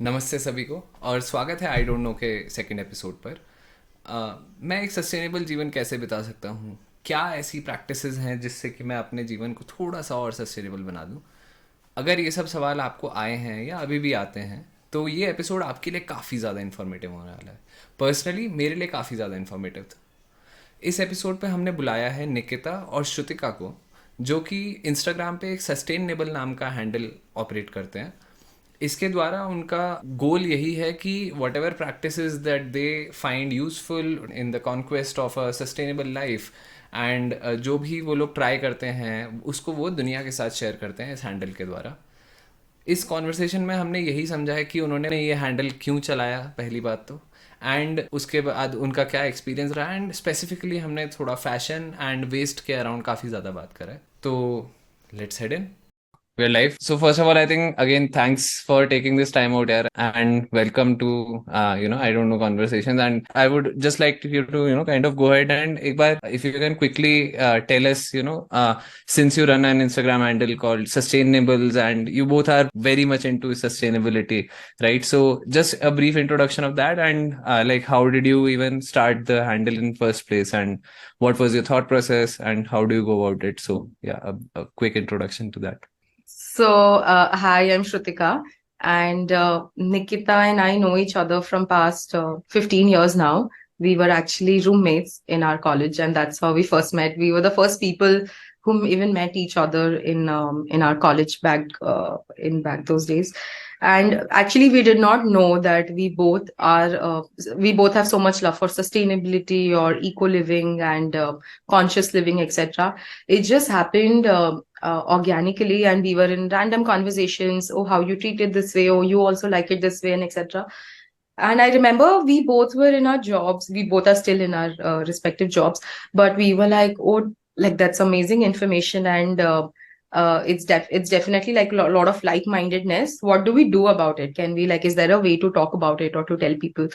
नमस्ते सभी को और स्वागत है आई डोंट नो के सेकंड एपिसोड पर। मैं एक सस्टेनेबल जीवन कैसे बिता सकता हूँ, क्या ऐसी प्रैक्टिसेस हैं जिससे कि मैं अपने जीवन को थोड़ा सा और सस्टेनेबल बना दूँ। अगर ये सब सवाल आपको आए हैं या अभी भी आते हैं तो ये एपिसोड आपके लिए काफ़ी ज़्यादा इन्फॉर्मेटिव होने वाला है। पर्सनली मेरे लिए काफ़ी ज़्यादा इन्फॉर्मेटिव था। इस एपिसोड पे हमने बुलाया है निकिता और श्रुतिका को, जो कि इंस्टाग्राम पे एक सस्टेन निबल नाम का हैंडल ऑपरेट करते हैं। इसके द्वारा उनका गोल यही है कि what ever practice that they find useful in the conquest of a sustainable life and जो भी वो लोग ट्राई करते हैं उसको वो दुनिया के साथ शेयर करते हैं इस हैंडल के द्वारा। इस कॉन्वर्सेशन में हमने यही समझा है कि उन्होंने ये हैंडल क्यों चलाया, पहली बात तो, एंड उसके बाद उनका क्या एक्सपीरियंस रहा, एंड स्पेसिफिकली हमने थोड़ा फैशन एंड वेस्ट के अराउंड काफ़ी ज़्यादा बात करा है। तो let's head in, we're live. So first of all, I think again, thanks for taking this time out here and welcome to I don't know conversations. And I would just like you to kind of go ahead and एक बार if you can quickly tell us since you run an Instagram handle called Sustainables and you both are very much into sustainability, right? So just a brief introduction of that and like how did you even start the handle in first place and what was your thought process and how do you go about it? So yeah, a quick introduction to that. Hi, I'm Shrutika, and Nikita and I know each other from past 15 years now. We were actually roommates in our college, and that's how we first met. We were the first people whom even met each other in our college back those days. And actually, we did not know that we both have so much love for sustainability or eco living and conscious living, etc. It just happened organically, and we were in random conversations. Oh, how you treat it this way, oh, you also like it this way, and etc. And I remember we both were in our jobs. We both are still in our respective jobs, but we were like, oh, like that's amazing information, and it's definitely like a lot of like-mindedness. What do we do about it? Can we, like, is there a way to talk about it or to tell people?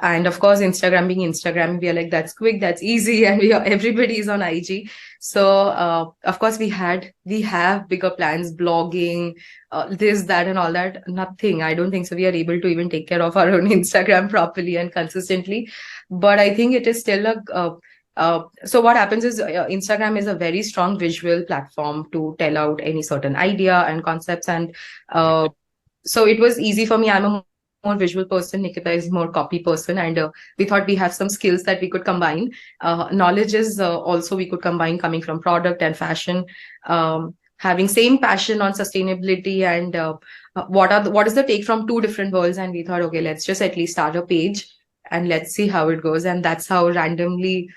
And of course, Instagram being Instagram, we are like, that's quick, that's easy, and everybody is on IG. So of course, we have bigger plans, blogging, this, that, and all that. Nothing. I don't think so. We are able to even take care of our own Instagram properly and consistently. But I think it is still so what happens is Instagram is a very strong visual platform to tell out any certain idea and concepts, and Correct. so it was easy for me. I'm a more visual person. Nikita is more copy person, and we thought we have some skills that we could combine. Knowledge is also we could combine coming from product and fashion. Having same passion on sustainability and what is the take from two different worlds, and we thought, okay, let's just at least start a page and let's see how it goes. And that's how randomly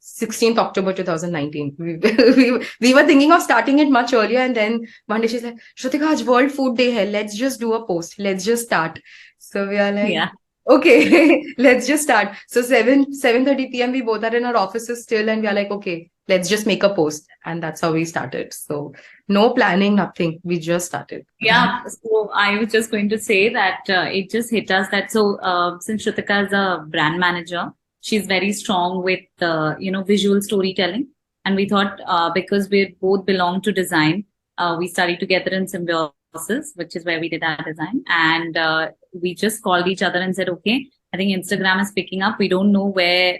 16th October 2019. We were thinking of starting it much earlier, and then one day she's like, Shrutika, aaj World Food Day hai. Let's just do a post. Let's just start. So we are like, Yeah. okay, let's just start. So 7:30 p.m. we both are in our offices still, and we are like, okay, let's just make a post. And that's how we started. So no planning, nothing. We just started. Yeah. So I was just going to say that it just hit us that since Shrutika is a brand manager, she's very strong with visual storytelling, and we thought because we both belong to design, we studied together in symbiosis, which is where we did our design, and we just called each other and said, okay, I think Instagram is picking up. We don't know where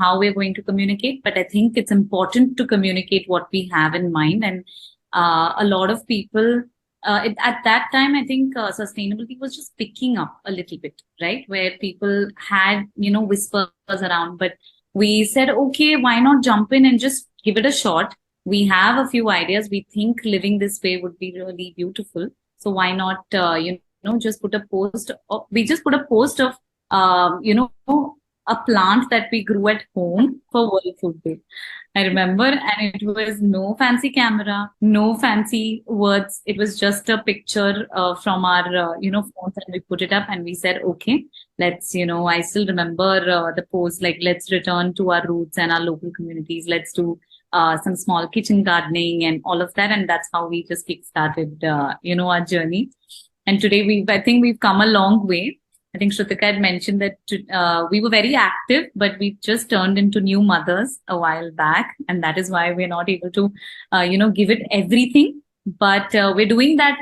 how we're going to communicate, but I think it's important to communicate what we have in mind, and a lot of people at that time, I think sustainability was just picking up a little bit, right? Where people had, whispers around, but we said, okay, why not jump in and just give it a shot? We have a few ideas. We think living this way would be really beautiful. So why not, just put a post. We just put a post of, a plant that we grew at home for World Food Day. I remember, and it was no fancy camera, no fancy words. It was just a picture from our, phones, and we put it up, and we said, okay, let's, I still remember the post, like, let's return to our roots and our local communities. Let's do some small kitchen gardening and all of that, and that's how we just kickstarted, our journey. And today, I think we've come a long way. I think Shrutika had mentioned that we were very active, but we just turned into new mothers a while back. And that is why we're not able to, give it everything. But we're doing that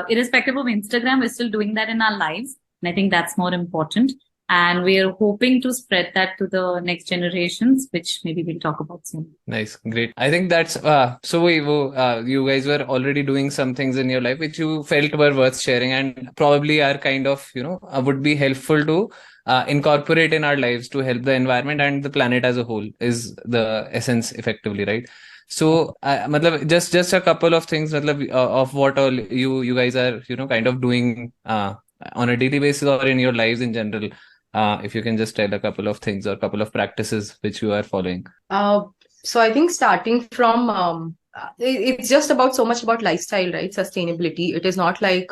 irrespective of Instagram. We're still doing that in our lives, and I think that's more important. And we're hoping to spread that to the next generations, which maybe we'll talk about soon. Nice, great. I think that's you guys were already doing some things in your life which you felt were worth sharing and probably are kind of, would be helpful to incorporate in our lives to help the environment and the planet as a whole is the essence effectively, right? So, matlab, just a couple of things, matlab, of what all you guys are, kind of doing on a daily basis or in your lives in general. If you can just tell a couple of things or a couple of practices which you are following. So I think starting from it's just about so much about lifestyle, right? Sustainability. It is not like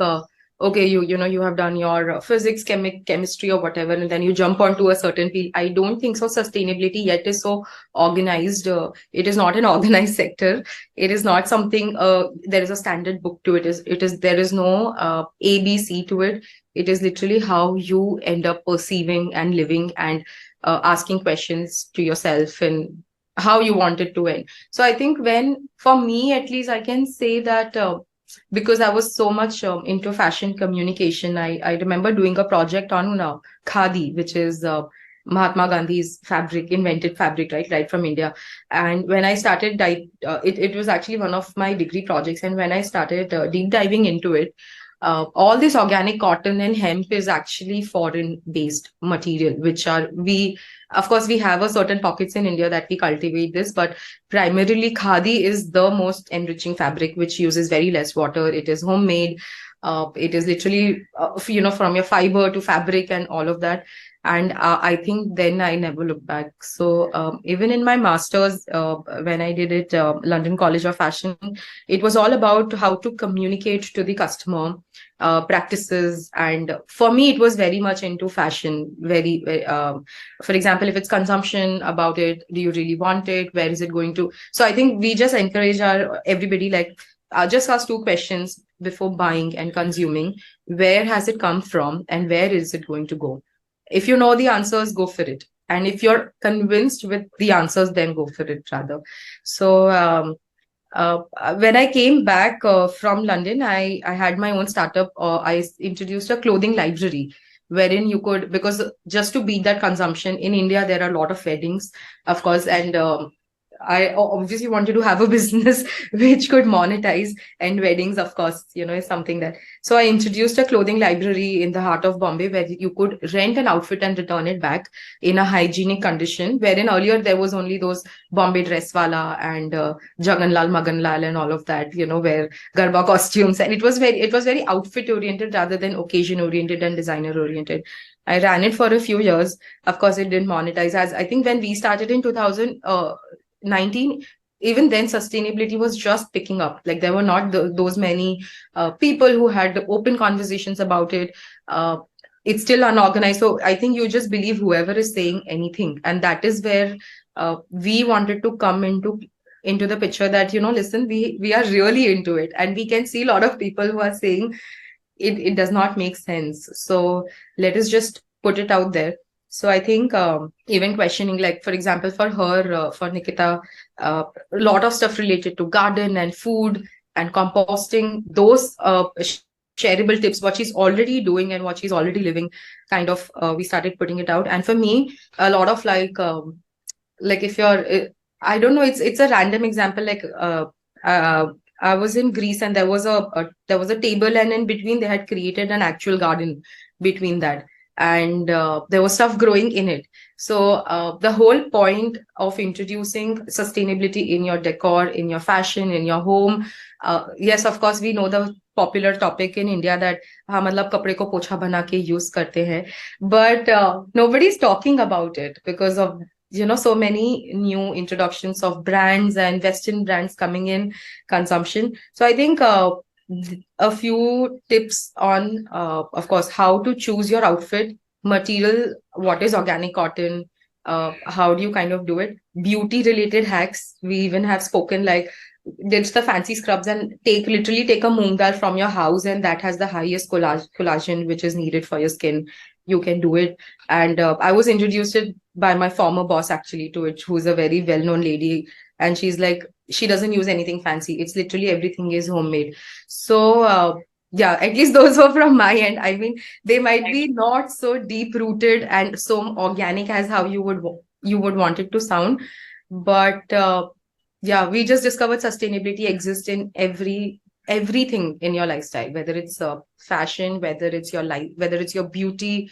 okay, you have done your physics, chemistry, or whatever, and then you jump onto a certain field. I don't think so. Sustainability yet is so organized. It is not an organized sector. It is not something. There is a standard book to it. It is there is no ABC to it. It is literally how you end up perceiving and living and asking questions to yourself and how you want it to end. So I think for me at least, I can say that because I was so much into fashion communication, I remember doing a project on khadi, which is Mahatma Gandhi's invented fabric, right from India. And when I started, it was actually one of my degree projects. And when I started deep diving into it, all this organic cotton and hemp is actually foreign based material, of course, we have a certain pockets in India that we cultivate this, but primarily khadi is the most enriching fabric, which uses very less water. It is homemade. It is literally, from your fiber to fabric and all of that. And I think then I never looked back. So even in my master's, when I did it, London College of Fashion, it was all about how to communicate to the customer practices. And for me, it was very much into fashion. For example, if it's consumption about it, do you really want it? Where is it going to? So I think we just encourage everybody, like, just ask two questions before buying and consuming. Where has it come from and where is it going to go? If you know the answers, go for it. And if you're convinced with the answers, then go for it rather. So when I came back from London, I had my own startup. I introduced a clothing library wherein you could, because just to beat that consumption in India, there are a lot of weddings, of course, and I obviously wanted to have a business which could monetize, and weddings, of course, is something that. So I introduced a clothing library in the heart of Bombay where you could rent an outfit and return it back in a hygienic condition, wherein earlier there was only those Bombay Dresswala and Jaganlal, Maganlal and all of that, where Garba costumes, and it was very outfit oriented rather than occasion oriented and designer oriented. I ran it for a few years. Of course, it didn't monetize. As I think when we started in 2019, even then sustainability was just picking up. Like there were not those many people who had open conversations about it. It's still unorganized. So I think you just believe whoever is saying anything. And that is where we wanted to come into the picture that, listen, we are really into it. And we can see a lot of people who are saying it does not make sense. So let us just put it out there. So I think even questioning, like, for example, for her, for Nikita, a lot of stuff related to garden and food and composting, those shareable tips, what she's already doing and what she's already living, kind of, we started putting it out. And for me, a lot of like if you're, I don't know, it's a random example, like I was in Greece and there was a table, and in between they had created an actual garden between that. And there was stuff growing in it. So the whole point of introducing sustainability in your decor, in your fashion, in your home. Yes, of course, we know the popular topic in India that मतलब कपड़े को पोछा बना के use करते हैं, but nobody's talking about it because of so many new introductions of brands and Western brands coming in consumption. So I think a few tips on, of course, how to choose your outfit, material, what is organic cotton, how do you kind of do it, beauty related hacks. We even have spoken, like, ditch the fancy scrubs and literally take a moong dal from your house, and that has the highest collagen which is needed for your skin. You can do it. And I was introduced by my former boss actually to it, who's a very well-known lady. And she's like, she doesn't use anything fancy. It's literally everything is homemade. So yeah, at least those were from my end. I mean, they might be not so deep rooted and so organic as how you would want it to sound, but yeah, we just discovered sustainability exists in everything in your lifestyle, whether it's fashion, whether it's your life, whether it's your beauty,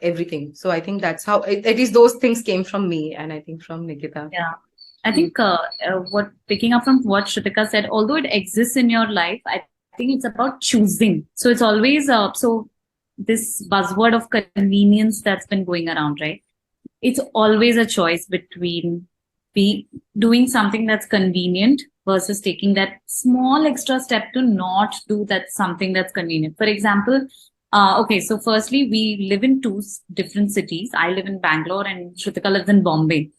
everything. So I think that's how at least those things came from me, and I think from Nikita. Yeah. I think what picking up from what Shrutika said, although it exists in your life, I think it's about choosing. So it's always so this buzzword of convenience that's been going around, right? It's always a choice between be doing something that's convenient versus taking that small extra step to not do that something that's convenient. For example, okay, so firstly, we live in two different cities. I live in Bangalore and Shrutika lives in Bombay.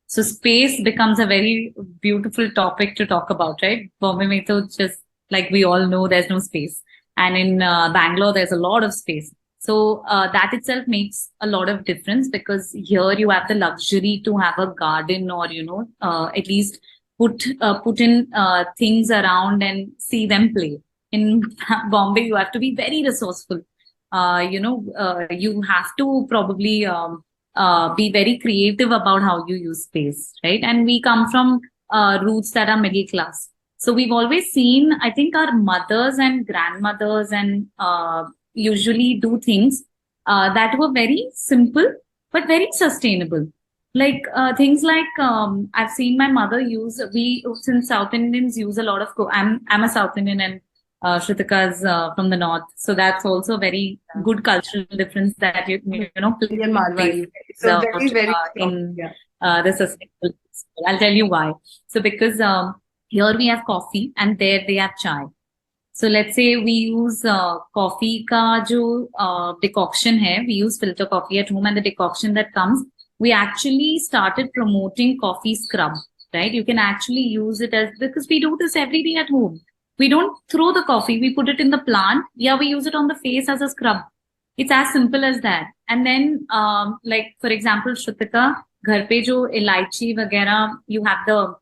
So space becomes a very beautiful topic to talk about, right? Bombay mein to just like we all know, there's no space, and in Bangalore there's a lot of space. So that itself makes a lot of difference because here you have the luxury to have a garden or at least put in things around and see them play. In Bombay, you have to be very resourceful. You have to probably be very creative about how you use space, right? And we come from roots that are middle class. So we've always seen, I think our mothers and grandmothers and usually do things that were very simple, but very sustainable. Like things like I've seen my mother use, since South Indians use a lot of, I'm a South Indian and Shrutika's from the north. So that's also a very good cultural difference that Indian Marwari. So very in the sustainable. I'll tell you why. So because here we have coffee and there they have chai. So let's say we use coffee ka jo decoction hai, we use filter coffee at home, and the decoction that comes, we actually started promoting coffee scrub, right? You can actually use it because we do this every day at home. We don't throw the coffee, we put it in the plant. Yeah, we use it on the face as a scrub. It's as simple as that. And then, like, for example, Shrutika, ghar pe jo elaichi vagera, you have the,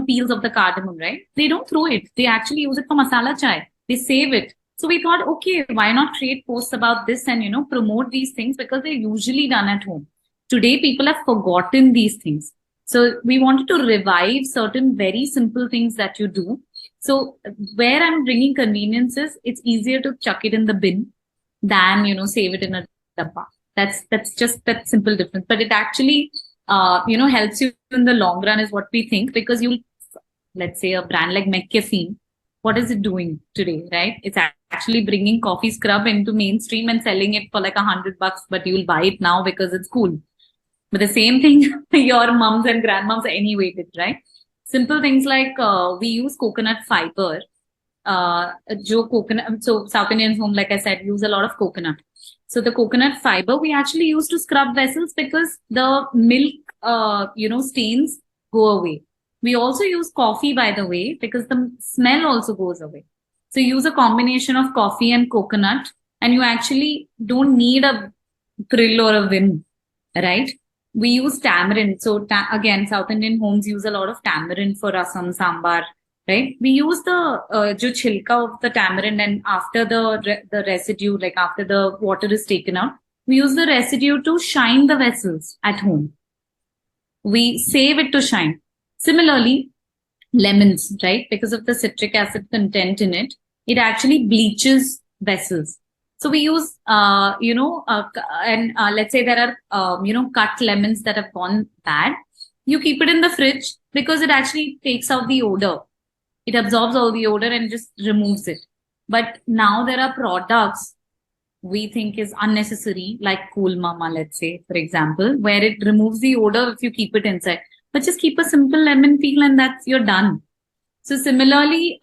peels of the cardamom, right? They don't throw it. They actually use it for masala chai. They save it. So we thought, okay, why not create posts about this and, promote these things because they're usually done at home. Today, people have forgotten these things. So we wanted to revive certain very simple things that you do. So where I'm bringing conveniences, it's easier to chuck it in the bin than, save it in a dabba. That's just that simple difference. But it actually, helps you in the long run is what we think, because let's say a brand like McCaffeine, what is it doing today, right? It's actually bringing coffee scrub into mainstream and selling it for like $100, but you'll buy it now because it's cool. But the same thing your mums and grandmoms anyway did, right? Simple things like we use coconut fiber. So South Indians home, like I said, use a lot of coconut. So the coconut fiber we actually use to scrub vessels because the milk, stains go away. We also use coffee, by the way, because the smell also goes away. So you use a combination of coffee and coconut, and you actually don't need a prill or a vim, right? We use tamarind. So again, South Indian homes use a lot of tamarind for rasam, sambar, right? We use the jo chilka of the tamarind, and after the residue, like after the water is taken out, we use the residue to shine the vessels at home. We save it to shine. Similarly, lemons, right? Because of the citric acid content in it, it actually bleaches vessels. So we use, let's say there are, cut lemons that have gone bad. You keep it in the fridge because it actually takes out the odor. It absorbs all the odor and just removes it. But now there are products we think is unnecessary, like Cool Mama, let's say, for example, where it removes the odor if you keep it inside. But just keep a simple lemon peel and you're done. So similarly,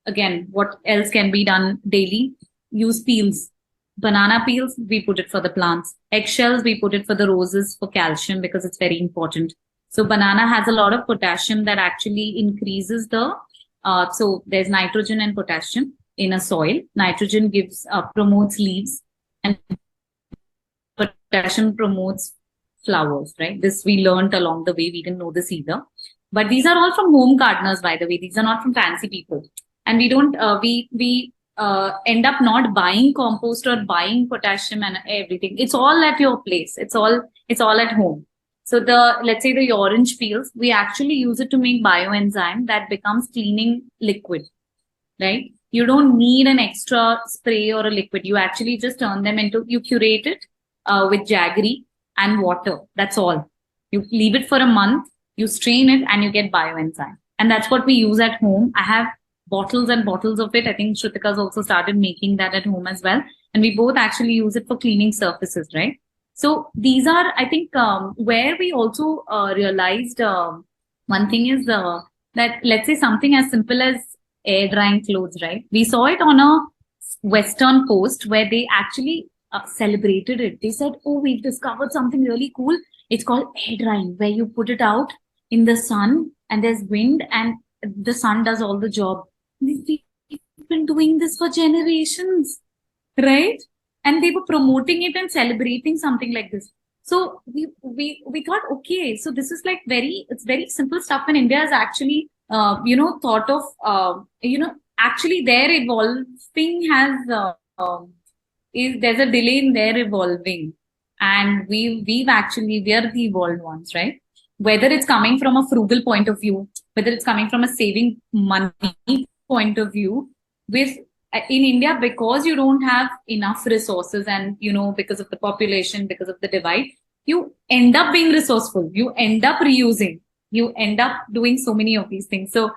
again, what else can be done daily? Use peels. Banana peels, we put it for the plants. Eggshells, we put it for the roses for calcium because it's very important. So banana has a lot of potassium that actually increases so there's nitrogen and potassium in a soil. Nitrogen promotes leaves, and potassium promotes flowers, right? This we learned along the way. We didn't know this either. But these are all from home gardeners, by the way. These are not from fancy people. And we don't, we end up not buying compost or buying potassium and everything. It's all at your place. It's all at home. So let's say the orange peels, we actually use it to make bioenzyme that becomes cleaning liquid, right? You don't need an extra spray or a liquid. You actually just turn them into, you curate it with jaggery and water. That's all. You leave it for a month, you strain it, and you get bioenzyme. And that's what we use at home. I have bottles and bottles of it. I think Shrutika's also started making that at home as well. And we both actually use it for cleaning surfaces, right? So these are, I think, where we also realized one thing is that, let's say something as simple as air drying clothes, right? We saw it on a Western post where they actually celebrated it. They said, oh, we've discovered something really cool. It's called air drying, where you put it out in the sun and there's wind and the sun does all the job. We've been doing this for generations, right? And they were promoting it and celebrating something like this. So we thought, okay, so this is like it's very simple stuff. And India is actually, thought of, actually their evolving has, there's a delay in their evolving. And we are the evolved ones, right? Whether it's coming from a frugal point of view, whether it's coming from a saving money point of view, in India, because you don't have enough resources and, because of the population, because of the divide, you end up being resourceful. You end up reusing. You end up doing so many of these things. So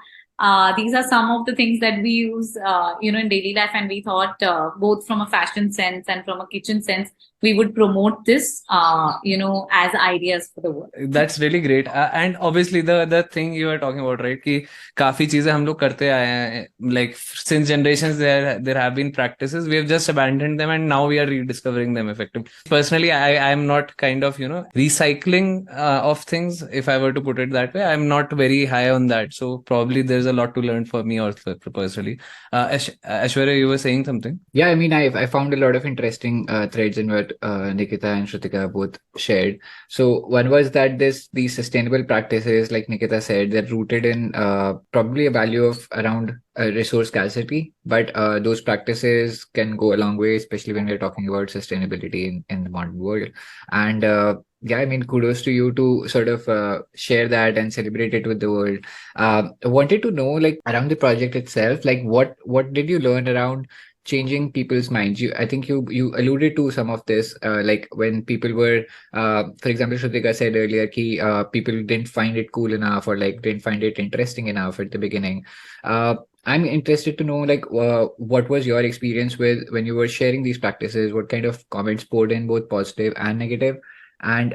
these are some of the things that we use, in daily life. And we thought both from a fashion sense and from a kitchen sense, we would promote this, as ideas for the world. That's really great. And obviously the thing you were talking about, right? कि काफी चीजें हम लोग करते आए हैं. Like since generations, there have been practices. We have just abandoned them, and now we are rediscovering them effectively. Personally, I am not kind of recycling of things. If I were to put it that way, I'm not very high on that. So probably there's a lot to learn for me also personally. Aishwarya, you were saying something? Yeah, I mean, I found a lot of interesting threads in what Nikita and Shrutika both shared. So one was that these sustainable practices, like Nikita said, they're rooted in probably a value of around resource scarcity, but those practices can go a long way, especially when we're talking about sustainability in the modern world. And yeah, I mean, kudos to you to sort of share that and celebrate it with the world. I wanted to know, like, around the project itself, like what did you learn around changing people's minds? I think you alluded to some of this, like when people were, for example, Shrutika said earlier, people didn't find it cool enough or like didn't find it interesting enough at the beginning. I'm interested to know, like, what was your experience with when you were sharing these practices? What kind of comments poured in, both positive and negative? And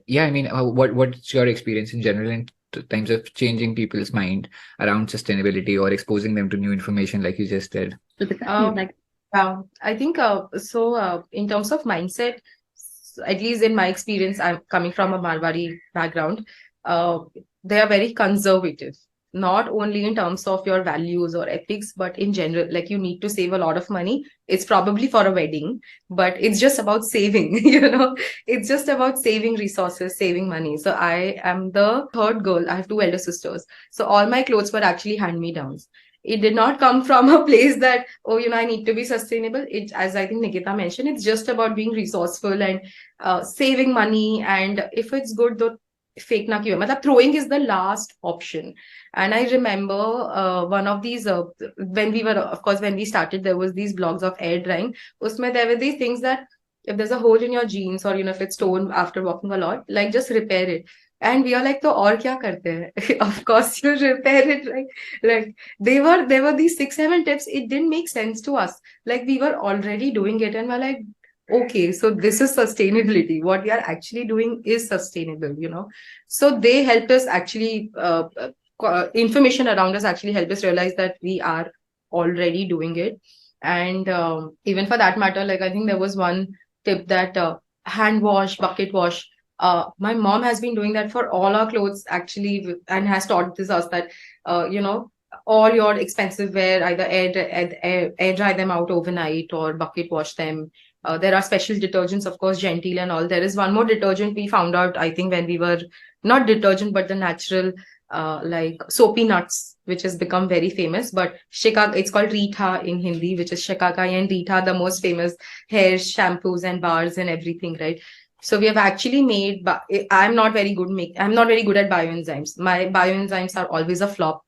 yeah, I mean, what's your experience in general in terms of changing people's mind around sustainability or exposing them to new information, like you just did? I think in terms of mindset, at least in my experience, I'm coming from a Marwari background. They are very conservative, not only in terms of your values or ethics, but in general. Like, you need to save a lot of money. It's probably for a wedding, but it's just about saving. It's just about saving resources, saving money. So I am the third girl. I have two elder sisters, so all my clothes were actually hand-me-downs. It did not come from a place that, I need to be sustainable. It, as I think Nikita mentioned, it's just about being resourceful and saving money. And if it's good, though, fake na kiya. Matlab, throwing is the last option. And I remember one of these, when we started, there was these blogs of air drying. Usme there were these things that if there's a hole in your jeans or, if it's torn after walking a lot, like, just repair it. And we are like, to aur kya karte hai? Of course you repair it, right? Like, there were these 6-7 tips. It didn't make sense to us. Like, we were already doing it and we're like, okay, so this is sustainability. What we are actually doing is sustainable, So they helped us actually, information around us actually helped us realize that we are already doing it. And even for that matter, like, I think there was one tip that hand wash, bucket wash. My mom has been doing that for all our clothes actually, and has taught us that, all your expensive wear, either air dry them out overnight or bucket wash them. There are special detergents, of course, Gentile and all. There is one more detergent we found out, I think, when we were not detergent, but the natural, like soapy nuts, which has become very famous. But it's called Rita in Hindi, which is Shikakai and Rita, the most famous hair shampoos and bars and everything, right? So we have actually made. I'm not very good at bioenzymes. My bioenzymes are always a flop.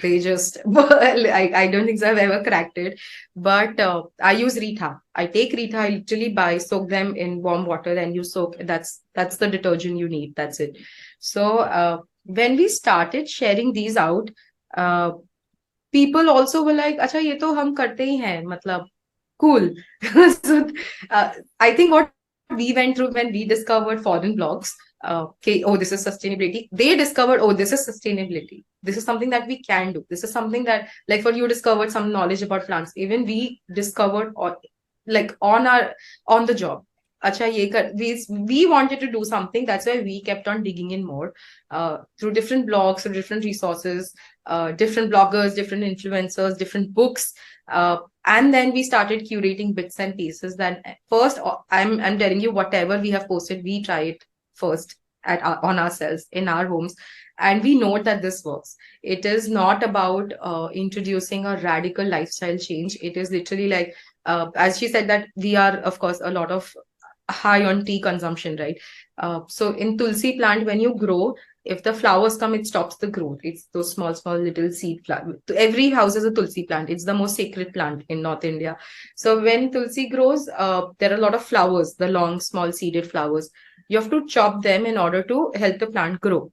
They just I don't think so I've ever cracked it. But I use Rita. I take Rita, I literally soak them in warm water, and you soak. That's the detergent you need. That's it. So when we started sharing these out, uh, people also were like, "Acha, ye to hum karte hi hain." Matlab, cool. So I think what we went through when we discovered foreign blogs, okay, oh, this is sustainability. They discovered, oh, this is sustainability. This is something that we can do. This is something that, like, for you discovered some knowledge about plants. Even we discovered, like, on the job. Acha, we wanted to do something. That's why we kept on digging in more through different blogs, through different resources, different bloggers, different influencers, different books. And then we started curating bits and pieces. That first, I'm telling you, whatever we have posted, we try it first on ourselves in our homes, and we know that this works. It is not about introducing a radical lifestyle change. It is literally like, as she said, that we are, of course, a lot of high on tea consumption, right? So in tulsi plant, when you grow, if the flowers come, it stops the growth. It's those small little seed plant. Every house has a tulsi plant. It's the most sacred plant in North India. So when tulsi grows, there are a lot of flowers, the long, small seeded flowers. You have to chop them in order to help the plant grow.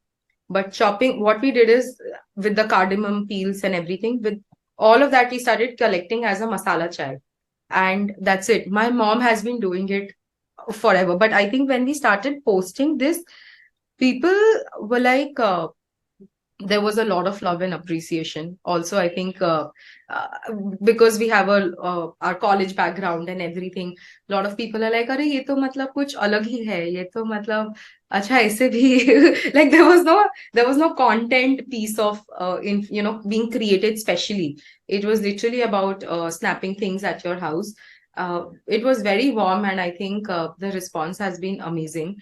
But chopping, what we did is, with the cardamom peels and everything, with all of that, we started collecting as a masala chai. And that's it. My mom has been doing it forever. But I think when we started posting this, people were like, there was a lot of love and appreciation. Also, I think because we have our college background and everything, a lot of people are like, "Arey, ye to matlab kuch alag hi hai. Ye to matlab acha aise bhi." Like there was no content piece of in being created specially. It was literally about snapping things at your house. It was very warm, and I think the response has been amazing.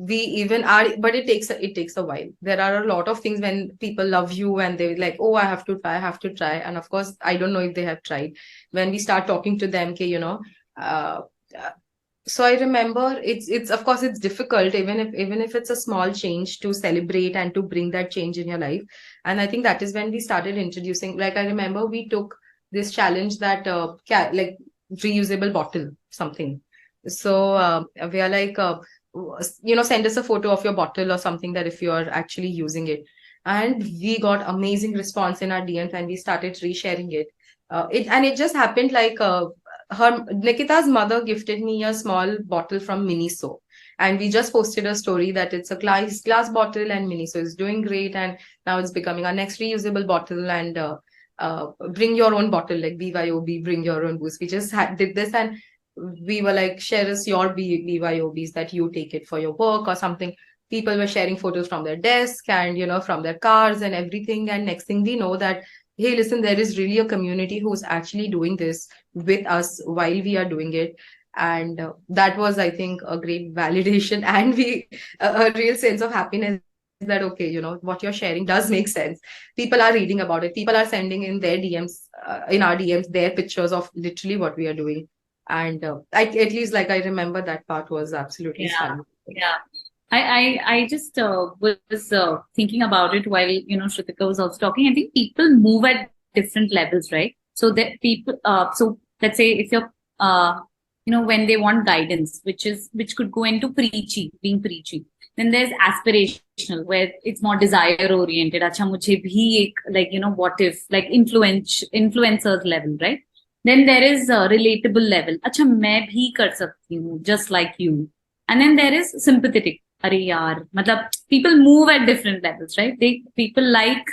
We even are, but it takes a while. There are a lot of things when people love you and they're like, oh, I have to try. And of course, I don't know if they have tried. When we start talking to them, uh, so I remember it's of course it's difficult, even if it's a small change, to celebrate and to bring that change in your life. And I think that is when we started introducing, like, I remember we took this challenge that like reusable bottle something. So we are like, send us a photo of your bottle or something, that if you are actually using it. And we got amazing response in our DMs, and we started resharing it. It just happened like, Nikita's mother gifted me a small bottle from Miniso, and we just posted a story that it's a glass bottle, and Miniso is doing great, and now it's becoming our next reusable bottle. And bring your own bottle, like BYOB, bring your own booze. We just did this, and we were like, share us your BYOBs, that you take it for your work or something. People were sharing photos from their desk and from their cars and everything. And next thing we know that, hey, listen, there is really a community who's actually doing this with us while we are doing it. And that was, I think, a great validation, and a real sense of happiness, that okay, what you're sharing does make sense. People are reading about it. People are sending in their DMs, in our DMs, their pictures of literally what we are doing. And at least, like, I remember that part was absolutely stunning. Yeah. I just was thinking about it while Shrutika was also talking. I think people move at different levels, right? So that people, so let's say if you're when they want guidance, which could go into being preachy. Then there's aspirational, where it's more desire oriented. Acha mujhe bhi ek, like what if, like influencers level, right? Then there is a relatable level. Acha main bhi kar sakti hu, just like you. And then there is sympathetic. Arey yaar, matlab people move at different levels, right? People like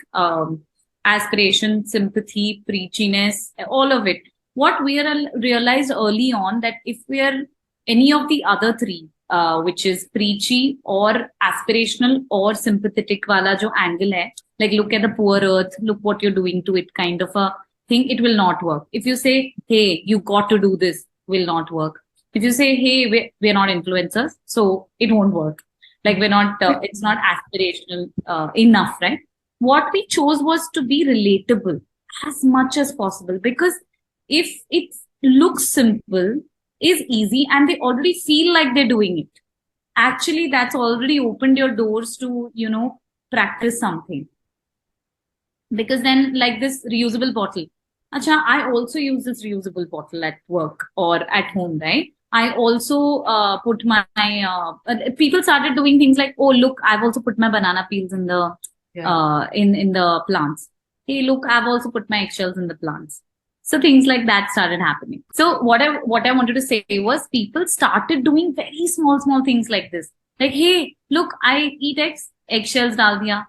aspiration, sympathy, preachiness, all of it. What we realized early on, that if we are any of the other three, which is preachy or aspirational or sympathetic wala jo angle hai, like look at the poor earth, look what you're doing to it, kind of a thing, it will not work. If you say, hey, you got to do this, will not work. If you say, hey, we're not influencers, so it won't work. Like we're not, it's not aspirational enough, right? What we chose was to be relatable as much as possible, because if it looks simple, is easy, and they already feel like they're doing it, actually that's already opened your doors to, practice something. Because then, like this reusable bottle, acha, I also use this reusable bottle at work or at home, right? I also put my people started doing things like, oh look, I've also put my banana peels in the in the plants. Hey look, I've also put my eggshells in the plants. So things like that started happening. So what I wanted to say was, people started doing very small things like this. Like, hey, look, I eat eggshells dal diya.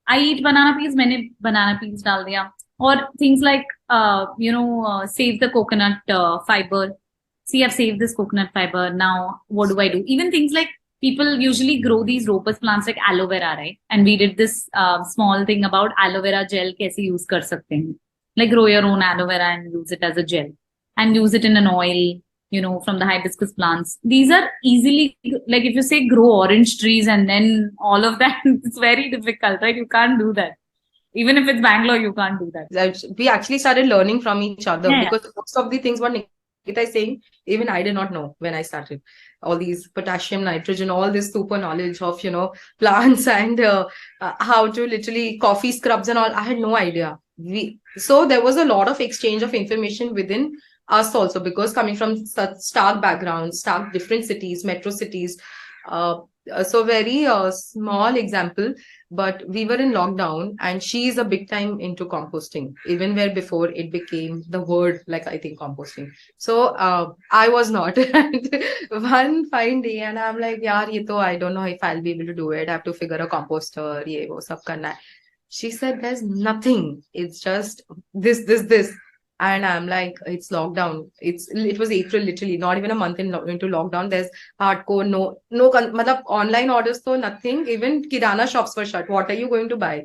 I eat banana peels, मैंने banana peels डाल दिया. Or things like, save the coconut fiber. See, I've saved this coconut fiber. Now, what do I do? Even things like, people usually grow these ropus plants like aloe vera, right? And we did this small thing about aloe vera gel कैसे use कर सकते हैं. Like grow your own aloe vera and use it as a gel. And use it in an oil, from the hibiscus plants. These are easily, like if you say grow orange trees and then all of that, it's very difficult, right? You can't do that. Even if it's Bangalore, you can't do that. We actually started learning from each other, Yeah. because most of the things what Nikita is saying, even I did not know when I started. All these potassium, nitrogen, all this super knowledge of, plants and how to literally coffee scrubs and all. I had no idea. So there was a lot of exchange of information within us also, because coming from such stark backgrounds, stark different cities, metro cities. So very small example, but we were in lockdown and she is a big time into composting, even where before it became the word, like I think composting. So I was not. And one fine day and I'm like, yaar, ye to I don't know if I'll be able to do it. I have to figure a composter, ye wo sab karna hai. She said, there's nothing. It's just this. And I'm like, it's lockdown. It was April, literally, not even a month into lockdown. There's hardcore, matlab, online orders, so nothing. Even kirana shops were shut. What are you going to buy?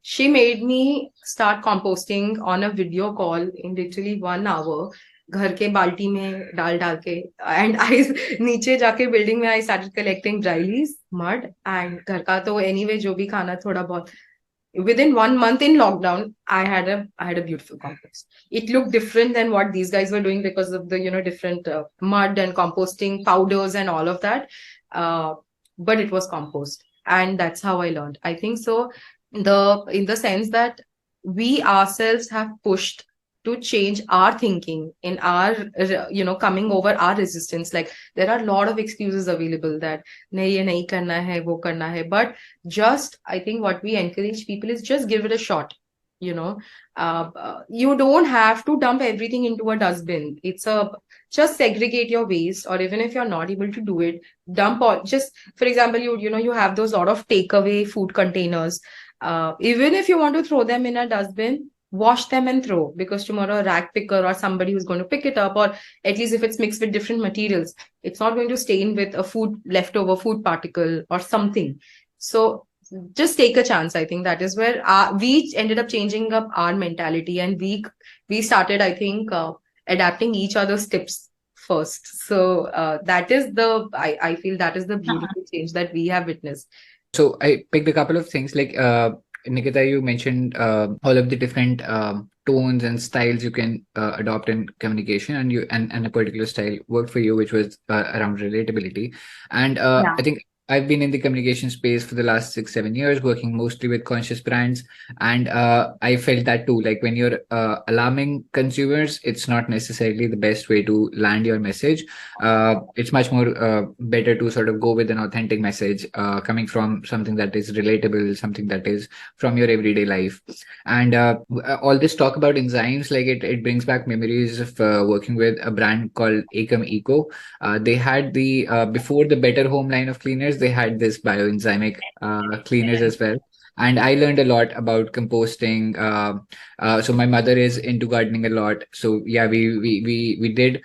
She made me start composting on a video call in literally 1 hour. घर के बाल्टी में डाल के, and I नीचे जाके building में I started collecting dry leaves, mud, and घर का तो anyway जो भी खाना थोड़ा बहुत. Within 1 month in lockdown, I had a beautiful compost. It looked different than what these guys were doing because of the different mud and composting powders and all of that. But it was compost, and that's how I learned. I think so. In the sense that we ourselves have pushed to change our thinking in our coming over our resistance. Like there are a lot of excuses available that nahi ye nahi karna hai, wo karna hai, but just I think what we encourage people is just give it a shot. You don't have to dump everything into a dustbin. Just segregate your waste, or even if you're not able to do it, dump all. Just for example, you have those lot of takeaway food containers. Even if you want to throw them in a dustbin, wash them and throw, because tomorrow a rag picker or somebody who's going to pick it up, or at least if it's mixed with different materials, it's not going to stain with a leftover food particle or something. So just take a chance. I think that is where we ended up changing up our mentality, and we started, I think, adapting each other's tips first. So that is I feel that is the beautiful change that we have witnessed. So I picked a couple of things, like Nikita, you mentioned all of the different tones and styles you can adopt in communication, and a particular style worked for you, which was around relatability. And I think I've been in the communication space for the last 6-7 years, working mostly with conscious brands. And I felt that too, like when you're alarming consumers, it's not necessarily the best way to land your message. It's much more better to sort of go with an authentic message coming from something that is relatable, something that is from your everyday life. And all this talk about enzymes, like it brings back memories of working with a brand called Acom Eco. They had the before the Better Home line of cleaners, they had this bioenzymic cleaners as well. And I learned a lot about composting. So my mother is into gardening a lot. So yeah, we did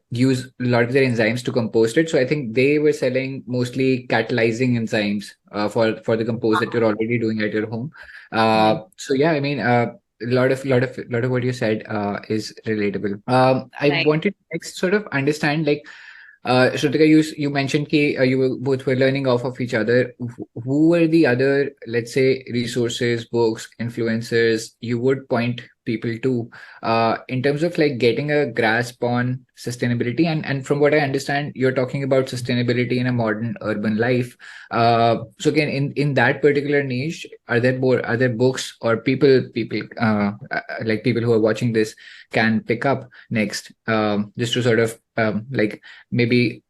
use a lot of their enzymes to compost it. So I think they were selling mostly catalyzing enzymes for the compost that you're already doing at your home. So yeah, I mean, lot of what you said is relatable. I Right. wanted to next sort of understand, like, Shrutika, you mentioned that you both were learning off of each other. Who were the other, let's say, resources, books, influencers you would point people to in terms of like getting a grasp on sustainability? And from what I understand, you're talking about sustainability in a modern urban life. So again, in that particular niche, are there books or people like people who are watching this can pick up next, just to sort of like maybe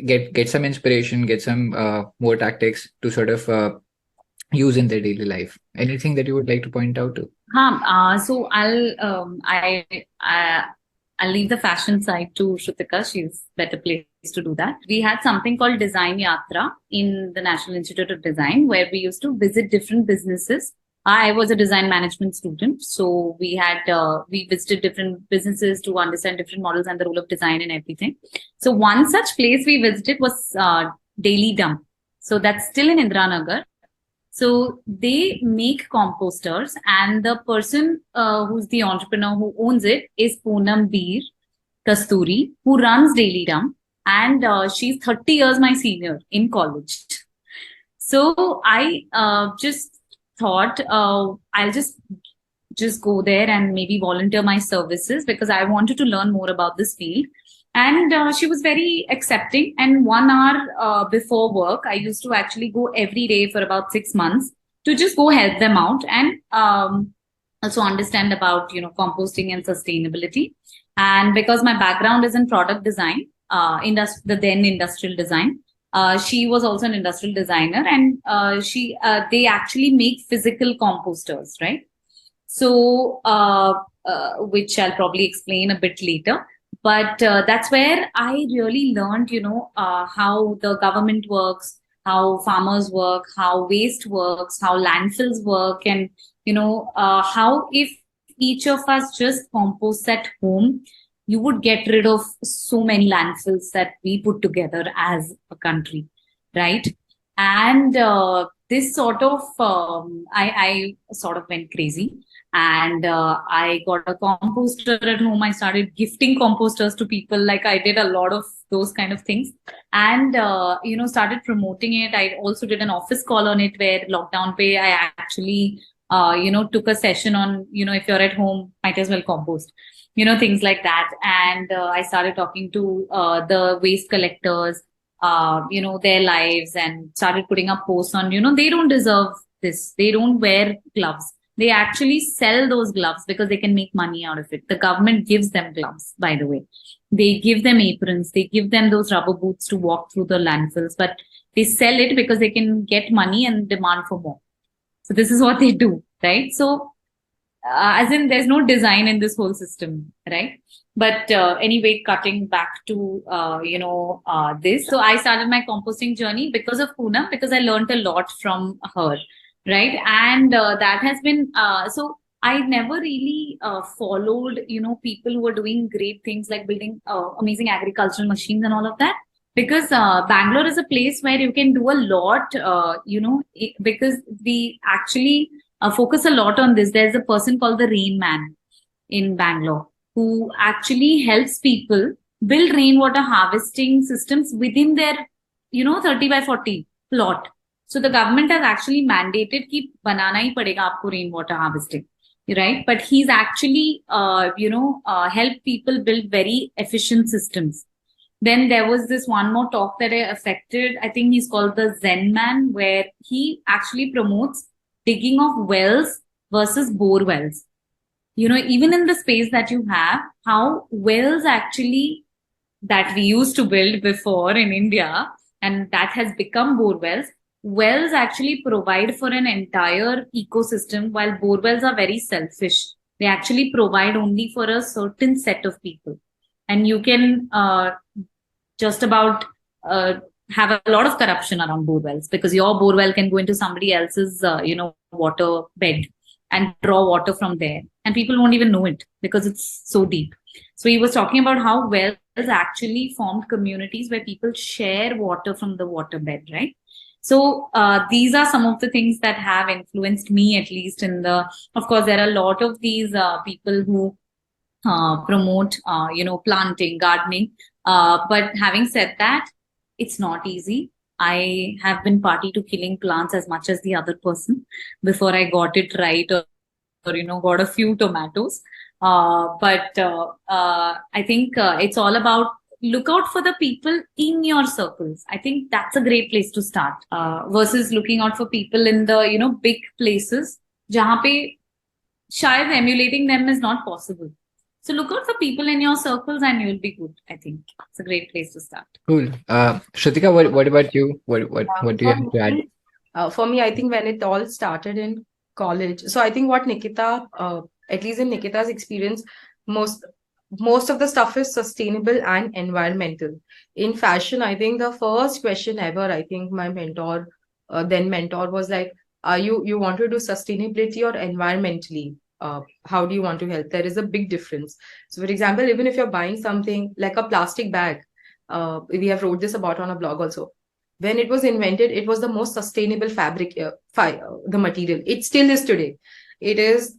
get some inspiration, get some more tactics to sort of use in their daily life? Anything that you would like to point out to? So I'll leave the fashion side to Shrutika. She's better placed to do that. We had something called Design Yatra in the National Institute of Design, where we used to visit different businesses. I was a design management student, so we visited different businesses to understand different models and the role of design and everything. So one such place we visited was Daily Dump. So that's still in Indiranagar. So they make composters, and the person who's the entrepreneur who owns it is Poonam Beer Kasturi, who runs Daily Dump, and she's 30 years my senior in college. So I just thought I'll just go there and maybe volunteer my services because I wanted to learn more about this field. And she was very accepting. And 1 hour before work, I used to actually go every day for about 6 months to just go help them out and also understand about composting and sustainability. And because my background is in product design, the then industrial design, she was also an industrial designer, and they actually make physical composters, right? So, which I'll probably explain a bit later. But that's where I really learned, how the government works, how farmers work, how waste works, how landfills work, and how if each of us just composts at home, you would get rid of so many landfills that we put together as a country, right? And this sort of, I sort of went crazy. And I got a composter at home. I started gifting composters to people. Like I did a lot of those kind of things, and started promoting it. I also did an office call on it where lockdown pay. I actually took a session on if you're at home, might as well compost. Things like that. And I started talking to the waste collectors, their lives, and started putting up posts on they don't deserve this. They don't wear gloves. They actually sell those gloves because they can make money out of it. The government gives them gloves, by the way. They give them aprons. They give them those rubber boots to walk through the landfills, but they sell it because they can get money and demand for more. So this is what they do, right? So as in there's no design in this whole system, right? But anyway, cutting back to, this. So I started my composting journey because of Poonam, because I learned a lot from her. Right. And that has been, so I never really followed, people who are doing great things like building amazing agricultural machines and all of that. Because Bangalore is a place where you can do a lot, because we actually focus a lot on this. There's a person called the Rain Man in Bangalore who actually helps people build rainwater harvesting systems within their, 30 by 40 plot. So the government has actually mandated कि बनाना ही पड़ेगा आपको rainwater harvesting, right? But he's actually, helped people build very efficient systems. Then there was this one more talk that I affected. I think he's called the Zen Man, where he actually promotes digging of wells versus bore wells. Even in the space that you have, how wells actually that we used to build before in India, and that has become bore wells. Wells actually provide for an entire ecosystem, while bore wells are very selfish. They actually provide only for a certain set of people. And you can just about have a lot of corruption around bore wells, because your bore well can go into somebody else's, water bed and draw water from there. And people won't even know it because it's so deep. So he was talking about how wells actually formed communities where people share water from the water bed, right? So these are some of the things that have influenced me, at least in the. Of course, there are a lot of these people who promote, planting, gardening. But having said that, it's not easy. I have been party to killing plants as much as the other person before I got it right, or got a few tomatoes. But I think it's all about look out for the people in your circles. I think that's a great place to start, versus looking out for people in the big places, jahan pe shayad emulating them is not possible. So look out for people in your circles and you'll be good. I think it's a great place to start. Cool. Shrutika, what about you? What do you have to add? For me, I think when it all started in college. So I think what Nikita, at least in Nikita's experience, most of the stuff is sustainable and environmental. In fashion, I think the first question ever, I think my mentor, then mentor, was like, you want to do sustainability or environmentally? How do you want to help? There is a big difference. So, for example, even if you're buying something like a plastic bag, we have wrote this about on a blog also. When it was invented, it was the most sustainable fabric, the material. It still is today. It is.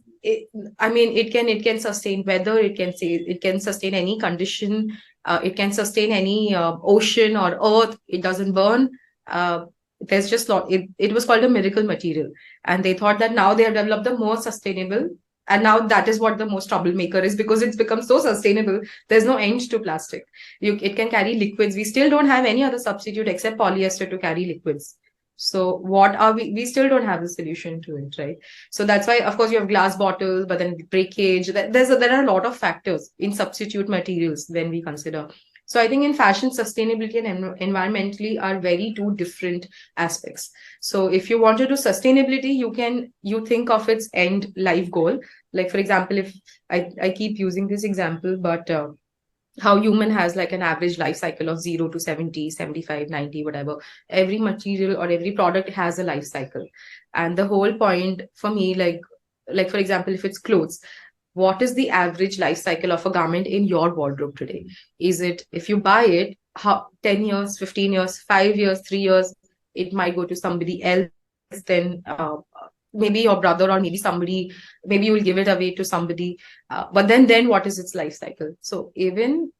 I mean, it can sustain weather. It can sustain any condition. It can sustain any ocean or earth. It doesn't burn. There's just lot. It was called a miracle material, and they thought that now they have developed the more sustainable. And now that is what the most troublemaker is, because it's become so sustainable. There's no end to plastic. It can carry liquids. We still don't have any other substitute except polyester to carry liquids. So what are we still don't have the solution to it, right? So that's why, of course, you have glass bottles, but then breakage. There are a lot of factors in substitute materials when we consider. So I think in fashion, sustainability and environmentally are very two different aspects. So if you want to do sustainability, you think of its end life goal. Like, for example, if I keep using this example, but how human has like an average life cycle of 0 to 70, 75, 90, whatever. Every material or every product has a life cycle. And the whole point for me, like for example, if it's clothes, what is the average life cycle of a garment in your wardrobe today? Is it, if you buy it, 10 years, 15 years, 5 years, 3 years, it might go to somebody else, then maybe your brother, or maybe somebody, maybe you will give it away to somebody. But then what is its life cycle? So even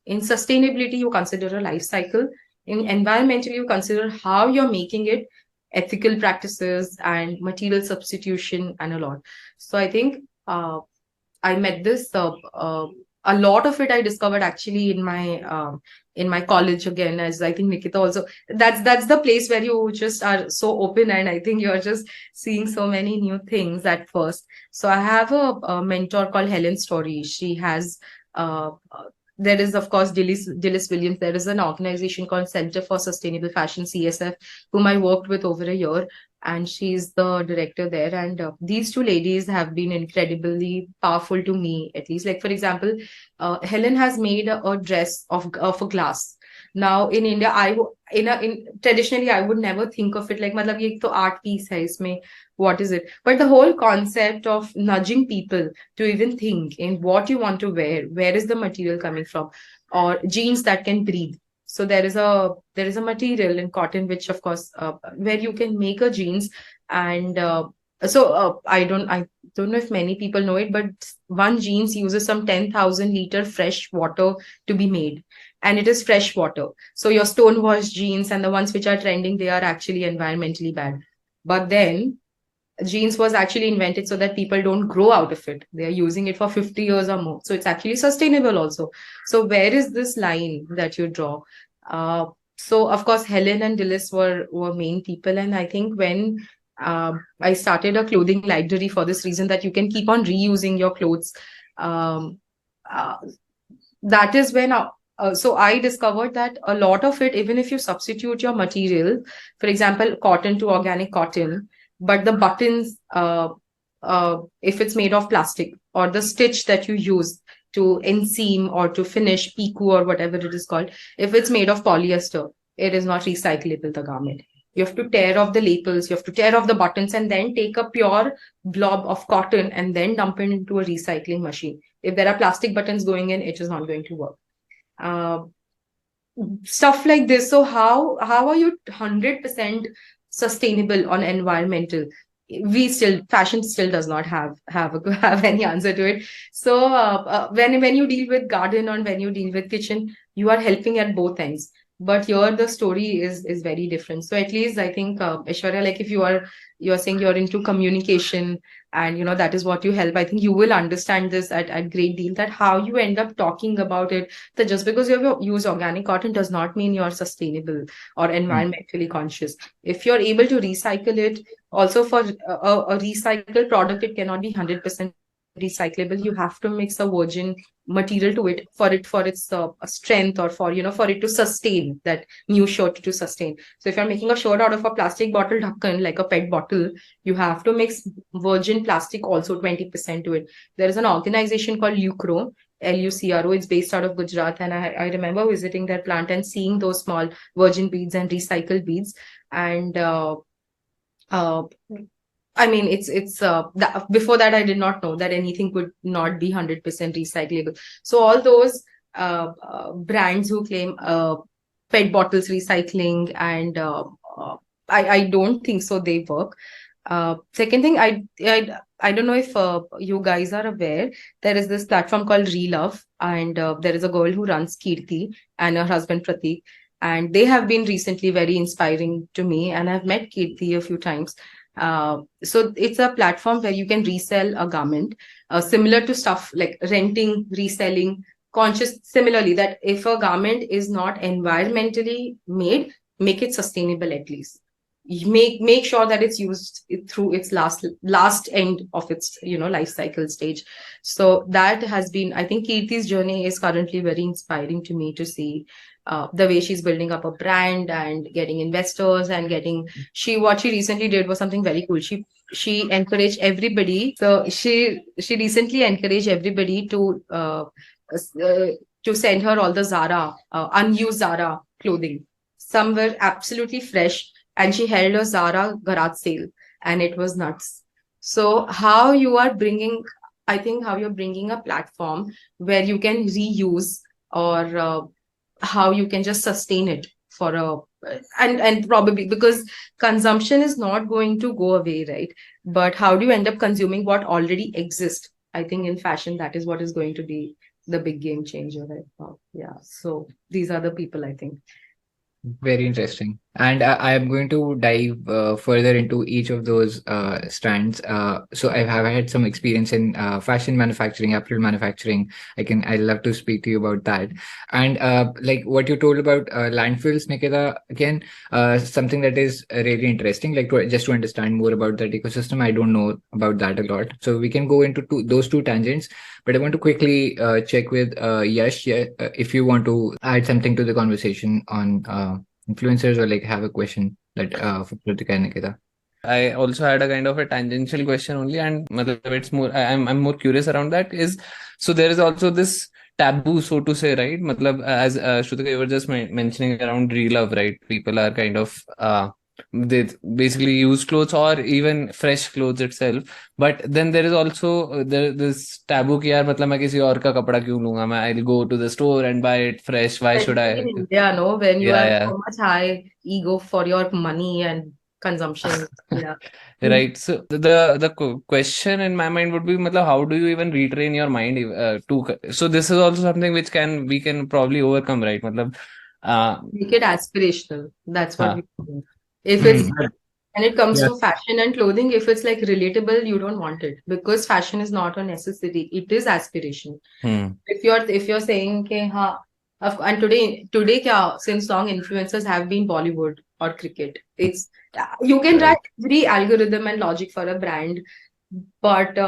in sustainability, you consider a life cycle. In environmentally, you consider how you're making it, ethical practices and material substitution and a lot. So I think I met this, a lot of it I discovered actually in my college again, as I think Nikita also, that's the place where you just are so open, and I think you're just seeing so many new things at first. So I have a mentor called Helen Story. She has, there is, of course, Dilys Williams. There is an organization called Center for Sustainable Fashion, CSF, whom I worked with over a year, and she's the director there. And these two ladies have been incredibly powerful to me, at least. Like, for example, Helen has made a dress of a glass. Now in India, traditionally I would never think of it like, matlab ye to art piece hai, isme what is it? But the whole concept of nudging people to even think in what you want to wear, where is the material coming from, or jeans that can breathe. So there is a material in cotton, which of course, where you can make a jeans. And I don't know if many people know it, but one jeans uses some 10,000 liter fresh water to be made, and it is fresh water. So your stone wash jeans and the ones which are trending, they are actually environmentally bad. But then jeans was actually invented so that people don't grow out of it. They are using it for 50 years or more. So it's actually sustainable also. So where is this line that you draw? So of course, Helen and Dilys were main people. And I think when I started a clothing library for this reason, that you can keep on reusing your clothes. That is when so I discovered that a lot of it, even if you substitute your material, for example, cotton to organic cotton, but the buttons, if it's made of plastic, or the stitch that you use to inseam or to finish piku or whatever it is called, if it's made of polyester, it is not recyclable, the garment. You have to tear off the lapels, you have to tear off the buttons, and then take a pure blob of cotton and then dump it into a recycling machine. If there are plastic buttons going in, it is not going to work. stuff like this. So how are you 100% sustainable on environmental? We still, fashion still does not have any answer to it. So when you deal with garden or when you deal with kitchen, you are helping at both ends. But here the story is very different. So at least I think, Aishwarya, like if you're saying you're into communication, and that is what you help, I think you will understand this at great deal, that how you end up talking about it, that just because you use organic cotton does not mean you're sustainable or Mm. environmentally conscious. If you're able to recycle it, also for a recycled product, it cannot be 100% recyclable. You have to mix a virgin material to it for its strength, or for it to sustain, that new shirt to sustain. So if you're making a shirt out of a plastic bottle dhakkan, like a PET bottle, you have to mix virgin plastic also 20% to it. There is an organization called Lucro, LUCRO. It's based out of Gujarat, and I remember visiting their plant and seeing those small virgin beads and recycled beads. And uh, I mean, before that, I did not know that anything could not be 100% recyclable. So all those brands who claim PET bottles recycling, and I don't think so they work. Second thing, I don't know if you guys are aware, there is this platform called Relove, and there is a girl who runs, Kirti, and her husband Pratik, and they have been recently very inspiring to me, and I've met Kirti a few times. So it's a platform where you can resell a garment, similar to stuff like renting, reselling, conscious. Similarly, that if a garment is not environmentally made, make it sustainable at least. You make sure that it's used through its last end of its life cycle stage. So that has been, I think, Kirti's journey is currently very inspiring to me to see. The way she's building up a brand and getting investors and getting, what she recently did was something very cool. She encouraged everybody. So she recently encouraged everybody to send her all the Zara unused Zara clothing. Some were absolutely fresh, and she held a Zara garage sale, and it was nuts. So I think how you're bringing a platform where you can reuse, or how you can just sustain it for a, and probably because consumption is not going to go away, right? But how do you end up consuming what already exists? I think in fashion, that is what is going to be the big game changer right now. Yeah. So these are the people, I think. Very interesting. And I am going to dive further into each of those strands. So I have had some experience in fashion manufacturing, apparel manufacturing. I love to speak to you about that. And like what you told about landfills, Nikita, again, something that is really interesting. Like just to understand more about that ecosystem, I don't know about that a lot. So we can go into those two tangents. But I want to quickly check with Yash, if you want to add something to the conversation on influencers, or like have a question that for Kritika and Nikita. I also had a kind of a tangential question only, and it's more. I'm more curious around that. So there is also this taboo, so to say, right? As Shrutika, you were just mentioning around re-love, right? People are kind of they basically use clothes or even fresh clothes itself. But then there is also this taboo कि यार मैं किसी और का कपड़ा क्यों लूंगा, I'll go to the store and buy it fresh. Why should Especially I? in India, no, when you Yeah, have yeah. so much high ego for your money and consumption. Yeah. Right. So question in my mind would be, how do you even retrain your mind so this is also something which we can probably overcome, right? Make it aspirational. That's what हाँ. we do. If it's, Hmm. when it comes Yeah. to fashion and clothing, if it's like relatable, you don't want it, because fashion is not a necessity. It is aspiration. Hmm. If you're saying कि हाँ, and today क्या, since long influencers have been Bollywood or cricket. It's, you can Right. write every algorithm and logic for a brand, but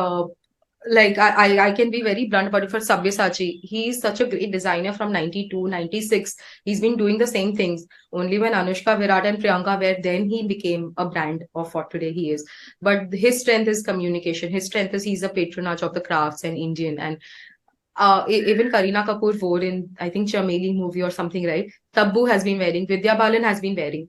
like I can be very blunt about it. For Sabyasachi, he's such a great designer from 92, 96. He's been doing the same things. Only when Anushka Virat and Priyanka were, then he became a brand of what today he is. But his strength is communication. His strength is he's a patronage of the crafts and Indian. And even Kareena Kapoor wore in, I think, Chameli movie or something, right? Taboo has been wearing, Vidya Balan has been wearing.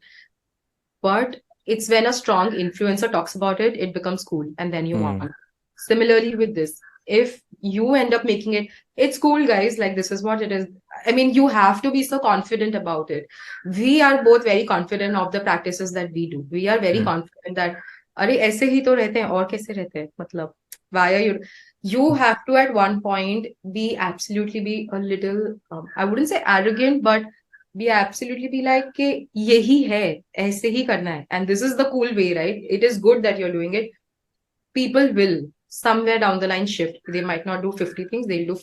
But it's when a strong influencer talks about it, it becomes cool, and then you Hmm. want. Similarly with this, if you end up making it, it's cool, guys. Like, this is what it is. I mean, you have to be so confident about it. We are both very confident of the practices that we do. We are very confident that, अरे ऐसे ही तो रहते हैं और कैसे रहते हैं मतलब, why are you have to at one point be absolutely be a little I wouldn't say arrogant, but be absolutely be like कि यही है, ऐसे ही करना है, and this is the cool way, right? It is good that you're doing it. People will somewhere down the line shift. They might not do 50 things, they'll do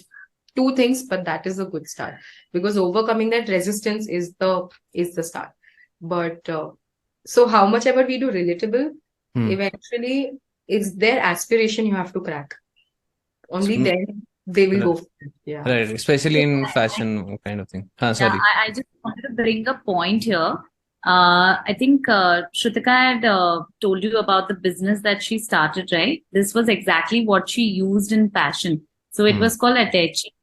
2 things, but that is a good start, because overcoming that resistance is the start. But so how much ever we do relatable, eventually it's their aspiration you have to crack. Only then they will go for it. Yeah. Right, especially in fashion kind of thing. Sorry. I just wanted to bring a point here. I think Shrutika had told you about the business that she started, right? This was exactly what she used in fashion. So it was called Attache,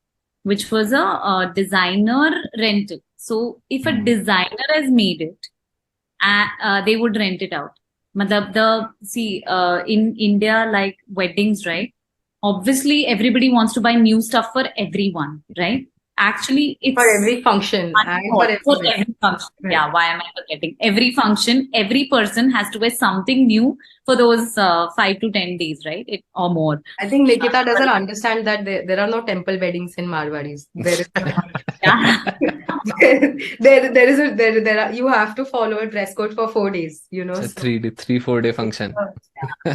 which was a designer rental. So if a designer has made it, they would rent it out. In India, like weddings, right? Obviously, everybody wants to buy new stuff for everyone, right? Actually, it's for every function. for every function. Right. Yeah, why am I forgetting? Every function, every person has to wear something new for those 5 to 10 days, right? Or more. I think Nikita doesn't understand that there are no temple weddings in Marwadis. There is you have to follow a dress code for 4 days, you know. It's a 3-4 day function.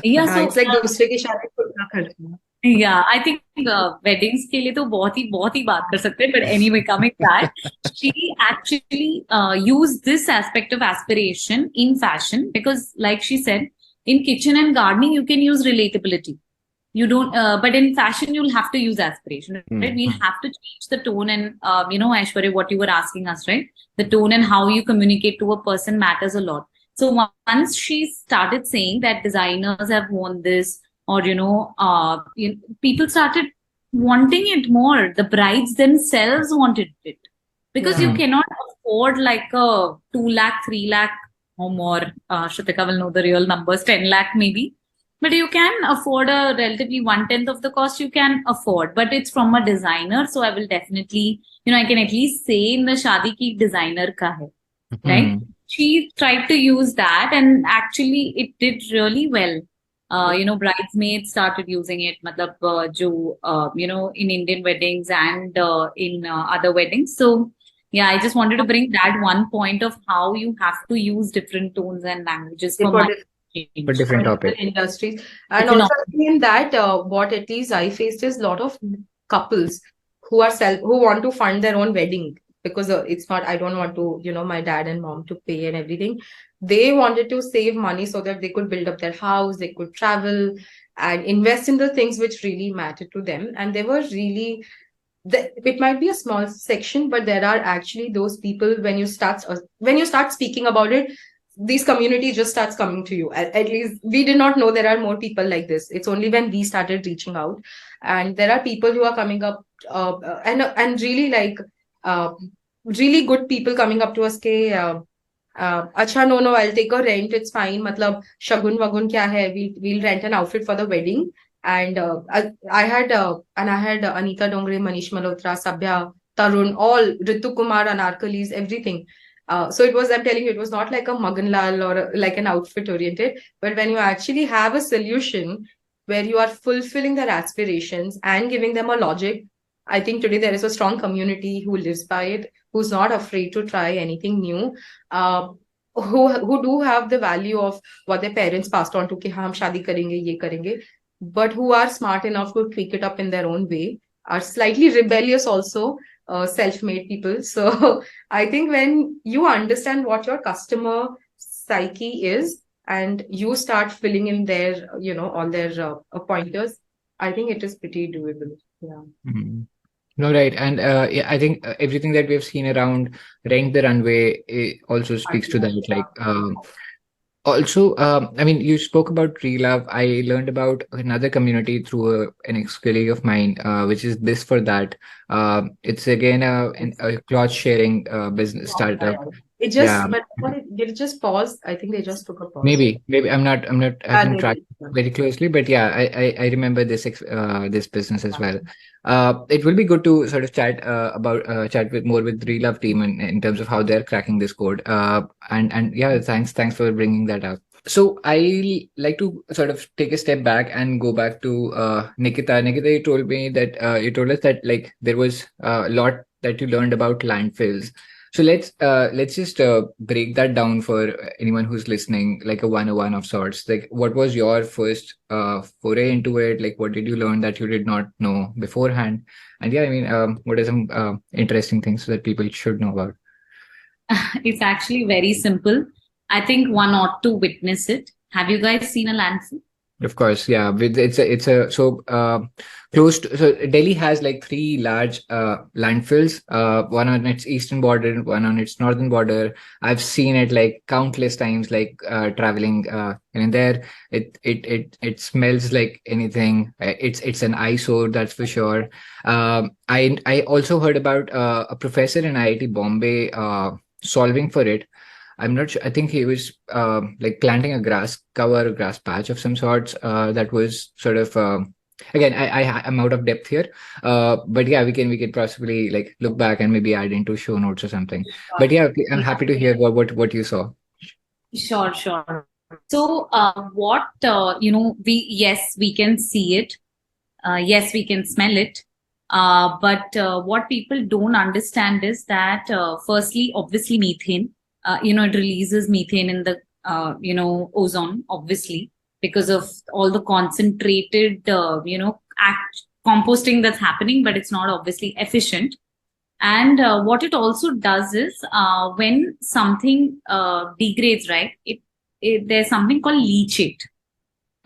Yeah, so it's like दूसरे की शादी खुद ना करना. Yeah, I think weddings के लिए तो बहुत ही बात कर सकते हैं. But anyway, coming back, she actually used this aspect of aspiration in fashion, because, like she said, in kitchen and gardening you can use relatability. You don't, but in fashion you'll have to use aspiration, right? We'll have to change the tone, and Aishwarya, what you were asking us, right? The tone and how you communicate to a person matters a lot. So once she started saying that designers have worn this, or people started wanting it more. The brides themselves wanted it, because you cannot afford like a 2 lakh, 3 lakh or more. Shrutika will know the real numbers, 10 lakh maybe. But you can afford a relatively 1/10 of the cost you can afford. But it's from a designer, so I will definitely, I can at least say in the shadi ki designer ka hai, right? She tried to use that, and actually it did really well. Bridesmaids started using it, in Indian weddings and in other weddings. So, yeah, I just wanted to bring that one point of how you have to use different tones and languages for different topics, industries. And also in that, what at least I faced is a lot of couples who want to fund their own wedding, because it's not, I don't want to, my dad and mom to pay and everything. They wanted to save money so that they could build up their house, they could travel and invest in the things which really mattered to them. And they were really, it might be a small section, but there are actually those people, when you start speaking about it, these communities just starts coming to you. At least we did not know there are more people like this. It's only when we started reaching out, and there are people who are coming up and really like really good people coming up to us ke acha, no, I'll take a rent, it's fine, matlab shagun wagun kya hai, we'll rent an outfit for the wedding. And I had Anita Dongre, Manish Malhotra, Sabya, Tarun, all, Ritu Kumar, Anarkalis, everything. So it was, I'm telling you, it was not like a Maganlal or like an outfit oriented, but when you actually have a solution where you are fulfilling their aspirations and giving them a logic, I think today there is a strong community who lives by it, who's not afraid to try anything new, who do have the value of what their parents passed on to, ki hum shadi karenge, ye karenge, but who are smart enough to tweak it up in their own way, are slightly rebellious also, self-made people. So I think when you understand what your customer psyche is and you start filling in their, all their pointers, I think it is pretty doable. Yeah. No, right. And I think everything that we've seen around Rent the Runway also speaks to that. Like, also, I mean, you spoke about Tree Love. I learned about another community through an ex-colleague of mine, which is This for That. It's again a cloth sharing business startup. It just, Yeah, but did it just pause? I think they just took a pause. maybe I haven't They tracked did. very closely, but yeah, I remember this business as well. It will be good to sort of chat with more with Relove team in terms of how they're cracking this code. And yeah, thanks for bringing that up. So I like to sort of take a step back and go back to Nikita. Nikita, you told me that you told us that like there was a lot that you learned about landfills. So let's just break that down for anyone who's listening, like a 101 of sorts. Like, what was your first foray into it? Like, what did you learn that you did not know beforehand? And yeah, I mean, what are some interesting things that people should know about? It's actually very simple. I think one ought to witness it. Have you guys seen a landfill? Of course, yeah. It's a so close to, so Delhi has like three large landfills. One on its eastern border, one on its northern border. I've seen it like countless times, like traveling in there. It smells like anything. It's an eyesore, that's for sure. I also heard about a professor in IIT Bombay solving for it. I'm not sure. I think he was like planting a grass patch of some sorts. That was sort of again. I'm out of depth here. But yeah, we can possibly like look back and maybe add into show notes or something. But yeah, I'm happy to hear what you saw. Sure. So, we can see it. Yes, we can smell it. But what people don't understand is that, firstly, obviously, methane. It releases methane in the, ozone, obviously, because of all the concentrated, composting that's happening, but it's not obviously efficient. And what it also does is, when something degrades, right, there's something called leachate.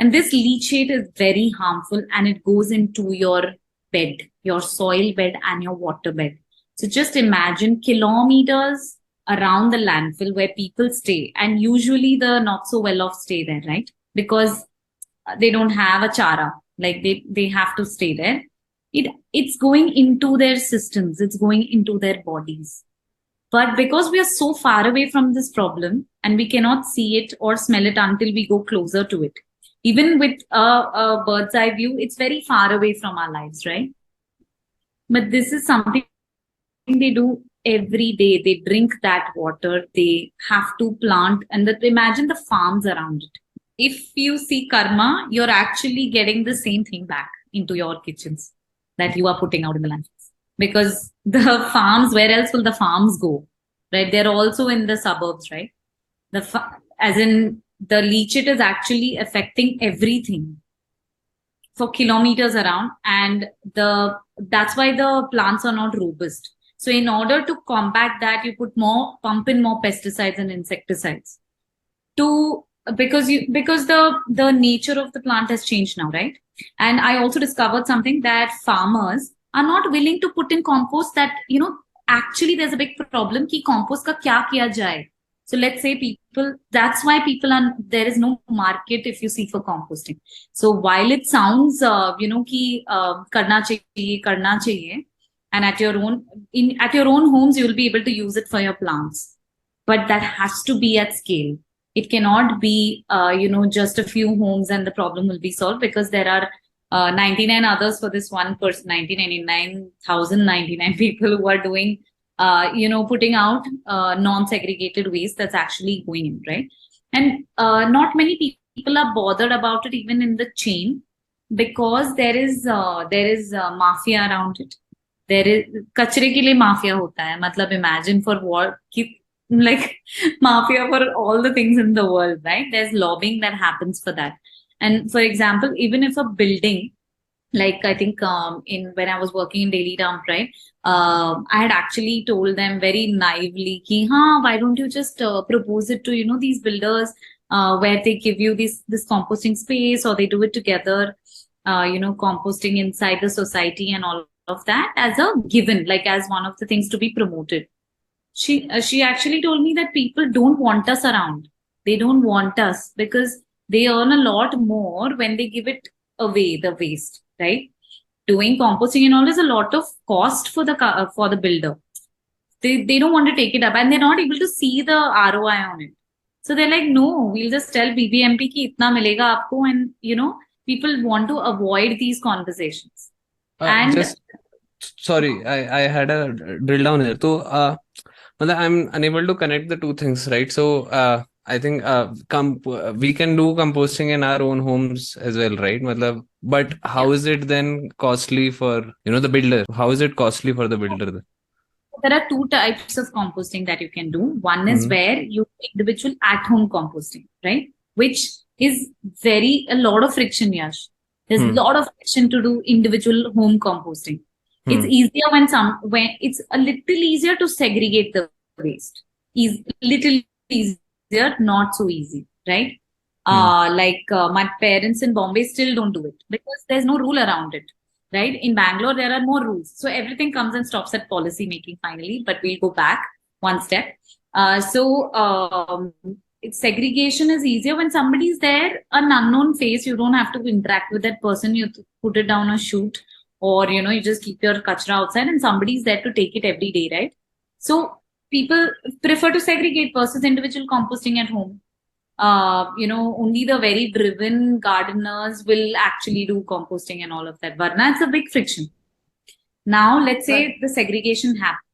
And this leachate is very harmful, and it goes into your bed, your soil bed and your water bed. So just imagine kilometers around the landfill where people stay, and usually the not so well off stay there, right? Because they don't have a chara, like they have to stay there. It's going into their systems, it's going into their bodies. But because we are so far away from this problem and we cannot see it or smell it until we go closer to it, even with a bird's eye view, it's very far away from our lives, right? But this is something they do every day. They drink that water, they have to plant, and imagine the farms around it. If you see karma, you're actually getting the same thing back into your kitchens that you are putting out in the landfills. Because the farms, where else will the farms go? Right? They're also in the suburbs, right? As in, the leachate is actually affecting everything for kilometers around, and that's why the plants are not robust. So in order to combat that, you pump in more pesticides and insecticides because the nature of the plant has changed now, right? And I also discovered something, that farmers are not willing to put in compost. That actually there's a big problem ki compost ka kya kiya jaye. So let's say that's why there is no market, if you see, for composting. So while it sounds ki karna chahiye, and at your own homes you will be able to use it for your plants, but that has to be at scale. It cannot be just a few homes and the problem will be solved, because there are 99 others for this one person, 99,099 people who are doing putting out non-segregated waste that's actually going in, right? And not many people are bothered about it, even in the chain, because there is mafia around it. There is kachre ke liye mafia hota hai. Matlab, imagine for what, like mafia for all the things in the world, right? There's lobbying that happens for that. And for example, even if a building, like I think when I was working in Daily Dump, right? I had actually told them very naively, ki, why don't you just propose it to these builders where they give you this composting space, or they do it together, composting inside the society and all of that as a given, like as one of the things to be promoted. She actually told me that people don't want us around. They don't want us because they earn a lot more when they give it away, the waste, right? Doing composting and all is a lot of cost for the builder. they don't want to take it up, and they're not able to see the ROI on it. So they're like, no, we'll just tell BBMP ki itna milega aapko, and people want to avoid these conversations. And Just sorry, I had a drill down here. So, I'm unable to connect the two things, right? So, I think we can do composting in our own homes as well, right? But how is it then costly for the builder? How is it costly for the builder? there are two types of composting that you can do. One is Mhm. where you do individual at-home composting, right? Which is a lot of friction, Yash. There's a lot of friction to do individual home composting. It's easier when it's a little easier to segregate the waste. Is little easier, not so easy, right? My parents in Bombay still don't do it because there's no rule around it, right? In Bangalore, there are more rules. So everything comes and stops at policy making finally, but we'll go back one step. Segregation is easier when somebody's there, an unknown face. You don't have to interact with that person. You put it down a chute, or you just keep your kachra outside and somebody's there to take it every day, right? So people prefer to segregate versus individual composting at home. Only the very driven gardeners will actually do composting and all of that. Varna, it's a big friction. Now, let's say the segregation happens.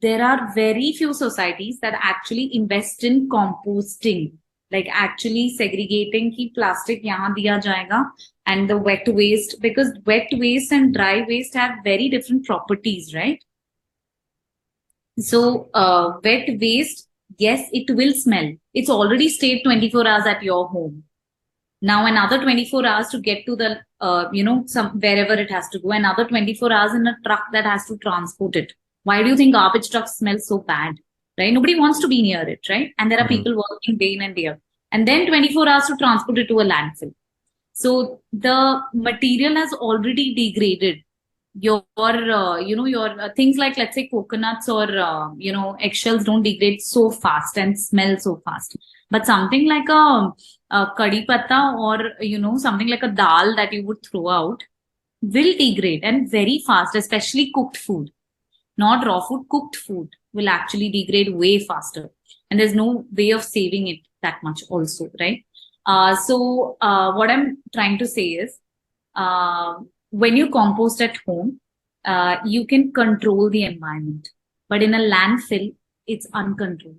There are very few societies that actually invest in composting, like actually segregating ki plastic yahan diya jayega and the wet waste, because wet waste and dry waste have very different properties, right? So wet waste, yes, it will smell. It's already stayed 24 hours at your home. Now another 24 hours to get to the, wherever it has to go. Another 24 hours in a truck that has to transport it. Why do you think garbage trucks smell so bad, right? Nobody wants to be near it, right? And there are people working day in and day out. And then 24 hours to transport it to a landfill. So the material has already degraded. Your things like, let's say, coconuts or eggshells don't degrade so fast and smell so fast, but something like a kadi patta or something like a dal that you would throw out will degrade, and very fast, especially cooked food. Not raw food, cooked food will actually degrade way faster, and there's no way of saving it that much also, right? What I'm trying to say is, when you compost at home, you can control the environment. But in a landfill, it's uncontrolled.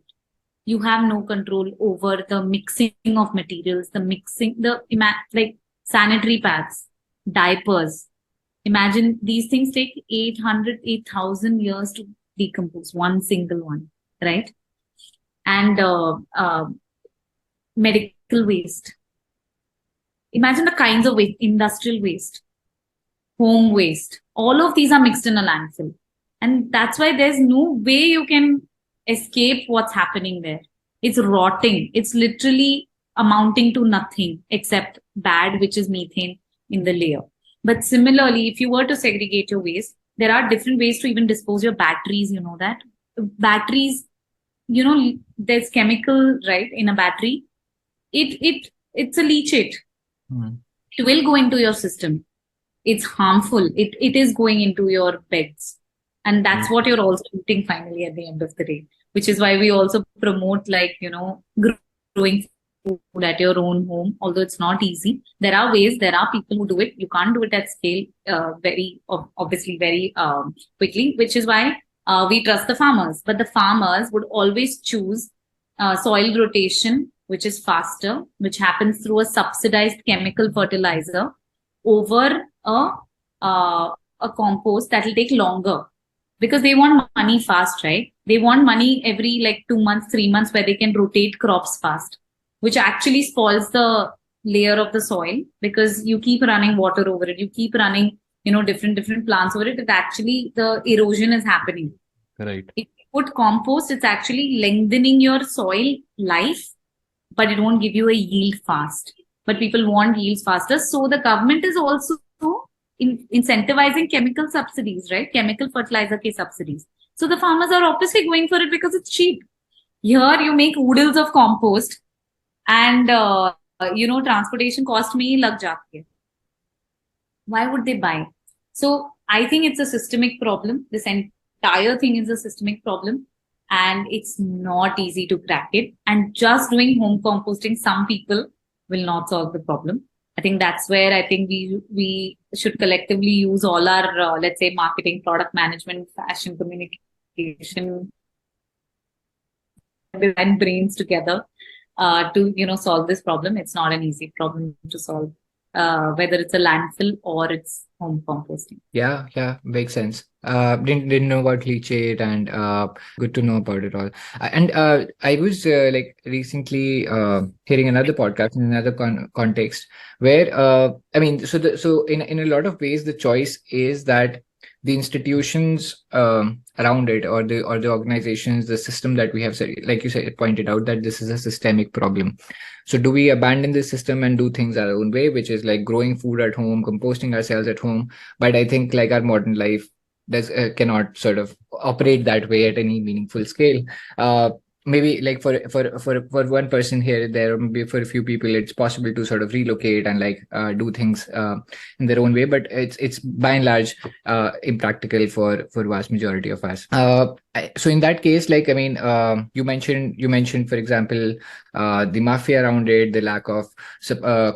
You have no control over the mixing of materials, like sanitary pads, diapers. Imagine these things take 8,000 years to decompose, one single one, right? And medical waste. Imagine the kinds of waste, industrial waste, home waste. All of these are mixed in a landfill. And that's why there's no way you can escape what's happening there. It's rotting. It's literally amounting to nothing except bad, which is methane in the layer. But similarly, if you were to segregate your waste, there are different ways to even dispose your batteries, you know that. Batteries, there's chemical, right, in a battery. It's a leachate. It will go into your system. It's harmful. It is going into your beds. And that's what you're also eating finally at the end of the day, which is why we also promote growing food at your own home, although it's not easy. There are ways, there are people who do it. You can't do it at scale very quickly, which is why we trust the farmers. But the farmers would always choose soil rotation, which is faster, which happens through a subsidized chemical fertilizer, over a compost that will take longer, because they want money fast, right? They want money every 2 months, 3 months, where they can rotate crops fast, which actually spoils the layer of the soil, because you keep running water over it, you keep running different plants over it. It actually, the erosion is happening. Right. If you put compost, it's actually lengthening your soil life, but it won't give you a yield fast. But people want yields faster. So the government is also incentivizing chemical subsidies, right? Chemical fertilizer subsidies. So the farmers are obviously going for it because it's cheap. Here you make oodles of compost, and transportation cost mein lag jati hai. Why would they buy? So I think it's a systemic problem, this entire thing is a systemic problem, and it's not easy to crack it. And just doing home composting, some people will not solve the problem. I think that's where I think we should collectively use all our let's say marketing, product management, fashion communication, and brains together to solve this problem. It's not an easy problem to solve, whether it's a landfill or it's home composting. Yeah, makes sense. Didn't know about leachate, and good to know about it all. And I was like recently hearing another podcast in another context where I mean, so in a lot of ways the choice is that the institutions around it, or the organizations, the system that we have said, like you said, pointed out that this is a systemic problem. So do we abandon this system and do things our own way, which is like growing food at home, composting ourselves at home? But I think like our modern life does cannot sort of operate that way at any meaningful scale. Maybe like for one person here, there maybe for a few people, it's possible to sort of relocate and like do things in their own way. But it's by and large impractical for vast majority of us. So in that case, like I mean, you mentioned for example the mafia around it, the lack of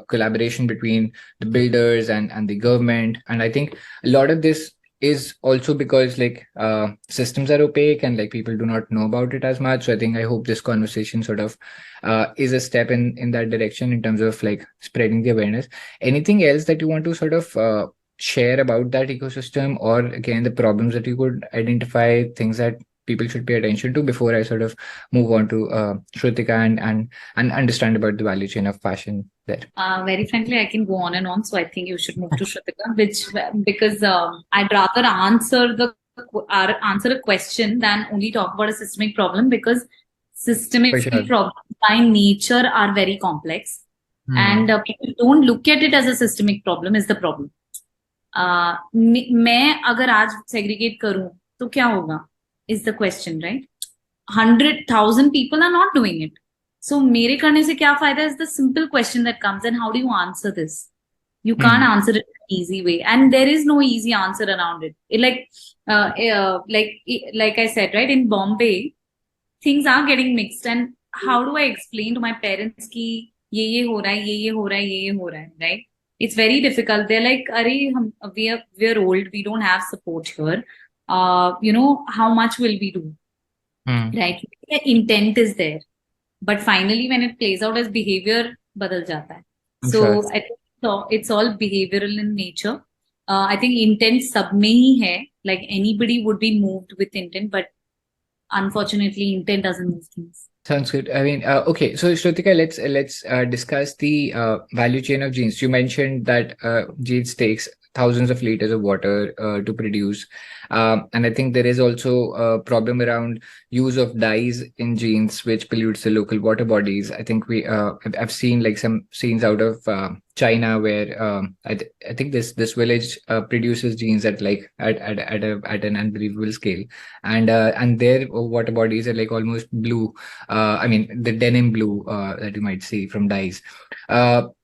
collaboration between the builders and the government, and I think a lot of this is also because like systems are opaque and like people do not know about it as much. So I hope this conversation sort of is a step in that direction in terms of like spreading the awareness. Anything else that you want to sort of share about that ecosystem, or again the problems that you could identify, things that people should pay attention to before I sort of move on to Shrutika and understand about the value chain of fashion there? Very frankly, I can go on and on. So I think you should move to Shrutika, because I'd rather answer a question than only talk about a systemic problem, because systemic problems by nature are very complex, and people don't look at it as a systemic problem is the problem. मैं अगर आज segregate करूं तो क्या होगा is the question, right? 100,000 people are not doing it. So मेरे करने से क्या फायदा is the simple question that comes, and how do you answer this? You can't answer it in an easy way, and there is no easy answer around it. Like I said, right, in Bombay, things are getting mixed, and how do I explain to my parents कि ये हो रहा है, ये हो रहा है, ये हो रहा है, right? It's very difficult. They're like, we're old, we don't have support here. How much will we do? Right? The intent is there, but finally when it plays out as behavior, badal jata hai. So I think it's all behavioral in nature. I think intent sab mein hi hai. Like anybody would be moved with intent, but unfortunately intent doesn't move things. Sounds good. I mean, okay. So Shrutika, let's discuss the value chain of jeans. You mentioned that jeans takes thousands of liters of water to produce, and I think there is also a problem around use of dyes in jeans, which pollutes the local water bodies. I think I've seen like some scenes out of China where I think this village produces jeans at an unbelievable scale, and their water bodies are like almost blue. I mean the denim blue that you might see from dyes.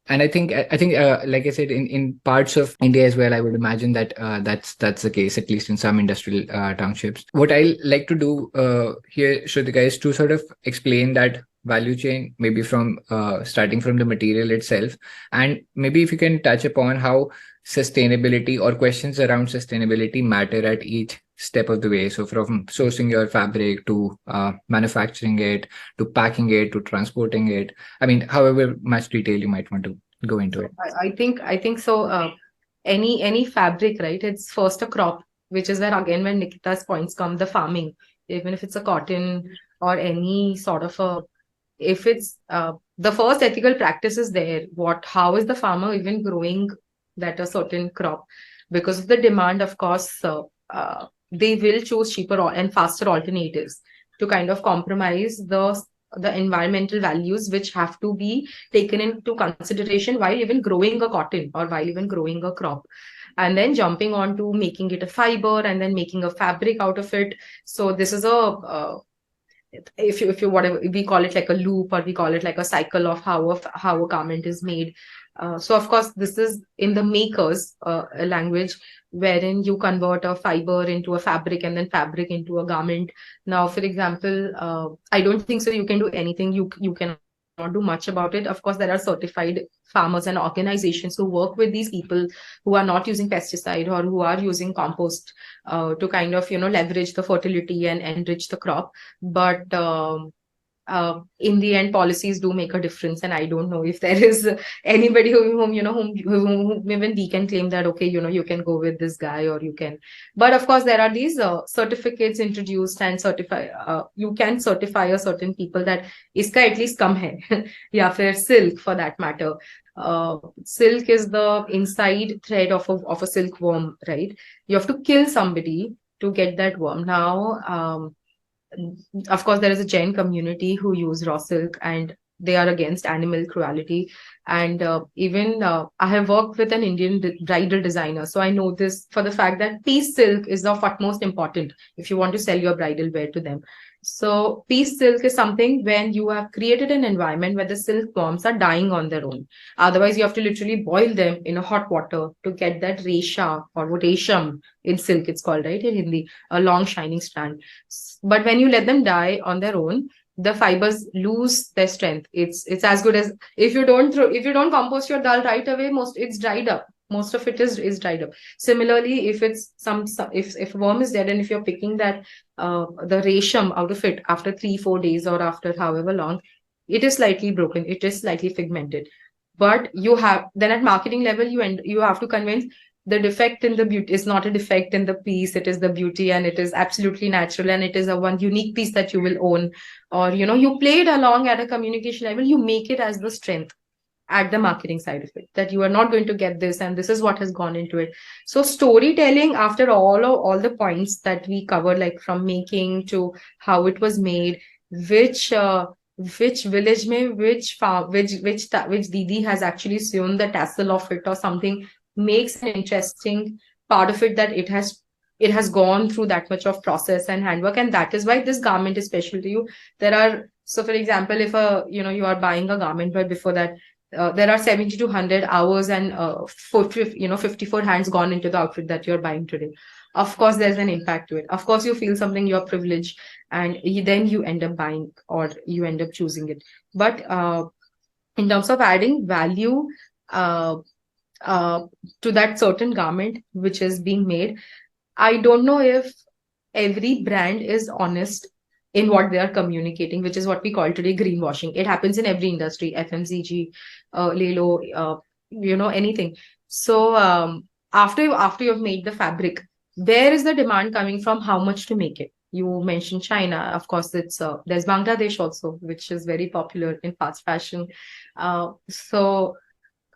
And I think like I said, in parts of India as well, I would imagine that that's the case, at least in some industrial townships. What I like to do here, Shrutika, is to sort of explain that value chain, maybe from starting from the material itself, and maybe if you can touch upon how sustainability or questions around sustainability matter at each step of the way. So from sourcing your fabric to manufacturing it, to packing it, to transporting it. I mean, however much detail you might want to go into it. I think so. Any fabric, right? It's first a crop, which is where again when Nikita's points come, the farming. Even if it's a cotton or any sort of if it's the first ethical practice is there. How is the farmer even growing that a certain crop? Because of the demand, of course, they will choose cheaper and faster alternatives to kind of compromise the environmental values, which have to be taken into consideration while even growing a cotton or while even growing a crop, and then jumping on to making it a fiber and then making a fabric out of it. So this is if you whatever we call it, like a loop, or we call it like a cycle of how a garment is made. So of course, this is in the makers language, wherein you convert a fiber into a fabric and then fabric into a garment. Now, for example, I don't think so. You can do anything. You cannot do much about it. Of course, there are certified farmers and organizations who work with these people who are not using pesticide or who are using compost to kind of leverage the fertility and enrich the crop. But in the end, policies do make a difference, and I don't know if there is anybody whom even we can claim that okay, you can go with this guy or you can. But of course, there are these certificates introduced and certify. You can certify a certain people that iska at least kam hai, या फिर silk for that matter. Silk is the inside thread of a silkworm, right? You have to kill somebody to get that worm. Now, of course, there is a Jain community who use raw silk and they are against animal cruelty. And even I have worked with an Indian bridal designer. So I know this for the fact that piece silk is of utmost important if you want to sell your bridal wear to them. So piece silk is something when you have created an environment where the silkworms are dying on their own. Otherwise, you have to literally boil them in a hot water to get that resha or resham in silk, it's called, right, in Hindi, a long shining strand. But when you let them die on their own, the fibers lose their strength. It's as good as if you don't compost your dal right away, it's dried up. Most of it is dried up. Similarly, if it's if worm is dead and if you're picking that the resham out of it after 3-4 days or after however long, it is slightly broken, it is slightly pigmented. But you have then at marketing level, you have to convince the defect in the beauty is not a defect in the piece, it is the beauty and it is absolutely natural and it is a one unique piece that you will own. Or you play it along at a communication level, you make it as the strength at the marketing side of it, that you are not going to get this and this is what has gone into it. So storytelling, after all the points that we covered, like from making to how it was made, which village mein which farm which didi has actually sewn the tassel of it or something, makes an interesting part of it, that it has gone through that much of process and handwork, and that is why this garment is special to you. So for example, if you are buying a garment, but before that there are 70 to 100 hours and 54 hands gone into the outfit that you're buying today. Of course there's an impact to it. Of course you feel something, you're privileged, and then you end up buying or you end up choosing it. But in terms of adding value to that certain garment which is being made, I don't know if every brand is honest in what they are communicating, which is what we call today greenwashing. It happens in every industry, FMCG, Lelo, anything. So after you've made the fabric, where is the demand coming from? How much to make it? You mentioned China. Of course, there's Bangladesh also, which is very popular in fast fashion. So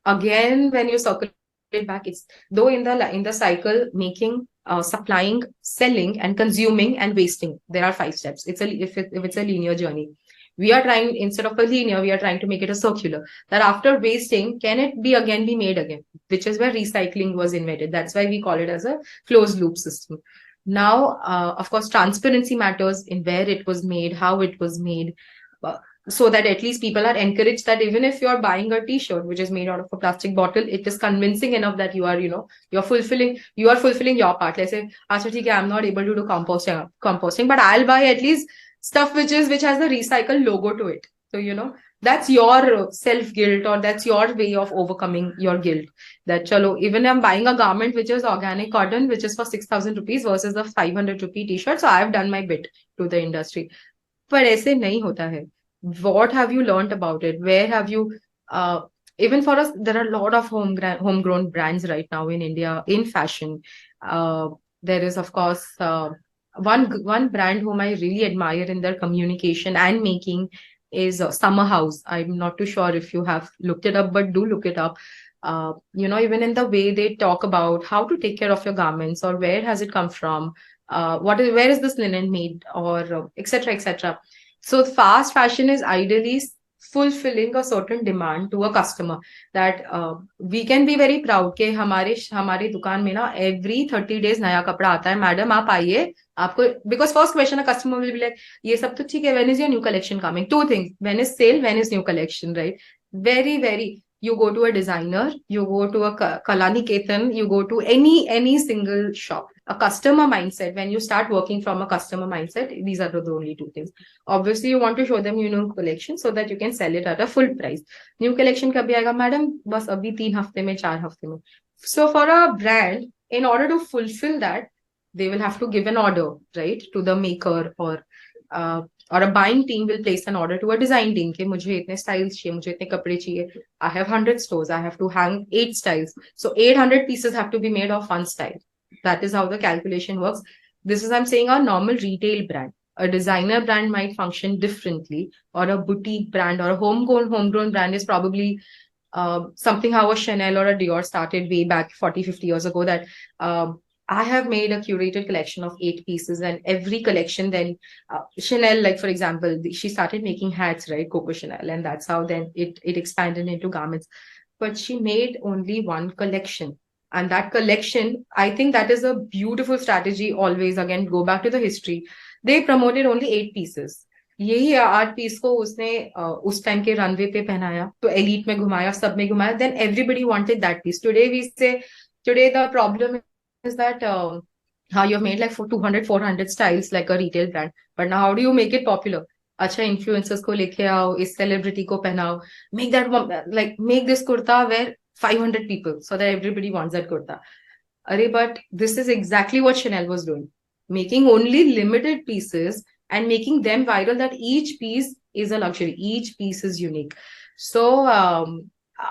again, when you circle it back, it's though in the cycle, making, supplying, selling, and consuming and wasting, there are 5 steps. If it's a linear journey, we are trying, instead of a linear, we are trying to make it a circular, that after wasting, can it be made again, which is where recycling was invented. That's why we call it as a closed loop system. Now, of course, transparency matters in where it was made, how it was made, so that at least people are encouraged that even if you're buying a t-shirt which is made out of a plastic bottle, it is convincing enough that you are fulfilling your part. Let's say, Acha, theek hai, I'm not able to do composting, but I'll buy at least stuff which has the recycle logo to it. So that's your self guilt, or that's your way of overcoming your guilt, that chalo, even I'm buying a garment which is organic cotton, which is for 6,000 rupees versus the 500 rupee t-shirt, so I've done my bit to the industry. But ऐसे नहीं होता है. What have you learned about it? Where have you even for us, there are a lot of homegrown brands right now in India in fashion. There is, of course, one brand whom I really admire in their communication and making is Summer House. I'm not too sure if you have looked it up, but do look it up. Even in the way they talk about how to take care of your garments, or where has it come from, where is this linen made, or etc. etc. So fast fashion is ideally fulfilling a certain demand to a customer, that we can be very proud के हमारी दुकान में ना every 30 days नया कपड़ा आता है, madam आप आइए, आपको, because first question a customer will be like, ये सब तो ठीक है, when is your new collection coming? 2 things, when is sale, when is new collection, right? Very, very, You go to a designer, you go to a Kalaniketan, you go to any single shop. A customer mindset, when you start working from a customer mindset, these are the only two things. Obviously, you want to show them new collection so that you can sell it at a full price. New collection kabhi aayega, madam? Bas abhi 3 हफ्ते में, 4 हफ्ते में. So for a brand, in order to fulfill that, they will have to give an order, right, to the maker, or a buying team will place an order to a design team कि मुझे इतने styles चाहिए, मुझे इतने कपड़े चाहिए. I have 100 stores, I have to hang 8 styles. So 800 pieces have to be made of one style. That is how the calculation works. This is, I'm saying, a normal retail brand. A designer brand might function differently, or a boutique brand or a homegrown brand is probably something how a Chanel or a Dior started way back 40, 50 years ago, that I have made a curated collection of 8 pieces, and every collection then Chanel, like for example, she started making hats, right? Coco Chanel, and that's how then it expanded into garments. But she made only one collection. And that collection, I think that is a beautiful strategy always. Again, go back to the history. They promoted only 8 pieces. यही 8 piece को उसने उस time के runway पे पहनाया, तो elite में घुमाया, सब में घुमाया, then everybody wanted that piece. Today the problem is that how you have made like for 200 400 styles like a retail brand, but now how do you make it popular? अच्छा, influencers को लेके आओ, इस celebrity को पहनाओ, make that one, like make this kurta wear 500 people so that everybody wants that kurta. Arey, but this is exactly what Chanel was doing, making only limited pieces and making them viral, that each piece is a luxury, each piece is unique. So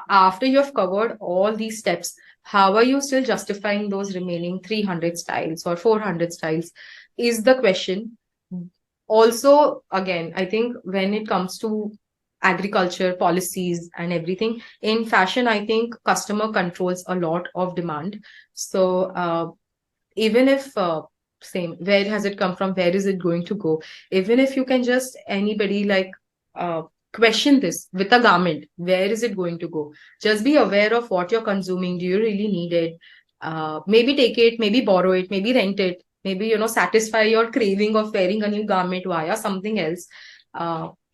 after you have covered all these steps, how are you still justifying those remaining 300 styles or 400 styles is the question. Also, again, I think when it comes to agriculture policies and everything in fashion, I think customer controls a lot of demand. So even if same, where has it come from, where is it going to go, even if you can just anybody like question this with a garment, where is it going to go, just be aware of what you're consuming. Do you really need it? Maybe take it, maybe borrow it, maybe rent it, maybe satisfy your craving of wearing a new garment via something else.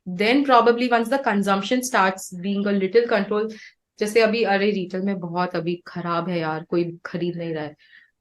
Then probably once the consumption starts being a little controlled, जैसे अभी अरे retail में बहुत अभी खराब है यार, कोई खरीद नहीं रहा है.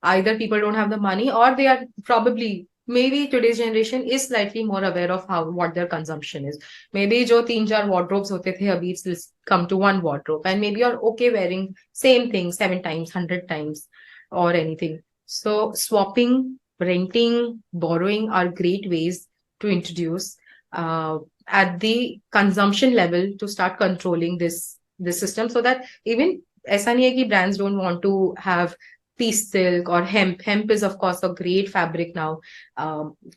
Either people don't have the money, or they are probably, maybe today's generation is slightly more aware of what their consumption is. Maybe जो 3-4 wardrobes होते थे, अभी it's come to one wardrobe, and maybe you're okay wearing same thing 7 times, 100 times, or anything. So swapping, renting, borrowing are great ways to introduce at the consumption level to start controlling this system, so that even ऐसा नहीं है कि brands don't want to have piece silk or hemp. Hemp is, of course, a great fabric now.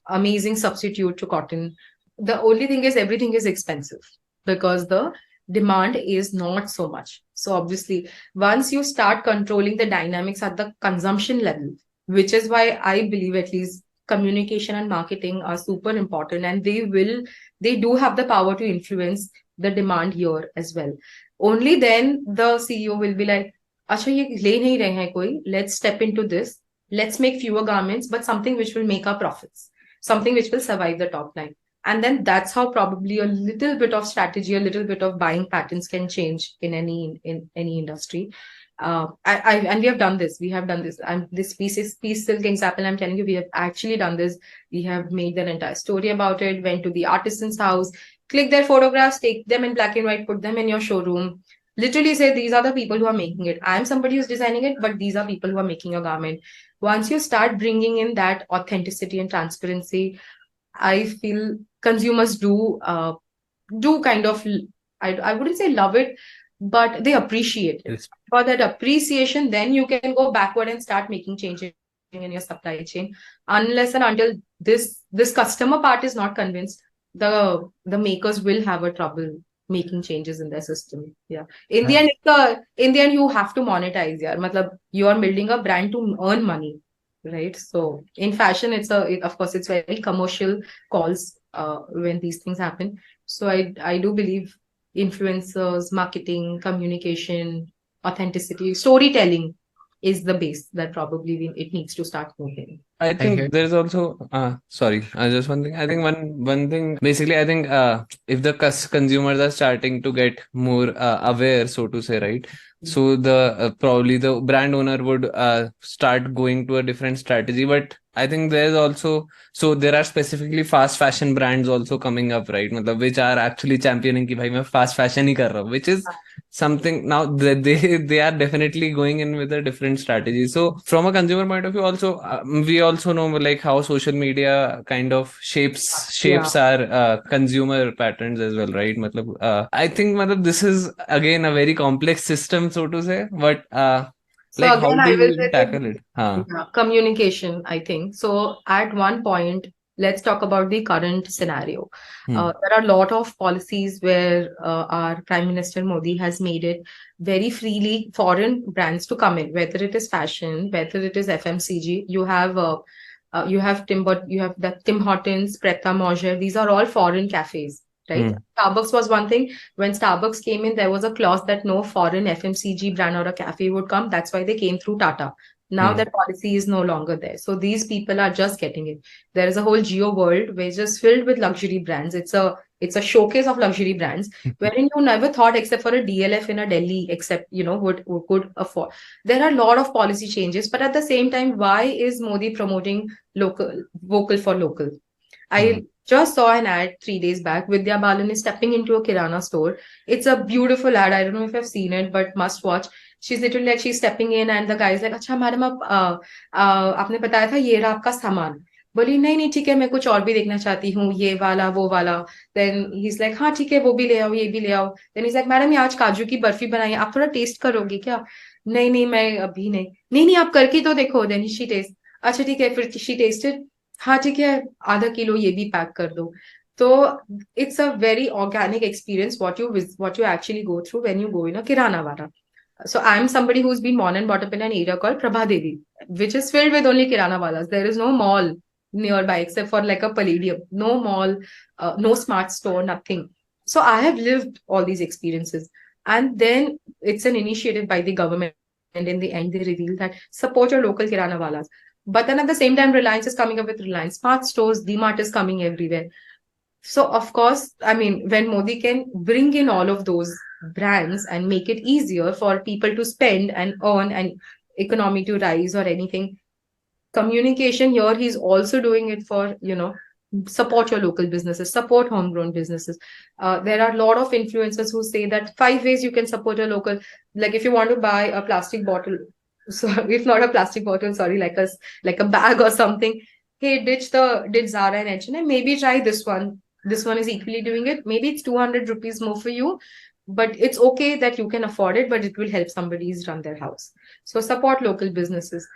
Amazing substitute to cotton. The only thing is everything is expensive because the demand is not so much. So obviously, once you start controlling the dynamics at the consumption level, which is why I believe at least communication and marketing are super important, and they do have the power to influence the demand here as well. Only then the CEO will be like, अच्छा ये ले नहीं रहे हैं कोई, let's step into this, let's make fewer garments, but something which will make our profits, something which will survive the top line. And then that's how probably a little bit of strategy, a little bit of buying patterns can change in any industry. And we have done this. And this piece silk example, I'm telling you, we have actually done this. We have made an entire story about it, went to the artisan's house, click their photographs, take them in black and white, put them in your showroom. Literally say, these are the people who are making it. I'm somebody who's designing it, but these are people who are making your garment. Once you start bringing in that authenticity and transparency, I feel consumers do kind of, I wouldn't say love it, but they appreciate it. Yes. For that appreciation, then you can go backward and start making changes in your supply chain. Unless and until this customer part is not convinced, the makers will have a trouble making changes in their system. Yeah. In the end, you have to monetize. Yeah. Matlab, you are building a brand to earn money, right? So in fashion, of course, it's very commercial calls when these things happen. So I do believe influencers, marketing, communication, authenticity, storytelling is the base that probably it needs to start moving. I hear. think there's also sorry, just one thing. I think one thing basically, I think if the consumers are starting to get more aware, so to say, right? So the probably the brand owner would start going to a different strategy. But I think there's also, so there are specifically fast fashion brands also coming up, right? मतलब which are actually championing कि भाई मैं fast fashion ही कर रहा हूँ, which is something now they are definitely going in with a different strategy. So from a consumer point of view, also we also know like how social media kind of shapes our consumer patterns as well, right? मतलब I think मतलब this is again a very complex system, so to say, but So like how again, do I will you say tackle it? communication, I think. So at one point, let's talk about the current scenario. There are a lot of policies where our Prime Minister Modi has made it very freely foreign brands to come in, whether it is fashion, whether it is FMCG. You have you have the Tim Hortons, Pret a Manger. These are all foreign cafes, right? Starbucks was one thing. When Starbucks came in, there was a clause that no foreign FMCG brand or a cafe would come. That's why they came through Tata. Now that policy is no longer there. So these people are just getting it. There is a whole geo world which is filled with luxury brands. It's a showcase of luxury brands wherein you never thought except for a DLF in a Delhi, except would could afford. There are a lot of policy changes, but at the same time, why is Modi promoting vocal for local? I just saw an ad 3 days back. Vidya Balan is stepping into a Kirana store. It's a beautiful ad. I don't know if you've seen it, but must watch. She's literally like she's stepping in, and the guy's like, "अच्छा madam आप आपने बताया था ये रहा आपका सामान." बोली नहीं नहीं ठीक है मैं कुछ और भी देखना चाहती हूँ ये वाला वो वाला. Then he's like हाँ ठीक है वो भी ले आओ ये भी ले आओ. Then he's like मैडम ये आज काजू की बर्फी बनाई है आप थोड़ा टेस्ट करोगे क्या? नहीं नहीं मैं अभी नहीं नहीं नहीं आप करके तो देखो. Then she taste. अच्छा ठीक है फिर she tasted. हाँ ठीक है आधा किलो ये भी पैक कर दो. तो it's a very organic experience what you actually go through when you go in a kirana wala. So I'm somebody who's been born and brought up in an area called Prabha Devi, which is filled with only kirana walas. There is no mall nearby except for like a palladium. No mall, no smart store, nothing. So I have lived all these experiences. And then it's an initiative by the government. And in the end, they reveal that support your local kirana walas. But then at the same time, Reliance is coming up with Reliance Smart Stores, DMart is coming everywhere. So, of course, I mean, when Modi can bring in all of those brands and make it easier for people to spend and earn and economy to rise or anything, communication here, he's also doing it for, support your local businesses, support homegrown businesses. There are a lot of influencers who say that 5 ways you can support a local, like if you want to buy a plastic bottle, so if not a plastic bottle, sorry, like a bag or something, hey, ditch Zara and H&M, maybe try this one. This one is equally doing it. Maybe it's 200 rupees more for you, but it's okay that you can afford it, but it will help somebody's run their house. So support local businesses.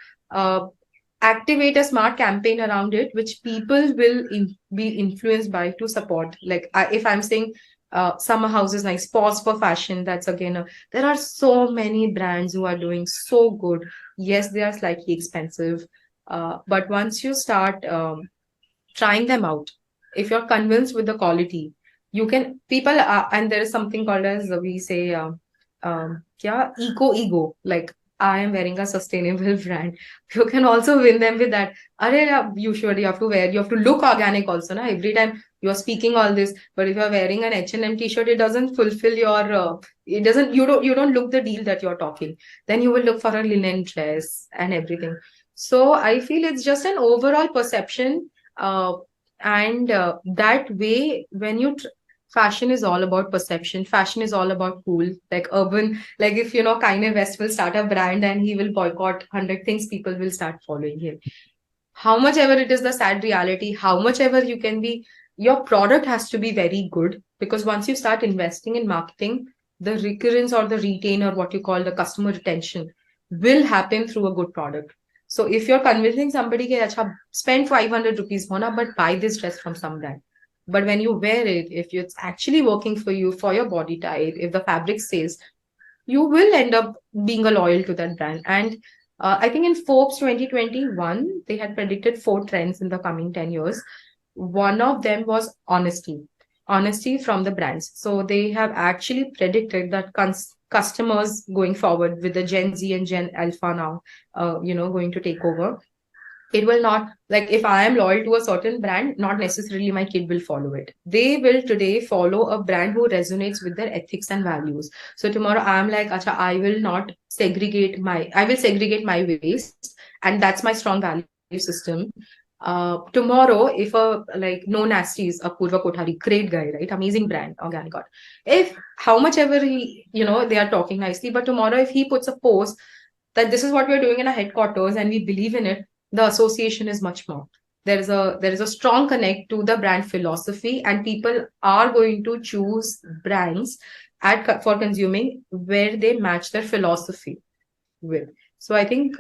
Activate a smart campaign around it, which people will be influenced by to support. Like if I'm saying summer house is nice, pause for fashion, that's again, there are so many brands who are doing so good. Yes, they are slightly expensive, but once you start trying them out, if you're convinced with the quality, you can, people, and there is something called as, we say, eco-ego, like I am wearing a sustainable brand. You can also win them with that. You have to look organic also. Na? Every time you're speaking all this, but if you're wearing an H&M t-shirt, it doesn't fulfill your, you don't look the deal that you're talking. Then you will look for a linen dress and everything. So I feel it's just an overall perception. And that way, when fashion is all about perception. Fashion is all about cool. Like urban, like if Kanye West will start a brand and he will boycott 100 things, people will start following him. How much ever it is the sad reality, how much ever you can be, your product has to be very good, because once you start investing in marketing, the recurrence or the retain or what you call the customer retention will happen through a good product. So if you're convincing somebody, spend 500 rupees, but buy this dress from some brand. But when you wear it, if it's actually working for you, for your body type, if the fabric says, you will end up being loyal to that brand. And I think in Forbes 2021, they had predicted 4 trends in the coming 10 years. One of them was honesty from the brands. So they have actually predicted that customers going forward with the Gen Z and Gen Alpha now, going to take over. It will not, like, if I am loyal to a certain brand, not necessarily my kid will follow it. They will today follow a brand who resonates with their ethics and values. So tomorrow I'm like, Acha, I will segregate my waste, and that's my strong value system. Tomorrow, if no nasties, a Purva Kothari, great guy, right? Amazing brand, organic god. If how much ever he, they are talking nicely, but tomorrow if he puts a post that this is what we're doing in our headquarters and we believe in it, the association is much more. There is a strong connect to the brand philosophy, and people are going to choose brands for consuming where they match their philosophy with. So I think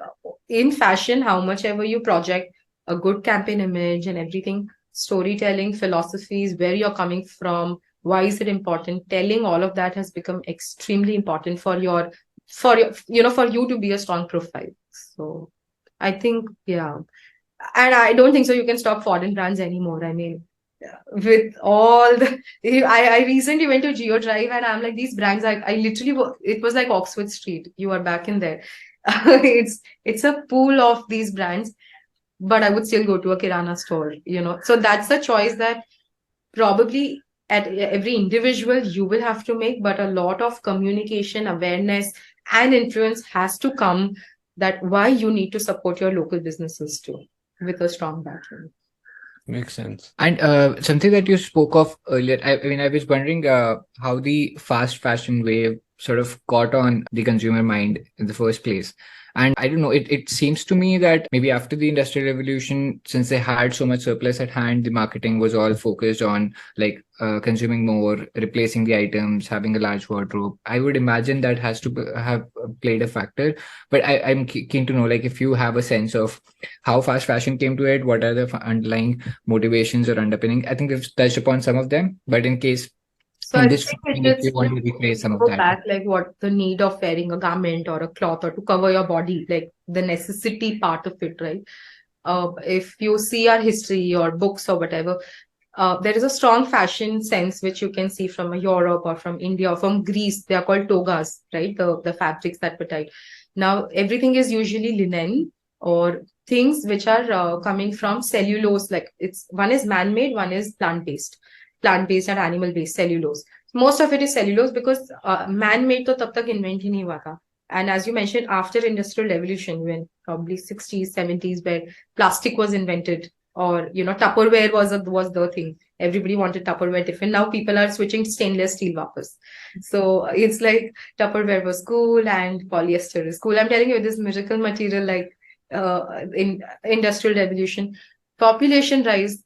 in fashion, how much ever you project a good campaign image and everything, storytelling, philosophies, where you're coming from, why is it important, telling all of that has become extremely important for you to be a strong profile. So I think, yeah. And I don't think so you can stop foreign brands anymore. I mean, with all the, I recently went to Geo Drive and I'm like, these brands, I literally, it was like Oxford Street. You are back in there. It's a pool of these brands, but I would still go to a Kirana store, So that's the choice that probably at every individual you will have to make, but a lot of communication, awareness, and influence has to come, that why you need to support your local businesses too with a strong background. Makes sense. And something that you spoke of earlier, I mean, I was wondering how the fast fashion wave sort of caught on the consumer mind in the first place. And I don't know, it seems to me that maybe after the Industrial Revolution, since they had so much surplus at hand, the marketing was all focused on consuming more, replacing the items, having a large wardrobe. I would imagine that has to have played a factor. But I'm keen to know, if you have a sense of how fast fashion came to it, what are the underlying motivations or underpinning. I think we've touched upon some of them, but in case so in I this, think if you want to replace some of go that. back, like what the need of wearing a garment or a cloth or to cover your body, like the necessity part of it, right? If you see our history or books or whatever, there is a strong fashion sense which you can see from Europe or from India or from Greece. They are called togas, right? The fabrics that were tied. Now everything is usually linen or things which are coming from cellulose. Like one is man-made, one is plant-based and animal-based cellulose. Most of it is cellulose because man-made to tab tak invent hi nahi hua tha. And as you mentioned, after Industrial Revolution, when probably 60s, 70s, where plastic was invented, or Tupperware was the thing. Everybody wanted Tupperware tiffin. Now people are switching to stainless steel wapas. So it's like Tupperware was cool and polyester is cool. I'm telling you, this miracle material, like in Industrial Revolution, population rise.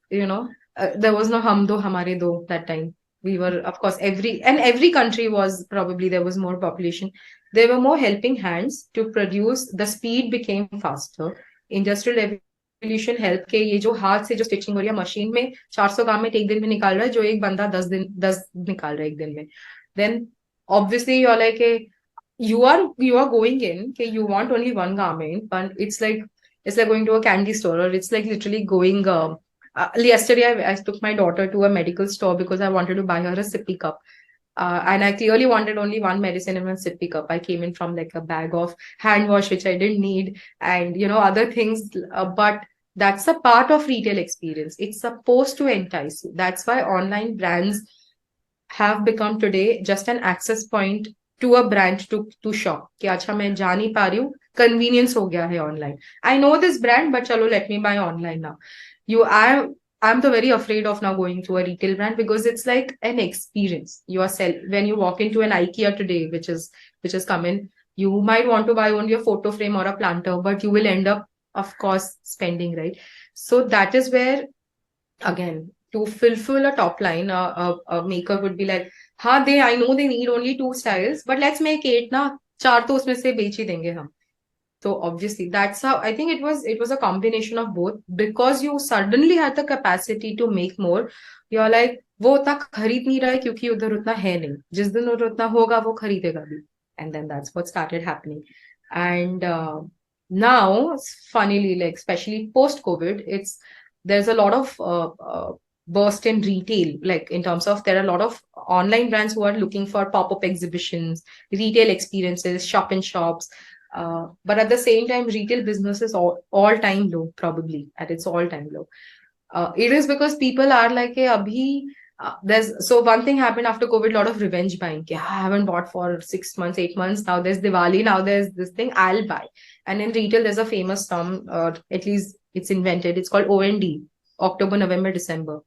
There was no hum do hamare do that time. We were, of course, every country was probably, there was more population. There were more helping hands to produce. The speed became faster. Industrial Revolution help के ये जो हाथ से जो stitching हो रही है machine में 400 गारमेंट एक दिन में निकाल रहा है, जो एक बंदा 10 निकाल रहा है एक दिन में. Then obviously you're like you are going in you want only one garment, but it's like going to a candy store, or it's like literally going. Yesterday, I took my daughter to a medical store because I wanted to buy her a sippy cup. And I clearly wanted only one medicine and one sippy cup. I came in from like a bag of hand wash, which I didn't need, and other things. But that's a part of retail experience. It's supposed to entice you. That's why online brands have become today just an access point to a brand to shop. कि अच्छा मैं जा नहीं पा रही हूँ, convenience हो गया है online. I know this brand, but चलो let me buy online now. I'm the very afraid of now going to a retail brand because it's like an experience. When you walk into an IKEA today, which is come in, you might want to buy only a photo frame or a planter, but you will end up, of course, spending, right? So that is where, again, to fulfill a top line, a maker would be like, I know they need only 2 styles, but let's make 8 na, 4 to usme se bech hi denge hum. So obviously that's how I think it was a combination of both, because you suddenly had the capacity to make more. You're like, वो उतना खरीद नहीं रहा है क्योंकि उधर उतना है नहीं, जिस दिन उतना होगा वो खरीदेगा भी. And then that's what started happening. And now, funnily, like especially post COVID, there's a lot of burst in retail, like in terms of there are a lot of online brands who are looking for pop-up exhibitions, retail experiences, shop in shops. But at the same time, retail business is all-time low, probably at its all-time low. It is because people are like, hey, abhi, there's so one thing happened after COVID, a lot of revenge buying. Okay, I haven't bought for 6 months, 8 months. Now there's Diwali, now there's this thing, I'll buy. And in retail, there's a famous term, at least it's invented. It's called OND, October, November, December.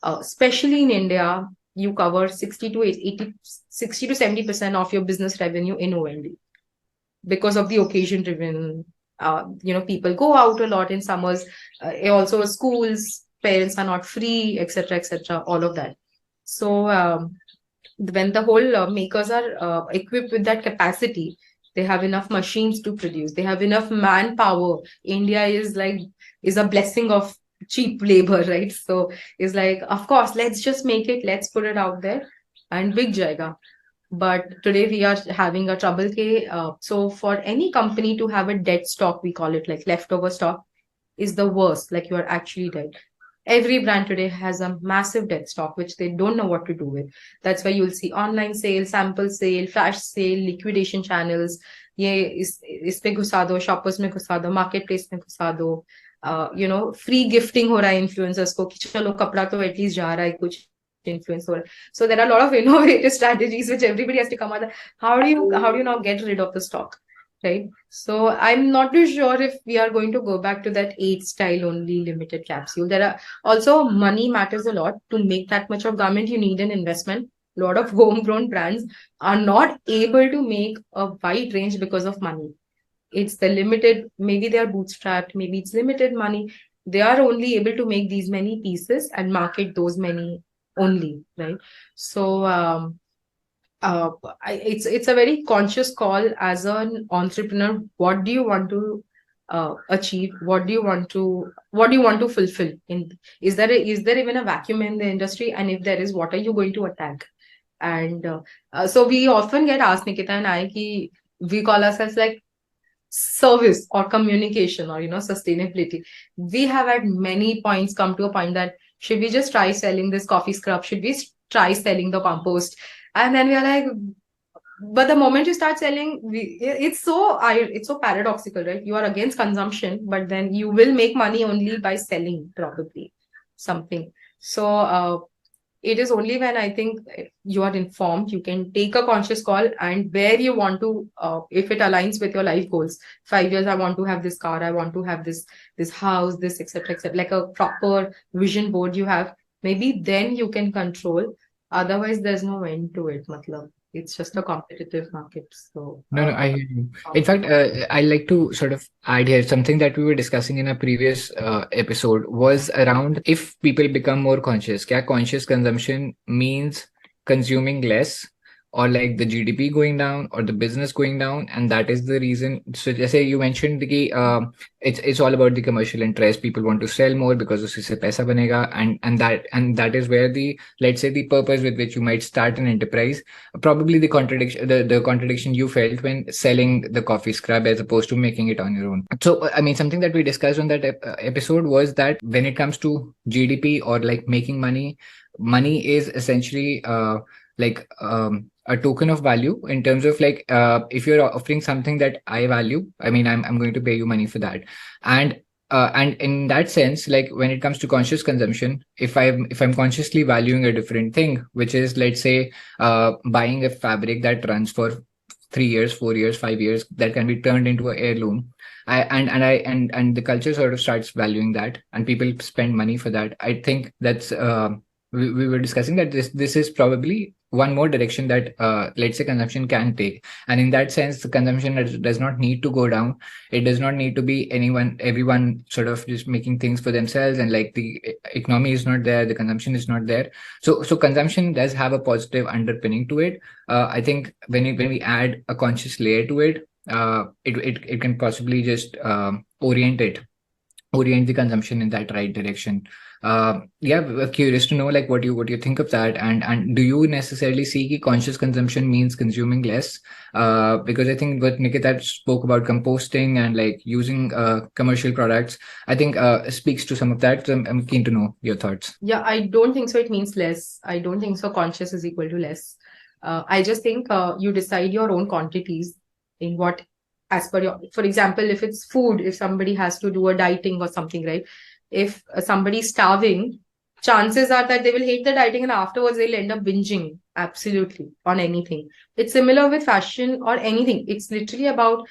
Especially in India, you cover 60 to 80, 60 to 70% of your business revenue in OND because of the occasion driven. People go out a lot in summers. Also, schools, parents are not free, etc., etc. All of that. So when the whole makers are equipped with that capacity, they have enough machines to produce. They have enough manpower. India is a blessing of cheap labor, right? So it's like, of course, let's just make it. Let's put it out there, and big jayega. But today we are having a trouble. So for any company to have a dead stock, we call it like leftover stock, is the worst. Like you are actually dead. Every brand today has a massive dead stock, which they don't know what to do with. That's why you'll see online sale, sample sale, flash sale, liquidation channels. इस पे घुसा दो, shoppers में घुसा दो, marketplace में घुसा दो. Free gifting हो रहा है influencers को कि चलो कपड़ा तो at least जा रहा है कुछ influence हो रहा है. So there are a lot of innovative strategies which everybody has to come out. How do you now get rid of the stock? Right. So I'm not too sure if we are going to go back to that 8 style only limited capsule. There are also money matters a lot. To make that much of garment, you need an investment. A lot of homegrown brands are not able to make a wide range because of money. It's the limited, maybe they are bootstrapped, maybe it's limited money. They are only able to make these many pieces and market those many only, right? So it's a very conscious call as an entrepreneur. What do you want to achieve? What do you want to fulfill? Is there even a vacuum in the industry? And if there is, what are you going to attack? And so we often get asked, Nikita and I, we call ourselves like service or communication or sustainability. We have at many points come to a point that should we just try selling this coffee scrub? Should we try selling the compost? And then we are like, but the moment you start selling, it's so paradoxical, right? You are against consumption, but then you will make money only by selling probably something. So it is only when I think you are informed, you can take a conscious call and where you want to, if it aligns with your life goals. 5 years, I want to have this car, I want to have this house, this, etc., etc. Like a proper vision board you have, maybe then you can control. Otherwise, there's no end to it. Matlab, it's just a competitive market. So No, I hear you. In fact, I like to sort of add here something that we were discussing in a previous episode was around if people become more conscious. Kya conscious consumption means consuming less, or like the GDP going down or the business going down, and that is the reason. So just say you mentioned it's all about the commercial interest. People want to sell more because usse paisa banega, and that is where let's say the purpose with which you might start an enterprise, probably the contradiction you felt when selling the coffee scrub as opposed to making it on your own. So I mean, something that we discussed on that episode was that when it comes to GDP or like making money is essentially a token of value in terms of like if you're offering something that I value, I mean, I'm going to pay you money for that. And in that sense, like when it comes to conscious consumption, if I'm consciously valuing a different thing, which is, let's say, buying a fabric that runs for 3 years, 4 years, 5 years, that can be turned into an heirloom, and the culture sort of starts valuing that, and people spend money for that. I think that's we were discussing that this is probably one more direction that let's say consumption can take. And in that sense, the consumption does not need to go down. It does not need to be everyone sort of just making things for themselves, and like the economy is not there, the consumption is not there. So consumption does have a positive underpinning to it. I think when we add a conscious layer to it, it can possibly just orient it orient the consumption in that right direction. Yeah, we're curious to know like what you think of that, and do you necessarily see कि conscious consumption means consuming less? Because I think what Nikita spoke about composting and like using commercial products, I think speaks to some of that. So I'm keen to know your thoughts. Yeah, I don't think so. It means less. I don't think so. Conscious is equal to less. I just think you decide your own quantities in what, as per your, for example, if it's food, if somebody has to do a dieting or something, right? If somebody's starving, chances are that they will hate the dieting and afterwards they'll end up binging absolutely on anything. It's similar with fashion or anything. It's literally about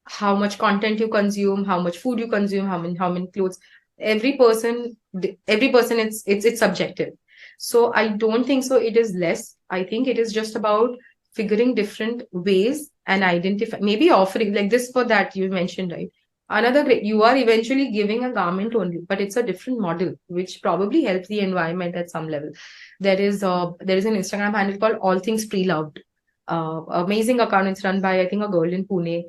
how much content you consume, how much food you consume, how many clothes. Every person, it's subjective. So I don't think so. It is less. I think it is just about figuring different ways and identify, maybe offering like this for that you mentioned, right? Another great, you are eventually giving a garment only, but it's a different model, which probably helps the environment at some level. There is an Instagram handle called All Things Pre-Loved. Amazing account. It's run by I think a girl in Pune.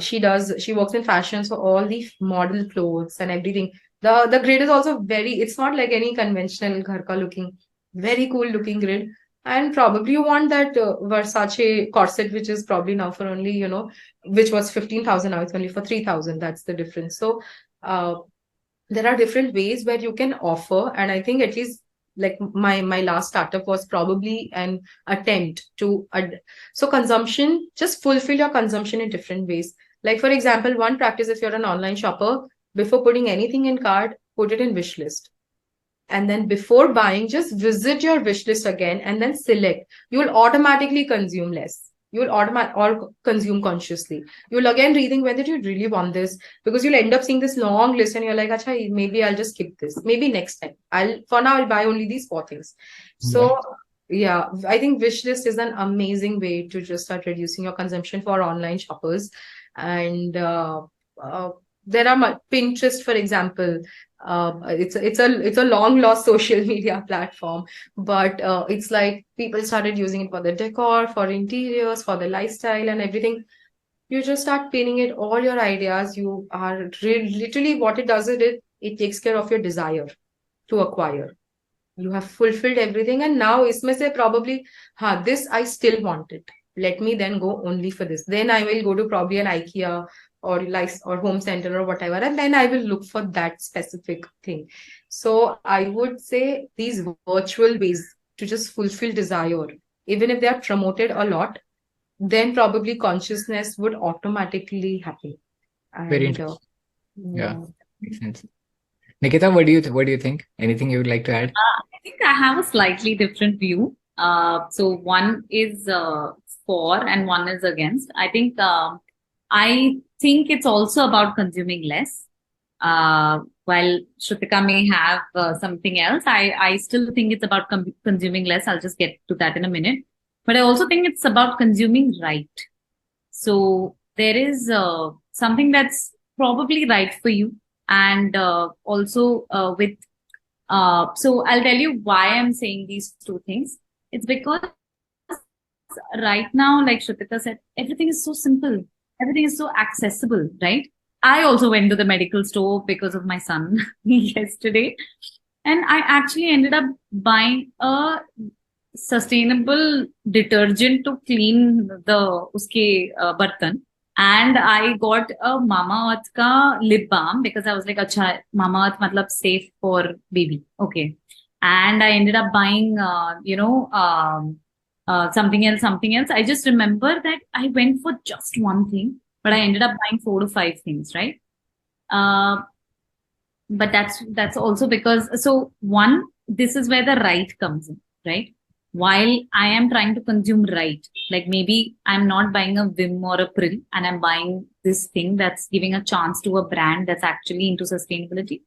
She works in fashion, so all the model clothes and everything. The grid is also very, it's not like any conventional ghar ka looking, very cool looking grid. And probably you want that Versace corset, which is probably now for only, which was 15,000, now it's only for 3,000. That's the difference. So uh, there are different ways where you can offer. And I think at least like my last startup was probably an attempt to so consumption, just fulfill your consumption in different ways. Like for example, one practice, if you're an online shopper, before putting anything in cart, put it in wish list. And then before buying, just visit your wish list again and then select. You will automatically consume less. You will automatically or consume consciously. You will again rethink whether you really want this, because you'll end up seeing this long list and you're like, Acha, maybe I'll just skip this. Maybe next time. For now I'll buy only these 4 things. So yeah, I think wish list is an amazing way to just start reducing your consumption for online shoppers. And uh, there are Pinterest, for example. It's a long lost social media platform, but it's like people started using it for the decor, for interiors, for the lifestyle and everything. You just start pinning it, all your ideas. You are literally, what it does, it takes care of your desire to acquire. You have fulfilled everything, and now isme se probably, this I still want it. Let me then go only for this. Then I will go to probably an IKEA or home center or whatever, and then I will look for that specific thing. So I would say these virtual ways to just fulfill desire, even if they are promoted a lot, then probably consciousness would automatically happen. Very And interesting. yeah. Yeah, makes sense. Nikita, what do you think? Anything you would like to add? I think I have a slightly different view. So one is for and one is against. I think it's also about consuming less. While Shrutika may have something else, I still think it's about consuming less. I'll just get to that in a minute. But I also think it's about consuming right. So there is something that's probably right for you. And also so I'll tell you why I'm saying these two things. It's because right now, like Shrutika said, everything is so simple. Everything is so accessible, right? I also went to the medical store because of my son yesterday. And I actually ended up buying a sustainable detergent to clean the uske bartan. And I got a Mamaearth ka lip balm because I was like, acha, Mamaearth matlab safe for baby. Okay. And I ended up buying, something else. I just remember that I went for just one thing, but I ended up buying 4 to 5 things, right? But that's also because, so one, this is where the right comes in, right? While I am trying to consume right, like maybe I'm not buying a Vim or a Prill and I'm buying this thing that's giving a chance to a brand that's actually into sustainability.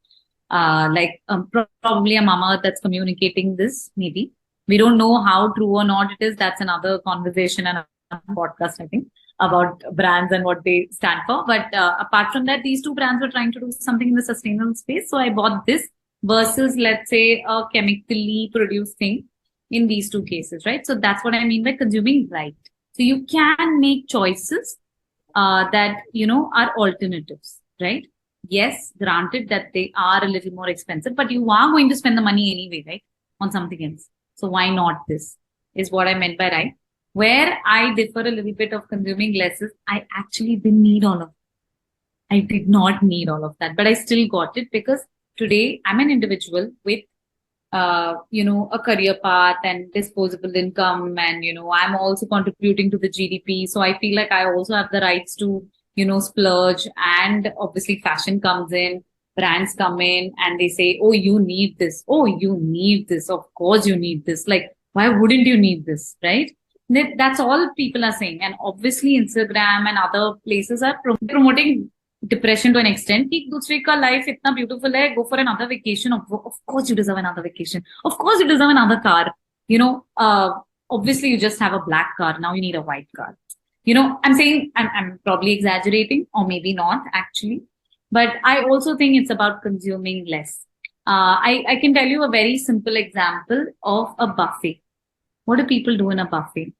Probably a Mamaearth that's communicating this, maybe. We don't know how true or not it is. That's another conversation and a podcast, I think, about brands and what they stand for. But apart from that, these two brands were trying to do something in the sustainable space. So I bought this versus, let's say, a chemically produced thing in these two cases, right? So that's what I mean by consuming right. So you can make choices that, are alternatives, right? Yes, granted that they are a little more expensive, but you are going to spend the money anyway, right? On something else. So why not this? Is what I meant by right. Where I differ a little bit of consuming less is I actually didn't need all of I did not need all of that, but I still got it because today I'm an individual with a career path and disposable income, and I'm also contributing to the GDP. So I feel like I also have the rights to, splurge. And obviously, fashion comes in, brands come in, and they say, "Oh, you need this. Oh, you need this. Of course, you need this. Like, why wouldn't you need this, right?" That's all people are saying, and obviously, Instagram and other places are promoting depression to an extent कि दूसरे का life इतना beautiful है, go for another vacation. Of course you deserve another vacation. Of course you deserve another car. Obviously you just have a black car. Now you need a white car. I'm saying I'm probably exaggerating, or maybe not actually, but I also think it's about consuming less. I can tell you a very simple example of a buffet. What do people do in a buffet?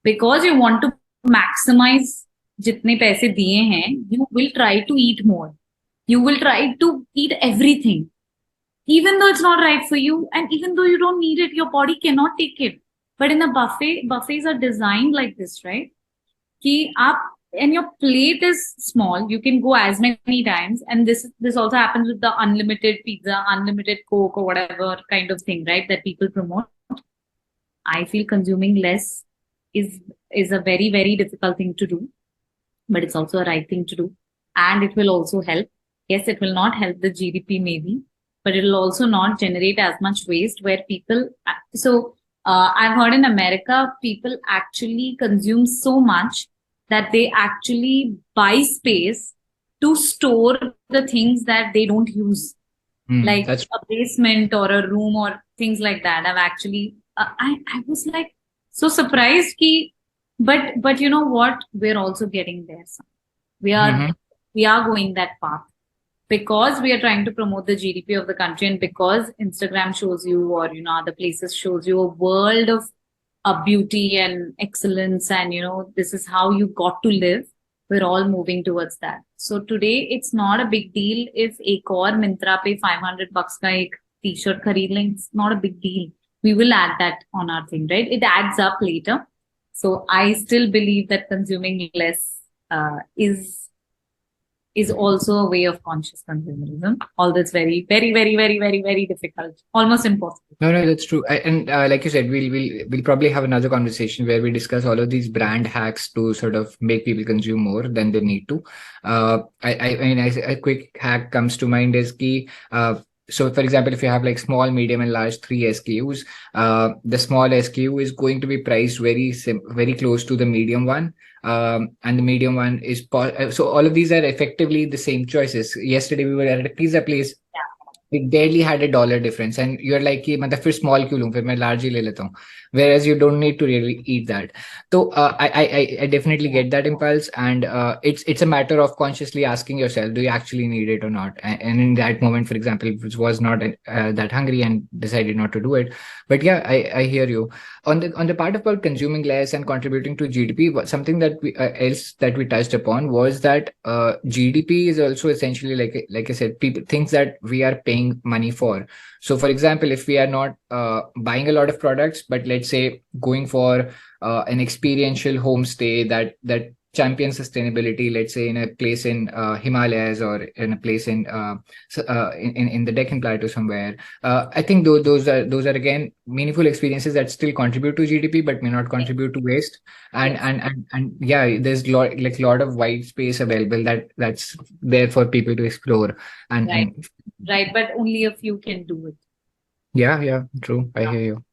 Because you want to maximize जितने पैसे दिए हैं, you will try to eat more. You will try to eat everything, even though it's not right for you, and even though you don't need it, your body cannot take it. But in a buffets are designed like this, right? कि आप and your plate is small, you can go as many times, and this also happens with the unlimited pizza, unlimited Coke, or whatever kind of thing, right? That people promote. I feel consuming less is a very, very difficult thing to do, but it's also a right thing to do. And it will also help. Yes, it will not help the GDP maybe, but it will also not generate as much waste where people. I've heard in America, people actually consume so much that they actually buy space to store the things that they don't use, like That's a basement or a room or things like that. I've actually, I was like so surprised ki, but you know what? We're also getting there. We are Mhm. we are going that path because we are trying to promote the GDP of the country, and because Instagram shows you, or other places shows you a world of beauty and excellence, and this is how you got to live. We're all moving towards that. So today it's not a big deal if एक और Myntra पे $500 का एक t-shirt खरीद लें. It's not a big deal. We will add that on our thing, right? It adds up later. So I still believe that consuming less is also a way of conscious consumerism. Although it's very, very, very, very, very, very difficult, almost impossible. No, that's true. And like you said, we'll probably have another conversation where we discuss all of these brand hacks to sort of make people consume more than they need to. A quick hack comes to mind is key. So, for example, if you have like small, medium, and large 3 SKUs, the small SKU is going to be priced very close to the medium one. And the medium one is so all of these are effectively the same choices. Yesterday we were at a pizza place. We barely had $1 difference, and you're like कि मतलब फिर small क्यों लूं, फिर मैं large ही ले लेता हूँ, whereas you don't need to really eat that. So I definitely get that impulse, and it's a matter of consciously asking yourself, do you actually need it or not? And in that moment, for example, which was not that hungry and decided not to do it. But yeah, I hear you on the part about consuming less and contributing to GDP. Something that else that we touched upon was that GDP is also essentially like I said, people things that we are paying money for. So for example, if we are not buying a lot of products, but let's say going for an experiential homestay that champions sustainability, let's say in a place in Himalayas, or in a place in the Deccan Plateau somewhere, I think those are again meaningful experiences that still contribute to GDP but may not contribute to waste. And yeah, there's lot of white space available that's there for people to explore. Right, but only a few can do it. Yeah, true. I hear you.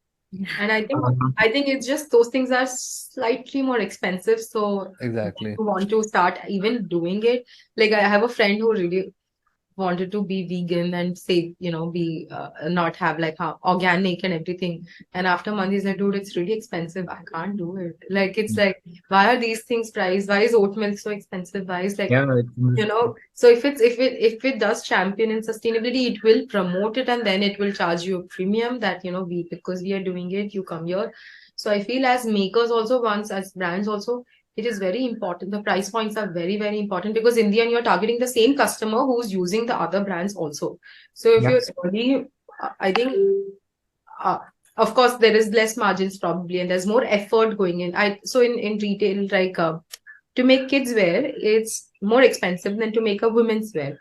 And I think it's just those things are slightly more expensive. So Exactly. if you want to start even doing it, like I have a friend who really wanted to be vegan and say, be not have like organic and everything. And after months, he's like, dude, it's really expensive. I can't do it. Like, it's like, why are these things priced? Why is oat milk so expensive? Why is like, so if it does champion in sustainability, it will promote it, and then it will charge you a premium that, because we are doing it, you come here. So I feel as makers also, once as brands also, It is very important. The price points are very, very important because in the end, you're targeting the same customer who's using the other brands also. So if Yeah. you're really, I think, uh, of course, there is less margins probably, and there's more effort going in. So in retail, like to make kids wear, it's more expensive than to make a women's wear.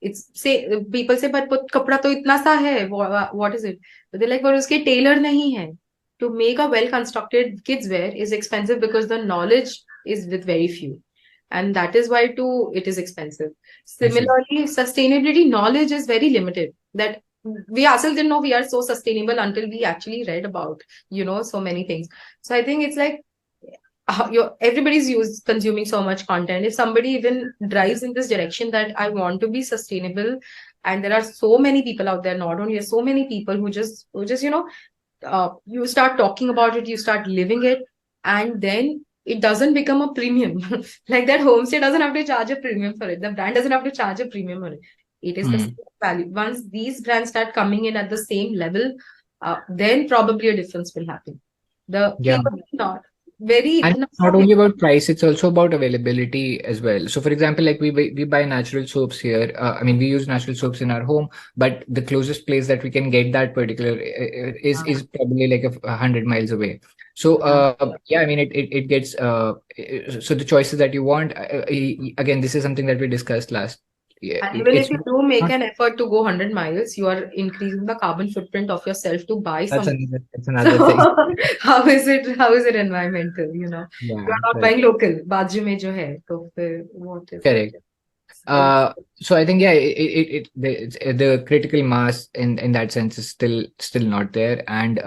It's say people say, but kapda to itna sa hai. What is it? But they're like, but uske tailor nahi hai. To make a well constructed kids wear is expensive because the knowledge is with very few, and that is why too it is expensive. I see. Similarly, sustainability knowledge is very limited. That we ourselves didn't know we are so sustainable until we actually read about so many things. So I think it's like everybody's consuming so much content. If somebody even drives in this direction that I want to be sustainable, and there are so many people out there, not only so many people who just you start talking about it, you start living it, and then it doesn't become a premium. Like that homestay doesn't have to charge a premium for it. The brand doesn't have to charge a premium for it. It is the same value. Once these brands start coming in at the same level, then probably a difference will happen. The Yeah. people not very. And it's not only about price, it's also about availability as well. So, for example, like we buy natural soaps here. I mean, we use natural soaps in our home, but the closest place that we can get that particular is probably like 100 miles away. So, yeah, I mean, it gets so the choices that you want. Again, this is something that we discussed last. Yeah, And even if it's you do make not. an effort to go 100 miles, you are increasing the carbon footprint of yourself to buy That's something. another thing. So how is it environmental, you know? Yeah, You are not correct. buying local. बाजू में जो है, तो फिर what is it? Correct. So I think, yeah, the critical mass in that sense is still not there, and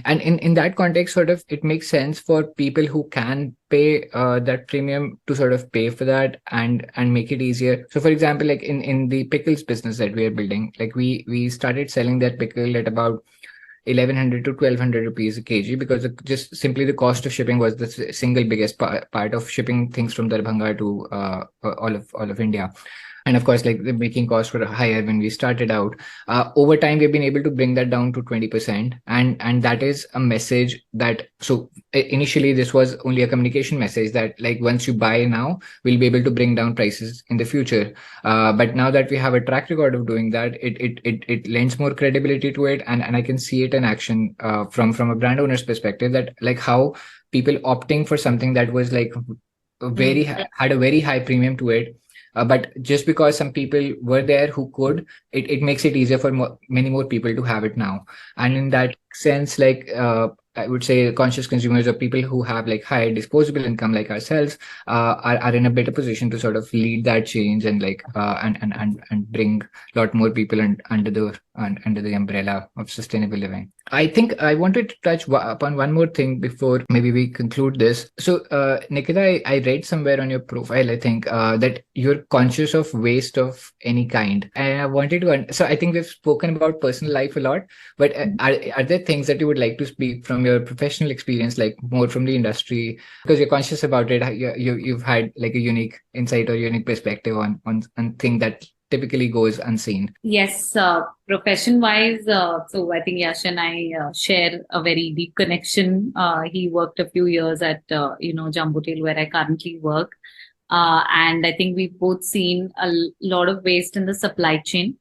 in that context, sort of, it makes sense for people who can pay that premium to sort of pay for that and make it easier. So, for example, like in the pickles business that we are building, like we started selling that pickle at about 1100 to 1200 rupees a kg, because just simply the cost of shipping was the single biggest part of shipping things from Darbhanga to all of India. And of course, like, the making costs were higher when we started out. Over time, we've been able to bring that down to 20%, and that is a message that, so initially this was only a communication message that, like, once you buy now, we'll be able to bring down prices in the future. But now that we have a track record of doing that, it lends more credibility to it, and I can see it in action from a brand owner's perspective, that, like, how people opting for something that was like had a very high premium to it. But just because some people were there who could, it makes it easier for many more people to have it now. And in that sense, like, I would say conscious consumers, or people who have like high disposable income like ourselves, are in a better position to sort of lead that change, and like and bring a lot more people under the umbrella of sustainable living. I think I wanted to touch upon one more thing before maybe we conclude this. So, Nikita, I read somewhere on your profile, I think, that you're conscious of waste of any kind. And I wanted to, so I think we've spoken about personal life a lot, but are there things that you would like to speak from your professional experience, like more from the industry, because you're conscious about it? You've had like a unique insight or unique perspective on thing that typically goes unseen. Yes, profession wise, so I think Yash and I share a very deep connection. He worked a few years at Jambutil, where I currently work, and I think we've both seen a lot of waste in the supply chain.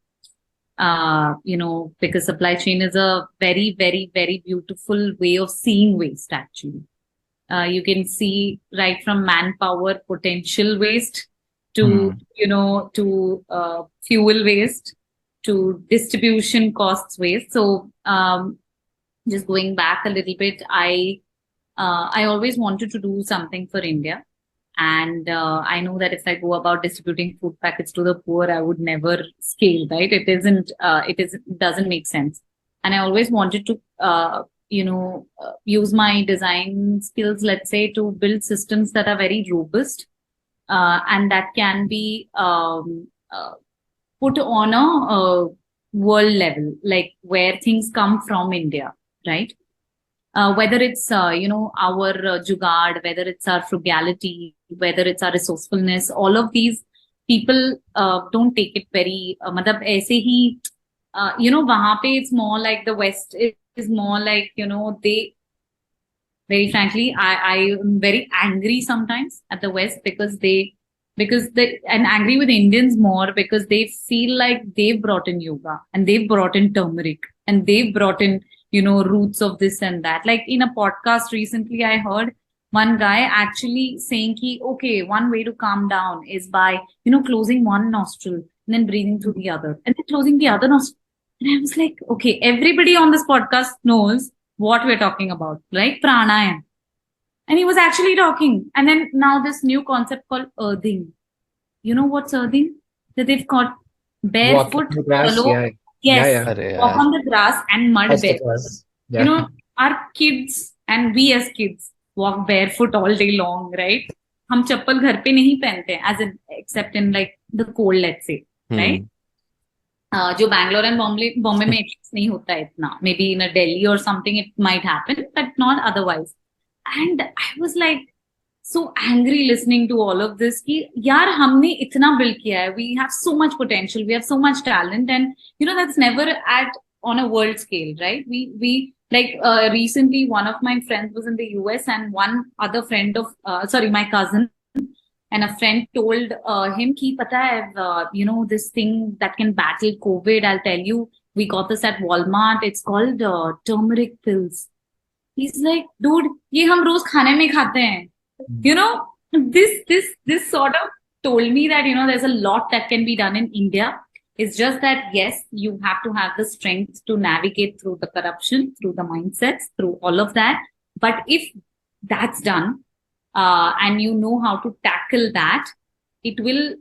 Because supply chain is a very, very, very beautiful way of seeing waste. Actually, you can see right from manpower potential waste to fuel waste to distribution costs waste. So just going back a little bit, I always wanted to do something for India, and I know that if I go about distributing food packets to the poor, I would never scale, right? It doesn't make sense. And I always wanted to use my design skills, let's say, to build systems that are very robust, and that can be put on a world level, like where things come from India, right? Whether it's our jugaad, whether it's our frugality, whether it's our resourcefulness, all of these people don't take it very. मतलब ऐसे ही, वहाँ पे it's more like the West is more like they Very frankly, I am very angry sometimes at the West because and angry with Indians more because they feel like they've brought in yoga and they've brought in turmeric and they've brought in, roots of this and that. Like in a podcast recently, I heard one guy actually saying, okay, one way to calm down is by, closing one nostril and then breathing through the other and then closing the other nostril. And I was like, okay, everybody on this podcast knows what we're talking about, right? Pranayam. And he was actually talking. And then now this new concept called earthing. You know what's earthing? That they've got Walking barefoot, on the grass, follow. yeah. Yes, Yeah, अरे walk यार on the grass and mud that's the barefoot. class. You Yeah. know, our kids and we as kids walk barefoot all day long, right? हम चप्पल घर पे नहीं पहनते as in except in like the cold, let's say, right? जो Bangalore and Bombay में at least नहीं होता है इतना, मे बी इन दिल्ली और something it might happen but not otherwise. And I was like so angry listening to all of this कि यार हमने इतना build किया है, we have so much potential, we have so much talent, and that's never at on a world scale, right? We like recently one of my friends was in the US and one other friend of my cousin and a friend told him कि पता है this thing that can battle COVID, I'll tell you, we got this at Walmart, it's called turmeric pills. He's like, dude, ये हम रोज खाने में खाते हैं. This sort of told me that there's a lot that can be done in India. It's just that yes, you have to have the strength to navigate through the corruption, through the mindsets, through all of that. But if that's done, and you know how to tackle that, it will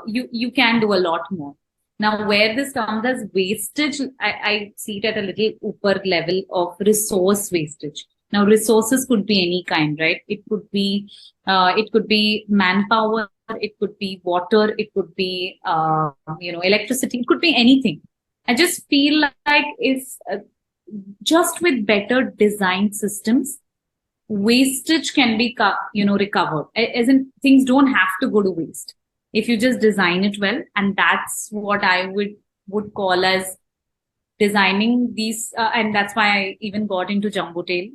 you can do a lot more. Now, where this comes as wastage, I see it at a little upper level of resource wastage. Now, resources could be any kind, right? It could be manpower, it could be water, it could be electricity, it could be anything. I just feel like it's just with better design systems, wastage can be recovered. As in, things don't have to go to waste if you just design it well, and that's what I would call as designing these, and that's why I even got into Jumbo Tail,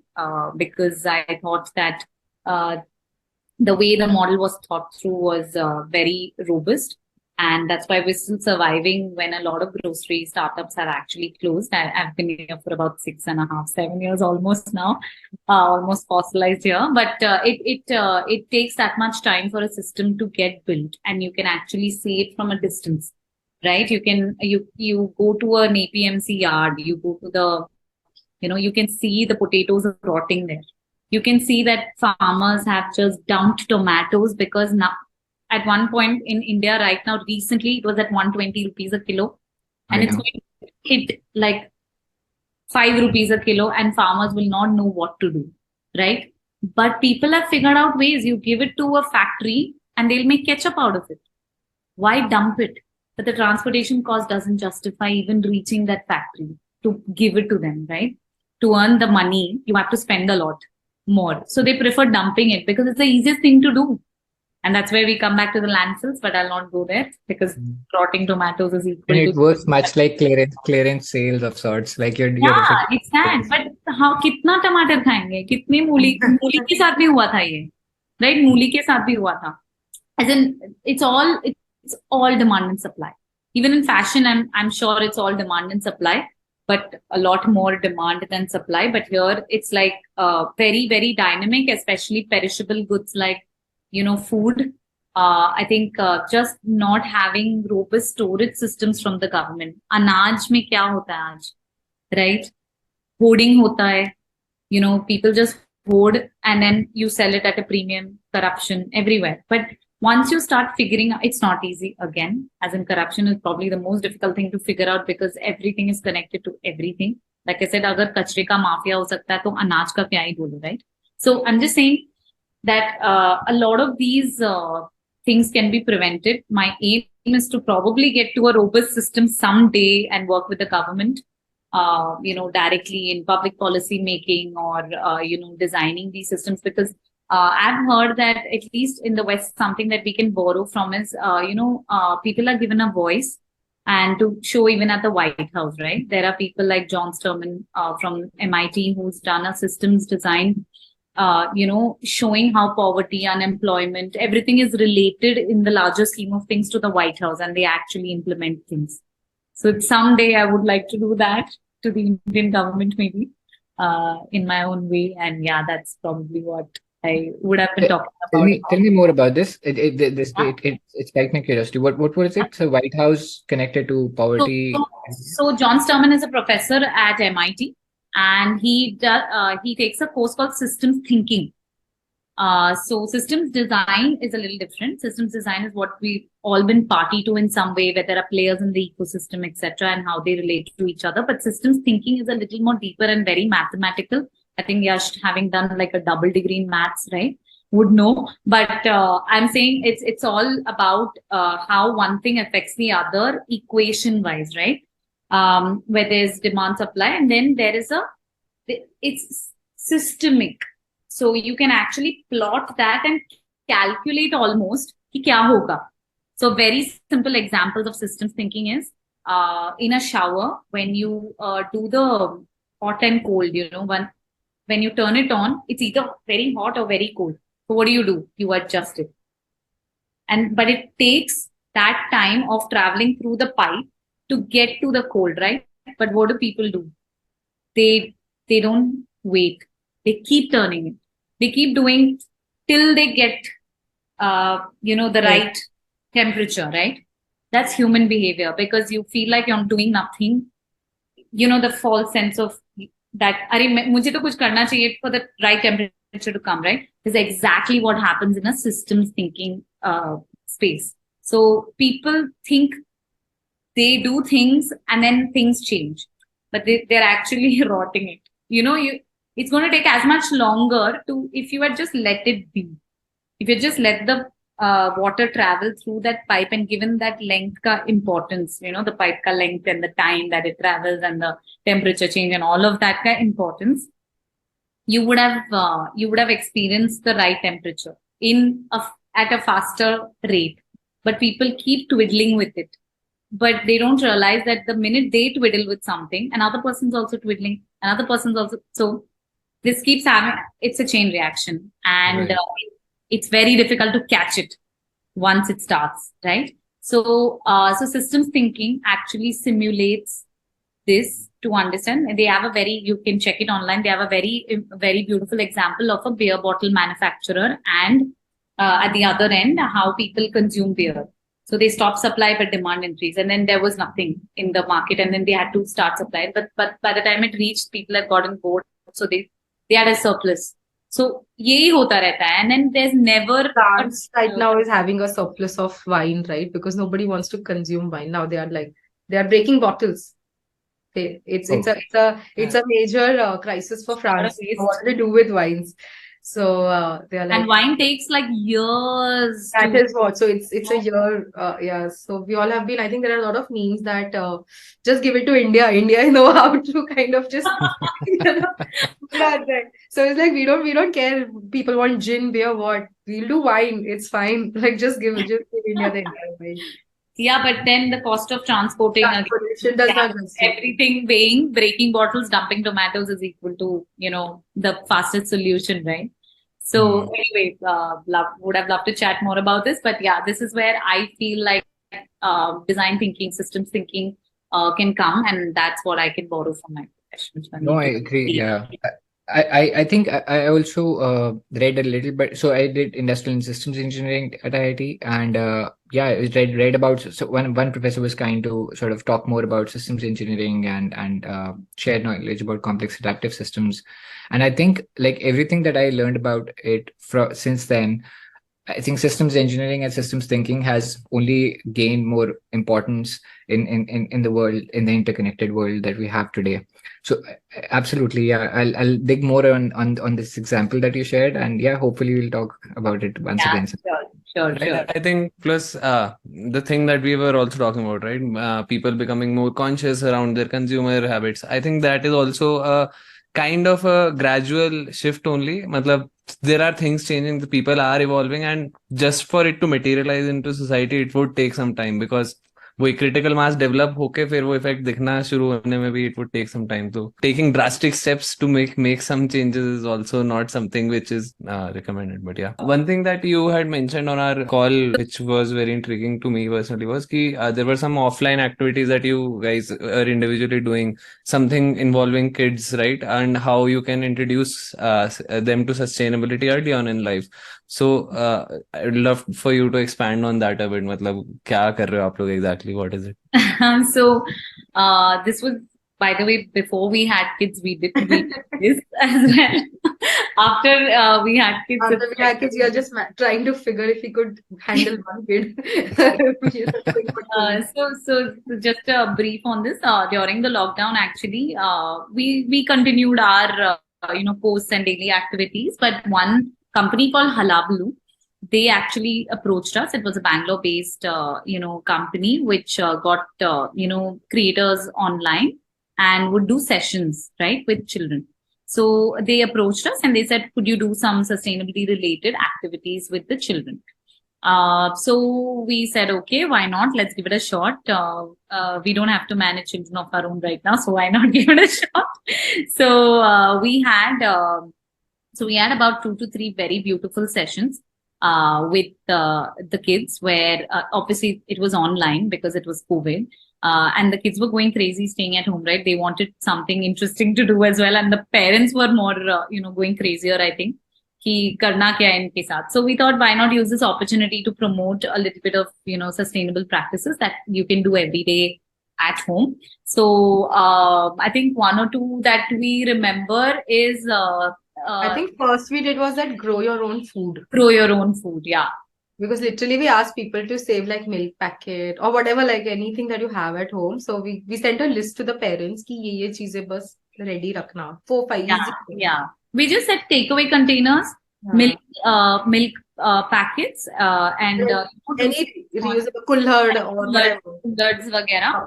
because I thought that the way the model was thought through was very robust, and that's why we're still surviving when a lot of grocery startups have actually closed. I've been here for about 6.5, 7 years almost now, almost fossilized here, but it takes that much time for a system to get built, and you can actually see it from a distance. Right? You go to an APMC yard, you go to the, you can see the potatoes rotting there. You can see that farmers have just dumped tomatoes because now, at one point in India right now, recently it was at 120 rupees a kilo, and it's going to hit like 5 rupees a kilo, and farmers will not know what to do, right? But people have figured out ways. You give it to a factory and they'll make ketchup out of it. Why dump it? But the transportation cost doesn't justify even reaching that factory to give it to them, right? To earn the money, you have to spend a lot more. So they prefer dumping it because it's the easiest thing to do. And that's where we come back to the landfills, but I'll not go there because rotting tomatoes is equal And it to... works much like clearance sales of sorts. Like you're Yeah, it's sad. But how कितना टमाटर खाएंगे? कितने मूली के साथ भी हुआ था ये, right? मूली के साथ भी हुआ था. As in, it's all demand and supply. Even in fashion, I'm sure it's all demand and supply, but a lot more demand than supply. But here it's like very, very dynamic, especially perishable goods like, food. I think just not having robust storage systems from the government. Anaj में क्या होता है आज, right? Hoarding होता है. People just hoard and then you sell it at a premium. Corruption everywhere. But once you start figuring out, it's not easy again, as in corruption is probably the most difficult thing to figure out because everything is connected to everything. Like I said, अगर कचरे का mafia हो सकता है तो अनाज का क्या ही बोलूं, right? So I'm just saying that a lot of these things can be prevented. My aim is to probably get to a robust system someday and work with the government, directly in public policy making or, designing these systems, because I've heard that at least in the West, something that we can borrow from is, people are given a voice and to show even at the White House, right? There are people like John Sturman from MIT who's done a systems design showing how poverty, unemployment, everything is related in the larger scheme of things to the White House, and they actually implement things. So someday I would like to do that to the Indian government, maybe in my own way. And yeah, that's probably what I would have been talking Tell about. me more about this. Yeah. It spiked my curiosity. What was it? So White House connected to poverty. So John Sturman is a professor at MIT, and he takes a course called systems thinking. So systems design is a little different. Systems design is what we've all been party to in some way, where there are players in the ecosystem, etc., and how they relate to each other. But systems thinking is a little more deeper and very mathematical. I think Yash, having done like a double degree in maths, right, would know. But I'm saying it's all about how one thing affects the other equation wise, right? Where there's demand supply, and then it's systemic. So you can actually plot that and calculate almost कि क्या होगा. So very simple examples of systems thinking is in a shower, when you do the hot and cold, when you turn it on, it's either very hot or very cold. So what do? You adjust it. But it takes that time of traveling through the pipe to get to the cold, right? But what do people do? They don't wait. They keep turning it. They keep doing till they get, the right temperature, right? That's human behavior, because you feel like you're doing nothing. The false sense of that, mujhe to kuch karna chahiye for the right temperature to come, right? This is exactly what happens in a systems thinking space. So people think they do things and then things change, but they're actually rotting it. It's going to take as much longer if you had just let it be. If you just let the water travel through that pipe and given that length ka importance, the pipe ka length and the time that it travels and the temperature change and all of that ka importance, you would have experienced the right temperature at a faster rate. But people keep twiddling with it. But they don't realize that the minute they twiddle with something, another person's also twiddling, another person's also. So this keeps it's a chain reaction, and Right. It's very difficult to catch it once it starts, right? So systems thinking actually simulates this to understand. And they have you can check it online. They have a very beautiful example of a beer bottle manufacturer, and at the other end, how people consume beer. So they stopped supply, but demand increased, and then there was nothing in the market, and then they had to start supply. But by the time it reached, people had gotten bored, so they had a surplus. So यही होता रहता है, and then there's never. France right now is having a surplus of wine, right? Because nobody wants to consume wine now. They are breaking bottles. It's a major crisis for France. What do they do with wines? So they are like, and wine takes like years. That is what. So it's a year. Yeah. So we all have been. I think there are a lot of memes that just give it to India. India know how to kind of just. Right. So it's like we don't care. People want gin, beer, what? We'll do wine. It's fine. Like just give India the entire wine. Yeah, but then the cost of transporting everything, weighing, breaking bottles, dumping tomatoes is equal to, the fastest solution, right? So anyway, would have loved to chat more about this, but yeah, this is where I feel like design thinking, systems thinking can come, and that's what I can borrow from my profession. No, I agree. Yeah. I think I also read a little bit. So I did industrial and systems engineering at IIT, and I read about. So one professor was kind to sort of talk more about systems engineering and share knowledge about complex adaptive systems. And I think like everything that I learned about it since then, I think systems engineering and systems thinking has only gained more importance in the world, in the interconnected world that we have today. So absolutely, yeah, I'll dig more on this example that you shared, and yeah, hopefully we'll talk about it once again. Sure. I think plus the thing that we were also talking about, right? People becoming more conscious around their consumer habits. I think that is also a kind of a gradual shift only. Matlab, there are things changing, the people are evolving, and just for it to materialize into society, it would take some time, because वही critical mass develop होके फिर वो effect दिखना शुरू होने में भी it would take some time. तो taking drastic steps to make some changes is also not something which is recommended. But yeah, one thing that you had mentioned on our call which was very intriguing to me personally was ki there were some offline activities that you guys are individually doing, something involving kids, right? And how you can introduce them to sustainability early on in life. So I'd love for you to expand on that a bit. मतलब क्या कर रहे हो आप लोग exactly? What is it? So this was, by the way, before we had kids, we did this as well. After we had kids, After we had kids, we are just trying to figure if we could handle one kid. so just a brief on this. During the lockdown, actually, we continued our posts and daily activities. But one company called Halablu, they actually approached us. It was a Bangalore-based company which got creators online and would do sessions, right, with children. So they approached us and they said, could you do some sustainability related activities with the children? So we said, okay, why not? Let's give it a shot. We don't have to manage children of our own right now, so why not give it a shot? So we had about 2 to 3 very beautiful sessions with the kids, where obviously it was online because it was COVID. And the kids were going crazy staying at home, right? They wanted something interesting to do as well. And the parents were more, going crazier, I think. कि करना क्या है इनके साथ. So we thought, why not use this opportunity to promote a little bit of, sustainable practices that you can do every day at home. So I think 1 or 2 that we remember is... I think first we did was that grow your own food. Grow your own food, yeah. Because literally we asked people to save like milk packet or whatever, like anything that you have at home. So we sent a list to the parents ki ye cheeze bas ready rakhna. 4-5 Yeah. We just said takeaway containers, milk packets, and any reusable kullad or whatever. Kullards vagera.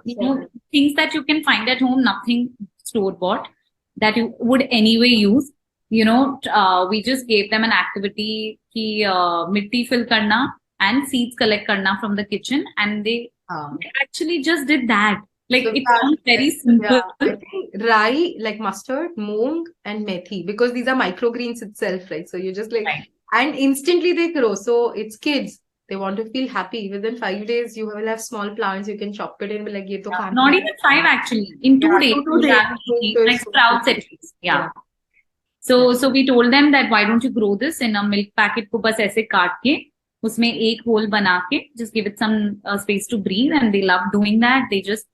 Things that you can find at home, nothing store bought that you would anyway use. We just gave them an activity ki mitti fill karna and seeds collect karna from the kitchen, and they actually just did that. Like, so it sounds very simple. Yeah, I think rye, like mustard, moong, and methi, because these are microgreens itself, right? So you just like, and instantly they grow. So it's kids. They want to feel happy. Within 5 days, you will have small plants. You can chop it in. Like, not even 5 actually. In 2 days, like sprouts at least. Yeah. So we told them that why don't you grow this in a milk packet को बस ऐसे काट के उसमें एक hole बना के just give it some space to breathe, and they love doing that. They just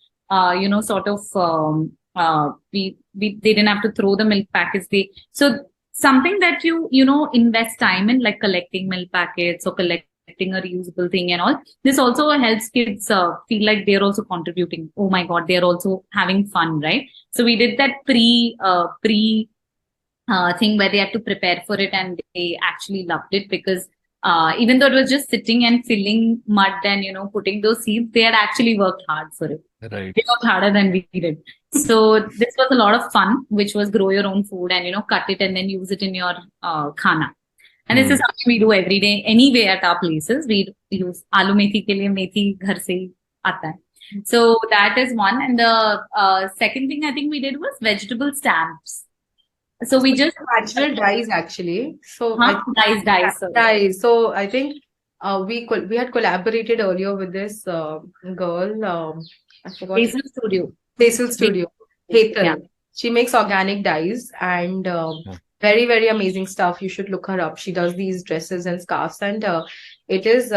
they didn't have to throw the milk packets. So something that you invest time in, like collecting milk packets or collecting a reusable thing and all. This also helps kids feel like they're also contributing. Oh my God, they're also having fun, right? So we did that pre thing where they had to prepare for it, and they actually loved it because even though it was just sitting and filling mud and putting those seeds, they had actually worked hard for it. Right. They worked harder than we did. So this was a lot of fun, which was grow your own food and cut it and then use it in your khana. And this is something we do every day anyway at our places. We use aloo methi ke liye methi ghar se hi aata hai. So that is one. And the second thing I think we did was vegetable stamps. So we just natural dyes actually. So dyes. So I think we had collaborated earlier with this girl. I forgot. Basil Studio. Hetal. Yeah. She makes organic dyes and very, very amazing stuff. You should look her up. She does these dresses and scarves, and it is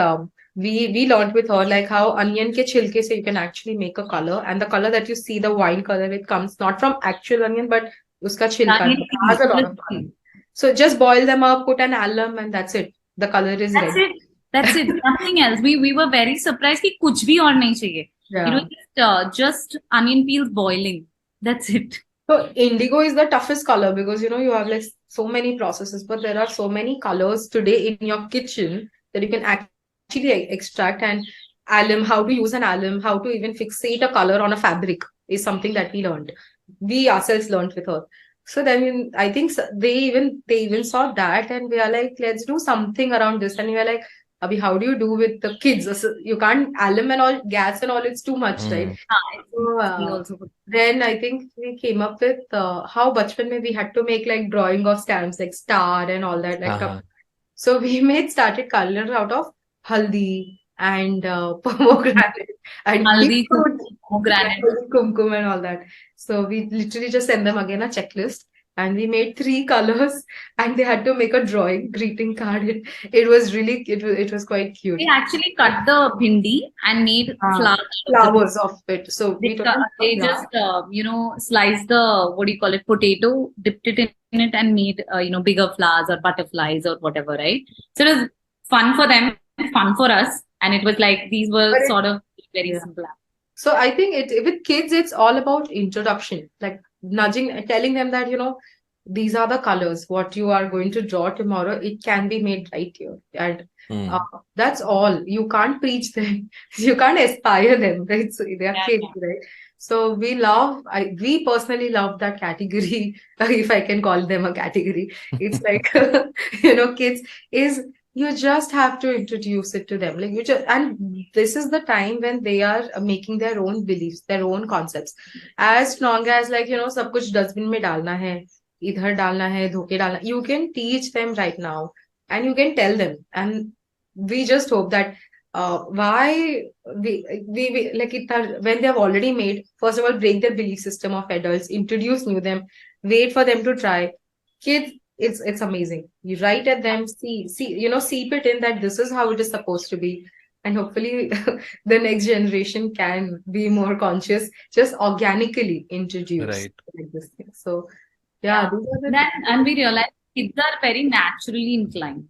we learned with her like how onion ke chilke se you can actually make a color, and the color that you see, the wine color, it comes not from actual onion but uska chilka has a lot of color. So just boil them up, put an alum, and that's it. The color is red. That's it. Nothing else. We were very surprised कि कुछ भी और नहीं चाहिए. Yeah. It was just onion peels boiling. That's it. So indigo is the toughest color because you have like so many processes, but there are so many colors today in your kitchen that you can actually extract. And alum, how to use an alum, how to even fixate a color on a fabric is something that we learned. We ourselves learned with her. So then I think they even saw that, and we are like, let's do something around this. And we are like, Abhi, how do you do with the kids? So you can't alum and all, gas and all, it's too much, right? It's So me also. then I think we came up with how bachpan mein we had to make like drawing of stamps, like star and all that, like हाँ so we started colors out of haldi and pomegranate and Haldi, fruit, pomegranate. kumkum and all that. So we literally just sent them again a checklist and we made 3 colors and they had to make a drawing, greeting card. It was really, it was quite cute. They actually cut the bhindi and made flowers out of the Flowers of it. So we took they just sliced the, what do you call it, potato, dipped it in it and made bigger flowers or butterflies or whatever, right? So it was fun for them, fun for us, and it was like these were But sort of very yeah. simple. So I think with kids, it's all about introduction, like nudging, telling them that, these are the colors, what you are going to draw tomorrow, it can be made right here. And that's all. You can't preach them. You can't aspire them, right? So they are kids, right? So we personally love that category, if I can call them a category. It's like, kids is you just have to introduce it to them. Like and this is the time when they are making their own beliefs, their own concepts. As long as like, सब कुछ dustbin में डालना है, इधर डालना है, धोके डालना, you can teach them right now and you can tell them. And we just hope that why we like when they have already made, first of all, break their belief system of adults, introduce new them, wait for them to try. Kids, it's amazing. You write at them, seep it in that this is how it is supposed to be. And hopefully the next generation can be more conscious, just organically introduce like this thing. So yeah, these are the And we realized kids are very naturally inclined.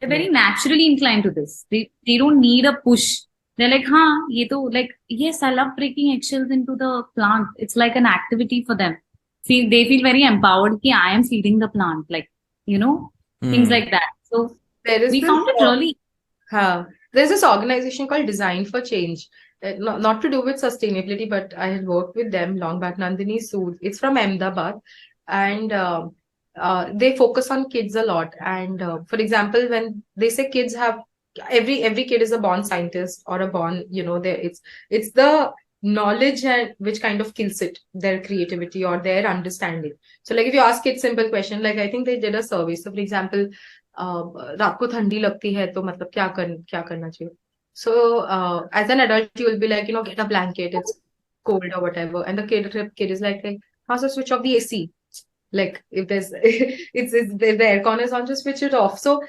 They're very naturally inclined to this. They don't need a push. They're like, ye to, like, yes, I love breaking eggshells into the plant. It's like an activity for them. See, they feel very empowered ki I am feeding the plant, like, things like that. So we found it really. There's this organization called Design for Change. Not to do with sustainability, but I had worked with them long back. Nandini Sood. It's from Ahmedabad, and they focus on kids a lot. And for example, when they say kids have every kid is a born scientist or a born, it's the knowledge and which kind of kills it, their creativity or their understanding. So like if you ask kids simple question, like I think they did a survey. So for example, रात को ठंडी लगती है तो मतलब क्या करना चाहिए. So as an adult you will be like, get a blanket, it's cold or whatever, and the kid is like, how to switch off the AC, like if there's it's the aircon is on, just switch it off. So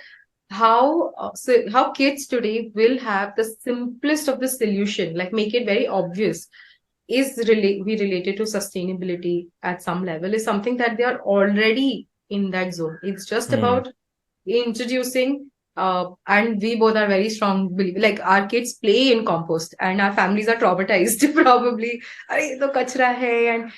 how kids today will have the simplest of the solution, like make it very obvious, is be related to sustainability at some level, is something that they are already in that zone. It's just about introducing, and we both are very strong believers. Like our kids play in compost and our families are traumatized probably. Arey, to kachra hai, and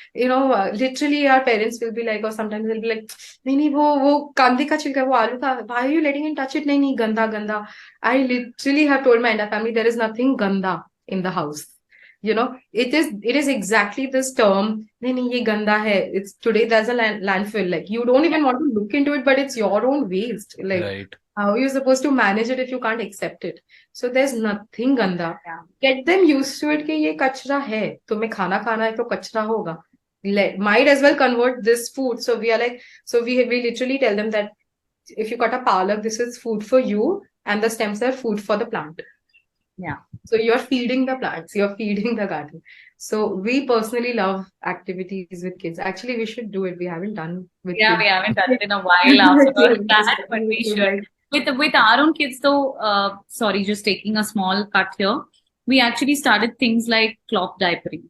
literally our parents will be like, or sometimes they'll be like, nahi wo kande ka chilka, wo aloo ka, why are you letting him touch it? Nahi ganda. I literally have told my entire family there is nothing ganda in the house. It is exactly this term. Nahi, ye ganda hai. It's today there's a landfill. Like you don't even want to look into it, but it's your own waste. Like how are you supposed to manage it if you can't accept it? So there's nothing ganda. Get them used to it कि ये कचरा है. तुम्हें खाना है तो कचरा होगा. Might as well convert this food. So we are like, so we literally tell them that if you cut a palak, this is food for you, and the stems are food for the plant. Yeah. So you're feeding the plants, you're feeding the garden. So we personally love activities with kids. Actually, we should do it. We haven't done with kids. We haven't done it in a while after that, but we should. With our own kids though, sorry, just taking a small cut here. We actually started things like cloth diapering.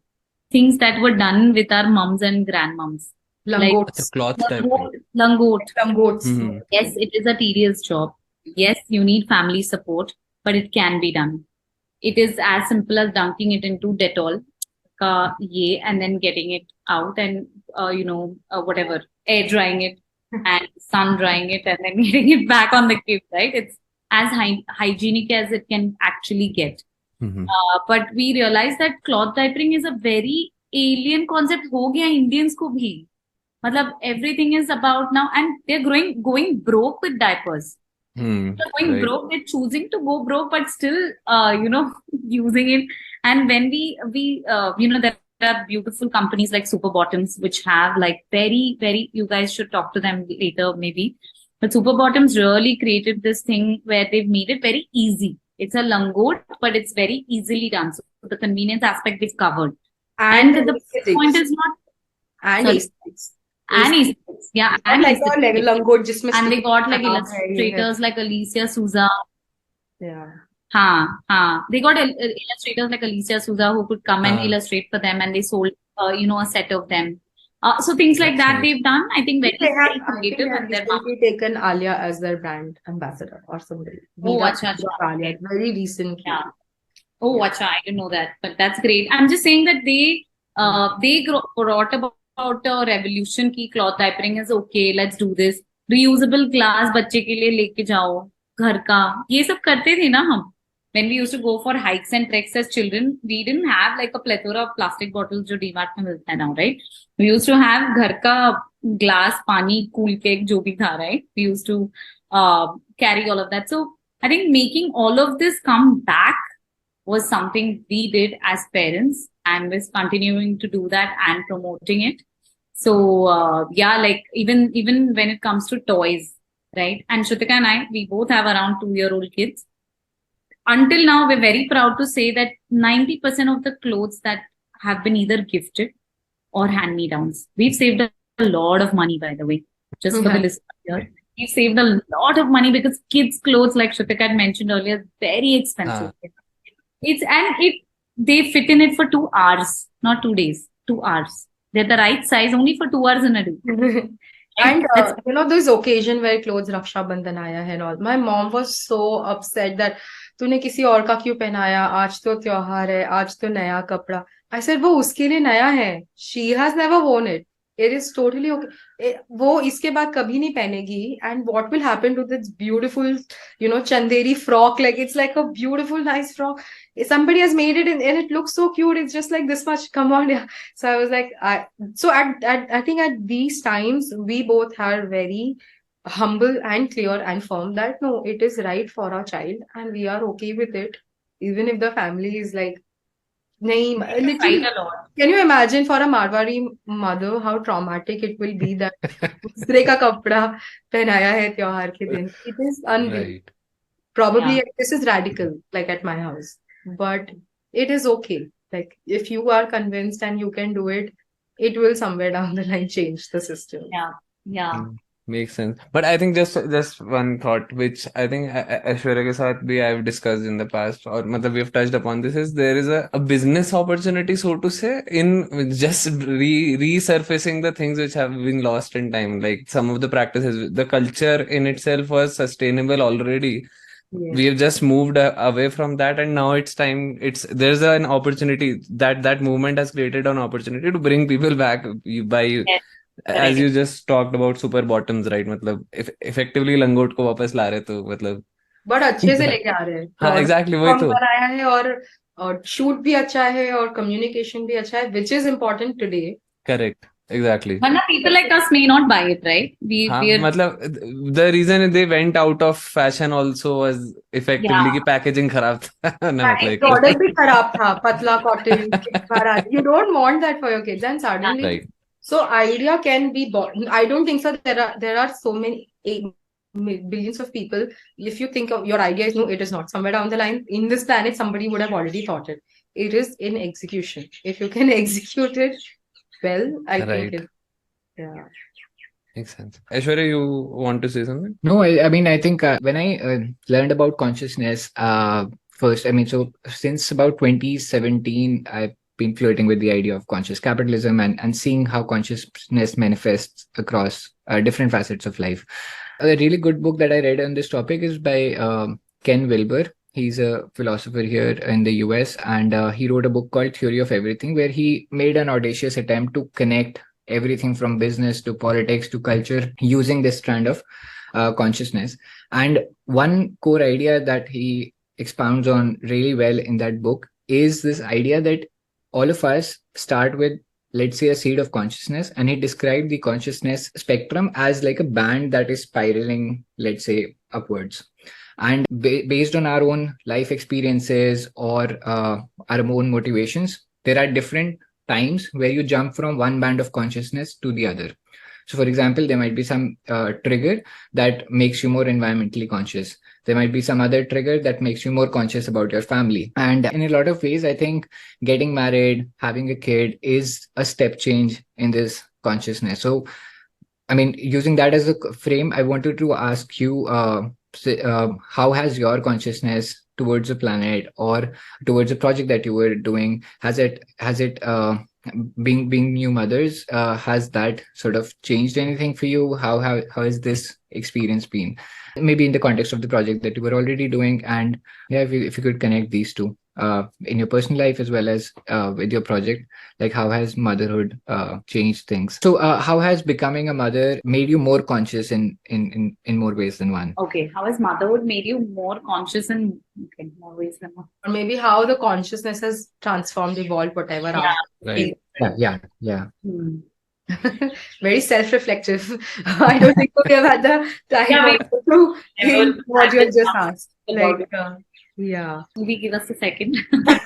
Things that were done with our mums and grandmoms. Langots. Like cloth diapering. Langots. Yes, it is a tedious job. Yes, you need family support, but it can be done. It is as simple as dunking it into Dettol, and then getting it out and, whatever, air drying it and sun drying it and then getting it back on the kid, right? It's as hygienic as it can actually get. But we realized that cloth diapering is a very alien concept. Ho gaya Indians ko bhi. Matlab, everything is about now, and they're going broke with diapers. Going Right. broke, they're choosing to go broke, but still, using it. And when there are beautiful companies like Super Bottoms, which have like very, very, you guys should talk to them later, maybe. But Super Bottoms really created this thing where they've made it very easy. It's a langot, but it's very easily done. So the convenience aspect is covered. And the point is not, and sorry, aesthetics. and aesthetics. Yeah, Not and like a aesthetics. langot जिसमें And they stick got like लगा है, ये है. illustrators like Alicia Souza. Yeah. They got illustrators like Alicia Souza who could come and हाँ, illustrate for them, and they sold, a set of them. So things like that's that nice. they've done. I think very, They have, very I think they creative have with their recently taken Alia as their brand ambassador or somebody. Oh, Meera acha, acha, Alia, okay. very recently. Yeah. Oh, Yeah. acha, I didn't know that, but that's great. I'm just saying that they brought about a revolution की cloth diapering is okay, let's do this. Reusable glass बच्चे के लिए लेके जाओ घर का, ये सब करते थे ना हम. When we used to go for hikes and treks as children, we didn't have like a plethora of plastic bottles जो DMart में मिलता है now, right? We used to have घर का glass, पानी, cool cake जो भी था, right? We used to carry all of that. So I think making all of this come back was something we did as parents, and was continuing to do that and promoting it. So like even when it comes to toys, right? And Shrutika and I, we both have around 2-year-old kids. Until now, we're very proud to say that 90% of the clothes that have been either gifted or hand-me-downs. We've saved a lot of money, by the way, just for the listeners here. We've saved a lot of money because kids' clothes, like Shrutika had mentioned earlier, very expensive. They fit in it for 2 hours, not 2 days, 2 hours. They're the right size only for 2 hours in a day. And this occasion where clothes Raksha Bandhan आया है and all, my mom was so upset that तूने किसी और का क्यों पहनाया, आज तो त्योहार है, आज तो नया कपड़ा. I said वो उसके लिए नया है. She has never worn it. It is totally okay. वो इसके बाद कभी नहीं पहनेगी. And what will happen to this beautiful, chanderi frock? Like it's like a beautiful, nice frock. Somebody has made it and it looks so cute. It's just like this much. Come on, yeah. So I was like, I think at these times we both are very humble and clear and firm that no, it is right for our child and we are okay with it, even if the family is like, nahi, literally. Fight a lot. Can you imagine for a Marwari mother how traumatic it will be that दूसरे का कपड़ा पहनाया है त्योहार के दिन? It is unbelievable. Right. Probably this is radical, like at my house, but it is okay. Like if you are convinced and you can do it, it will somewhere down the line change the system. Yeah. Makes sense. But I think just one thought, which I think Aishwarya ke saath bhi I've discussed in the past, or matlab we've touched upon this, is there is a business opportunity, so to say, in just resurfacing the things which have been lost in time. Like some of the practices, the culture in itself was sustainable already. Yes. We have just moved away from that, and now it's time. There's an opportunity that movement has created an opportunity to bring people back by. Yes. As you just talked about super bottoms, right? मतलब effectively लंगोट को वापस ला रहे तो मतलब but अच्छे से लेके आ रहे हैं. हाँ, exactly वही तो. बनाया है और शूट भी अच्छा है और कम्युनिकेशन भी अच्छा है, which is important today. Correct. Exactly. But people like us may not buy it, right? मतलब the reason they went out of fashion also was effectively कि packaging खराब था ना, मतलब product भी खराब था, पतला cotton. You don't want that for your kids, and suddenly. Right. So idea can be bought. I don't think so. There are so many billions of people. If you think of your idea is no, it is not. Somewhere down the line in this planet, somebody would have already thought it. It is in execution. If you can execute it well, I think it. Yeah. Makes sense. Aishwarya, you want to say something? No, I mean, I think when I learned about consciousness first, I mean, so since about 2017, I've been flirting with the idea of conscious capitalism and seeing how consciousness manifests across different facets of life. A really good book that I read on this topic is by Ken Wilber. He's a philosopher here in the US, and he wrote a book called Theory of Everything, where he made an audacious attempt to connect everything from business to politics to culture using this strand of consciousness. And one core idea that he expounds on really well in that book is this idea that all of us start with let's say, a seed of consciousness, and he described the consciousness spectrum as like a band that is spiraling, let's say, upwards. And based on our own life experiences or our own motivations, there are different times where you jump from one band of consciousness to the other. So, for example, there might be some trigger that makes you more environmentally conscious. There might be some other trigger that makes you more conscious about your family. And in a lot of ways, I think getting married, having a kid is a step change in this consciousness. So, I mean, using that as a frame, I wanted to ask you, how has your consciousness towards the planet or towards the project that you were doing, has it being new mothers, has that sort of changed anything for you? How has this experience been? Maybe in the context of the project that you were already doing, and yeah, if you could connect these two in your personal life as well as with your project, like how has motherhood changed things? So how has becoming a mother made you more conscious in more ways than one? Okay, how has motherhood made you more conscious in more ways than one? Or maybe how the consciousness has transformed, evolved, whatever. Yeah. Right. Yeah. Hmm. Very self-reflective. I don't think we have had the time Yeah, also to never think what you had had just enough asked. about Like, yeah. Maybe give us a second Sure, take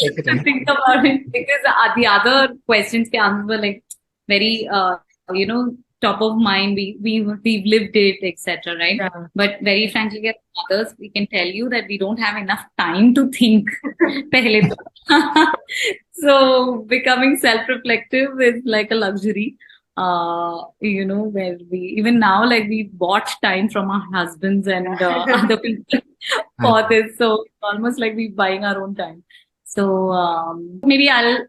your to time. think about it, because the other questions के answers were like very top of mind. We've lived it, etc. Right? Yeah. But very frankly, as mothers, we can tell you that we don't have enough time to think. पहले तो. So becoming self-reflective is like a luxury. Where we even now, like, we bought time from our husbands and other people for this. So it's almost like we're buying our own time. So maybe I'll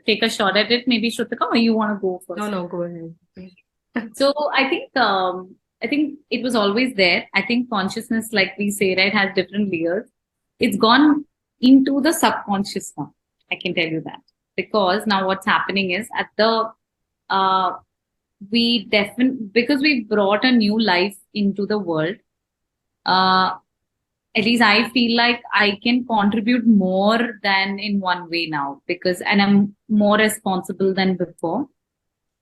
take a shot at it. Maybe Shrutika, or you want to go first? No, go ahead. So I think it was always there. I think consciousness, like we say, right, has different layers. It's gone into the subconscious now. I can tell you that, because now what's happening is at the because we brought a new life into the world. At least I feel like I can contribute more than in one way now, and I'm more responsible than before.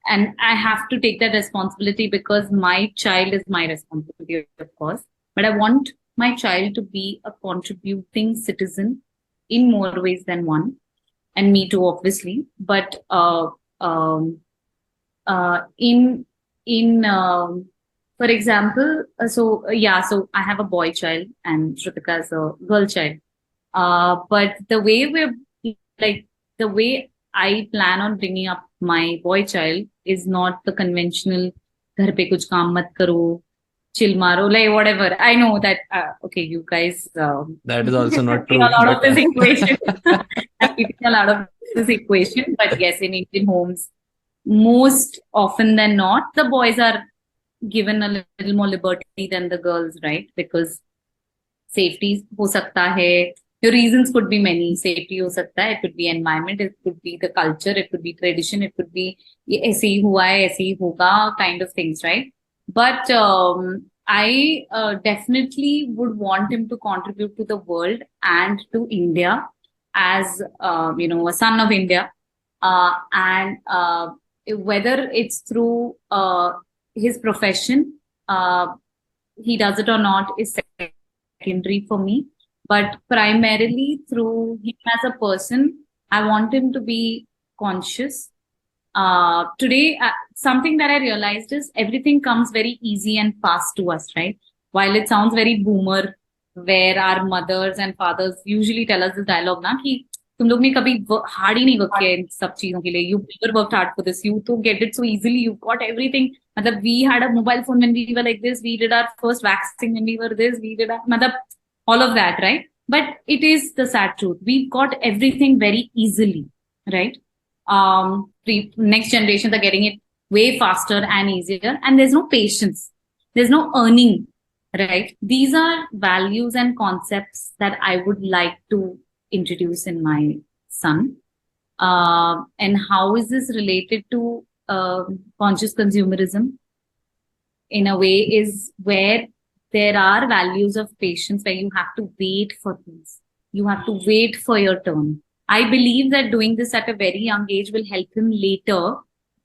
And I have to take that responsibility because my child is my responsibility, of course. But I want my child to be a contributing citizen in more ways than one, and me too, obviously. But for example, so I have a boy child and Shrutika is a girl child. But the way I plan on bringing up my boy child is not the conventional घर पे कुछ काम मत करो, chill maro, like whatever. I know that okay, you guys That is also not true. a lot of this equation. I'm keeping a lot of this equation, but yes, in Indian homes, most often than not, the boys are given a little more liberty than the girls, right? Because safety ho sakta hai. Your reasons could be many. Safety ho sakta hai. It could be environment. It could be the culture. It could be tradition. It could be ye aise hi hua hai, aise hi hoga kind of things, right? But I definitely would want him to contribute to the world and to India as a son of India, and whether it's through his profession, he does it or not is secondary for me. But primarily through him as a person, I want him to be conscious. Today, something that I realized is everything comes very easy and fast to us, right? While it sounds very boomer, where our mothers and fathers usually tell us this dialogue, na, कि तुम लोग ने कभी hard ही नहीं work किया इन सब चीजों के लिए. You never worked hard for this. You to get it so easily. You got everything. मतलब we had a mobile phone when we were like this. We did our first vaccine when we were this. We did all of that, right? But it is the sad truth. We've got everything very easily, right? Next generations are getting it way faster and easier, and there's no patience. There's no earning, right? These are values and concepts that I would like to introduce in my son. And how is this related to conscious consumerism? In a way, is where there are values of patience, where you have to wait for things. You have to wait for your turn. I believe that doing this at a very young age will help him later,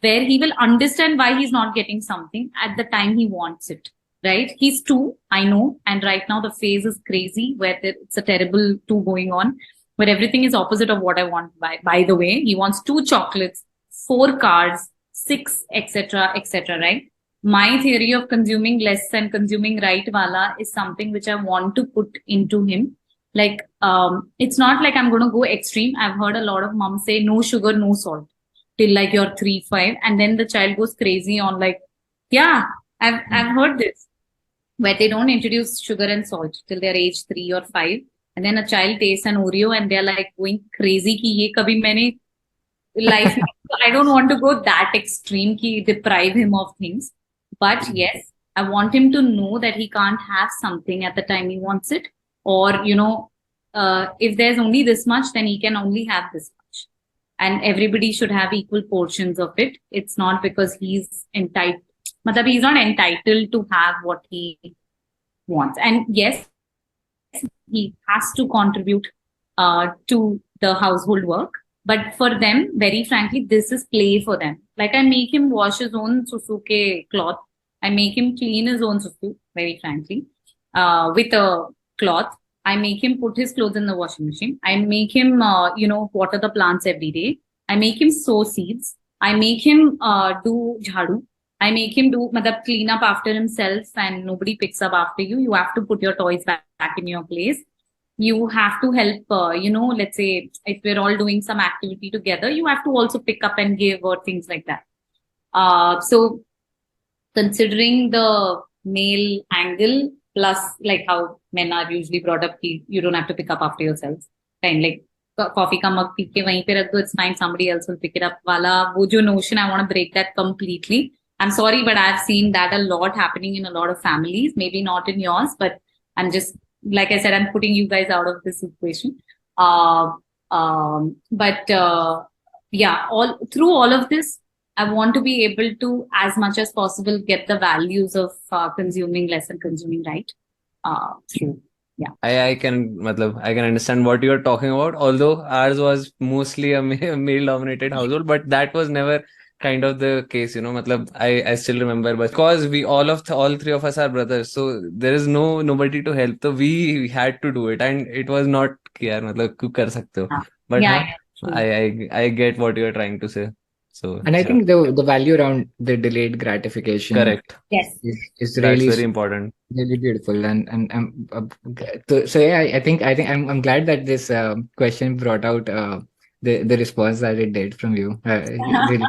where he will understand why he's not getting something at the time he wants it. Right? He's 2, I know, and right now the phase is crazy, where it's a terrible 2 going on, where everything is opposite of what I want. By the way, he wants 2 chocolates, 4 cars, 6, etc., etc. Right? My theory of consuming less and consuming right wala is something which I want to put into him. Like, it's not like I'm going to go extreme. I've heard a lot of moms say no sugar, no salt till like you're 3, 5, and then the child goes crazy on like, yeah, I've heard this, where they don't introduce sugar and salt till they're age 3 or 5, and then a child tastes an Oreo and they're like going crazy ki ye kabhi maine life. I don't want to go that extreme ki deprive him of things. But yes, I want him to know that he can't have something at the time he wants it. Or, if there's only this much, then he can only have this much. And everybody should have equal portions of it. It's not because he's entitled. He's not entitled to have what he wants. And yes, he has to contribute to the household work. But for them, very frankly, this is play for them. Like, I make him wash his own susuke cloth. I make him clean his own susu, very frankly, with a cloth. I make him put his clothes in the washing machine. I make him, water the plants every day. I make him sow seeds. I make him do jhadu. I make him clean up after himself, and nobody picks up after you. You have to put your toys back in your place. You have to help, let's say if we're all doing some activity together, you have to also pick up and give or things like that. So considering the male angle, plus like how men are usually brought up, you don't have to pick up after yourself. Kind like coffee ka mug pee ke wahin pe rakh do, it's fine, somebody else will pick it up. Wala, wo jo notion, I want to break that completely. I'm sorry, but I've seen that a lot happening in a lot of families, maybe not in yours, but I'm just, like I said, I'm putting you guys out of this equation. Through all of this, I want to be able to, as much as possible, get the values of consuming less and consuming right through. Yeah. I can understand what you're talking about, although ours was mostly a male dominated household, but that was never kind of the case, I still remember, but because we all 3 of us are brothers, so there is nobody to help, so we had to do it, and it was not ku kar sakte ho. But I get what you're trying to say. So, and I think the value around the delayed gratification, correct, yes, is really very important, really beautiful, and so yeah, I think I'm glad that this question brought out the response that it did from you. Really.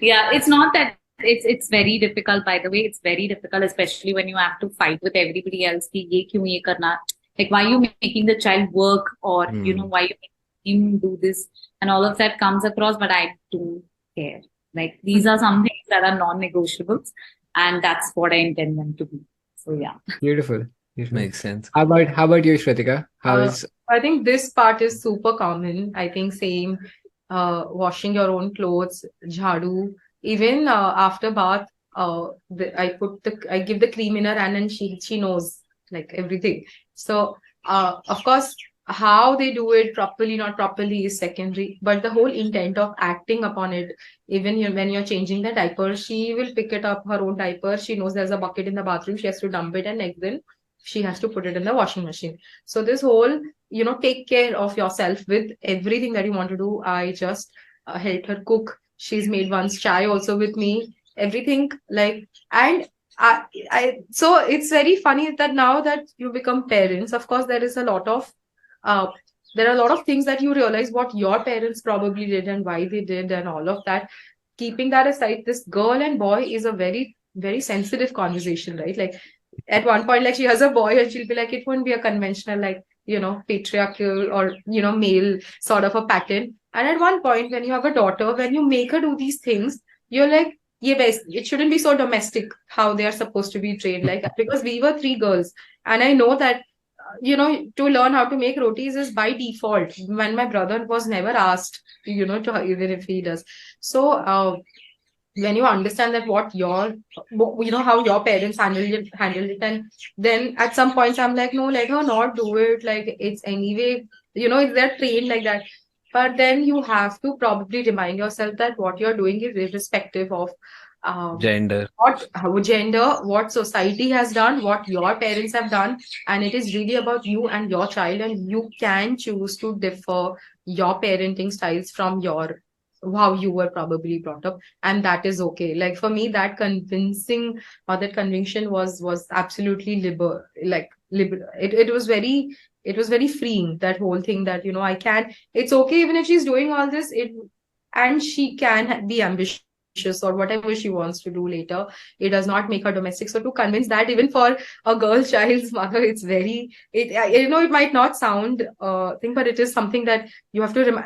Yeah, it's not that it's very difficult, by the way. It's very difficult, especially when you have to fight with everybody else. Ki ye kyun ye karna? Like, why are you making the child work, or why you making him do this, and all of that comes across. But I don't care. Like, these are some things that are non-negotiables, and that's what I intend them to be. So yeah, beautiful. Makes sense. How about you, Shrutika? I think this part is super common. I think same, washing your own clothes, jhadu. Even after bath, I give the cream in her hand, and she knows like everything. So of course, how they do it properly, not properly, is secondary. But the whole intent of acting upon it, even when you're changing the diaper, she will pick it up, her own diaper. She knows there's a bucket in the bathroom. She has to dump it, and then she has to put it in the washing machine. So this whole, take care of yourself with everything that you want to do. I just helped her cook. She's made once chai also with me. Everything like, and so it's very funny that now that you become parents, of course, there are a lot of things that you realize what your parents probably did and why they did and all of that. Keeping that aside, this girl and boy is a very, very sensitive conversation, right? Like, at one point, like, she has a boy and she'll be like, it won't be a conventional, like, patriarchal or, male sort of a pattern. And at one point, when you have a daughter, when you make her do these things, you're like, yeah, it shouldn't be so domestic how they are supposed to be trained. Like, because we were 3 girls, and I know that, to learn how to make rotis is by default. When my brother was never asked, to even if he does. So, when you understand that how your parents handled it, and then at some points I'm like, no, let her not do it. Like, it's anyway, if they're trained like that. But then you have to probably remind yourself that what you're doing is irrespective of Gender. how gender, what society has done, what your parents have done, and it is really about you and your child, and you can choose to differ your parenting styles from your how you were probably brought up, and that is okay. Like for me, that convincing or that conviction was absolutely it was very freeing, that whole thing, that I can, it's okay even if she's doing all this, and she can be ambitious or whatever she wants to do later. It does not make her domestic. So to convince that, even for a girl child's mother, it's very, it might not sound thing, but it is something that you have to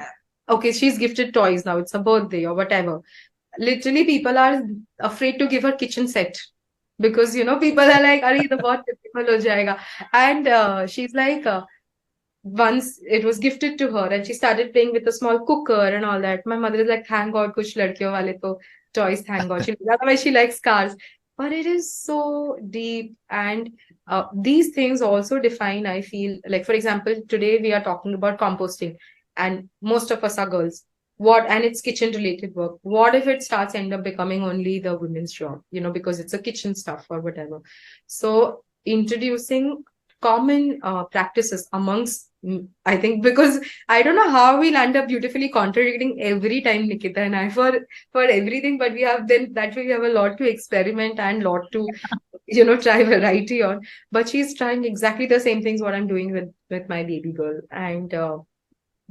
okay, she's gifted toys now, it's a birthday or whatever. Literally, people are afraid to give her kitchen set because people are like, "Are the बहुत typical हो जाएगा." And she's like, once it was gifted to her and she started playing with a small cooker and all that. My mother is like, thank God, kuch ladkiyon wale to toys, thank God. Otherwise, she likes cars. But it is so deep. And these things also define, I feel, like, for example, today we are talking about composting, and most of us are girls. And it's kitchen related work. What if it starts end up becoming only the women's job, because it's a kitchen stuff or whatever. So introducing common practices amongst, I think, because I don't know how we'll end up beautifully contradicting every time, Nikita and I, for everything, but we have, then that way we have a lot to experiment and lot to try variety on. But she's trying exactly the same things what I'm doing with my baby girl. And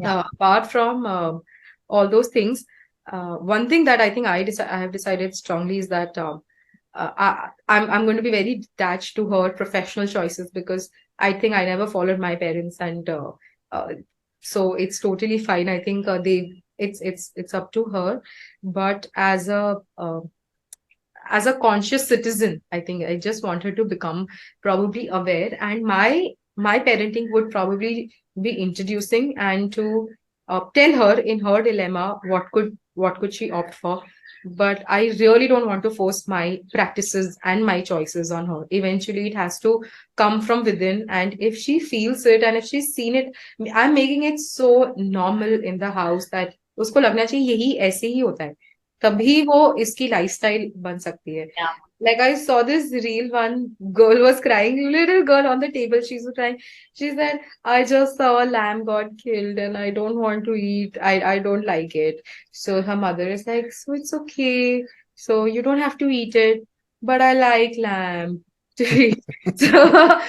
apart from all those things, one thing that I think I have decided strongly is that I'm going to be very detached to her professional choices, because I think I never followed my parents, and so it's totally fine. I think it's up to her. But as a conscious citizen, I think I just want her to become probably aware, and my parenting would probably be introducing and to tell her in her dilemma what could she opt for. But I really don't want to force my practices and my choices on her. Eventually, it has to come from within, and if she feels it and if she's seen it, I'm making it so normal in the house that उसको लगना चाहिए यही ऐसे ही होता है, तभी वो इसकी लाइफस्टाइल बन सकती है. Yeah. Like, I saw this reel, one girl was crying, little girl on the table, she's crying. She said, I just saw a lamb got killed and I don't want to eat. I don't like it. So her mother is like, so it's okay. So you don't have to eat it, but I like lamb to eat. So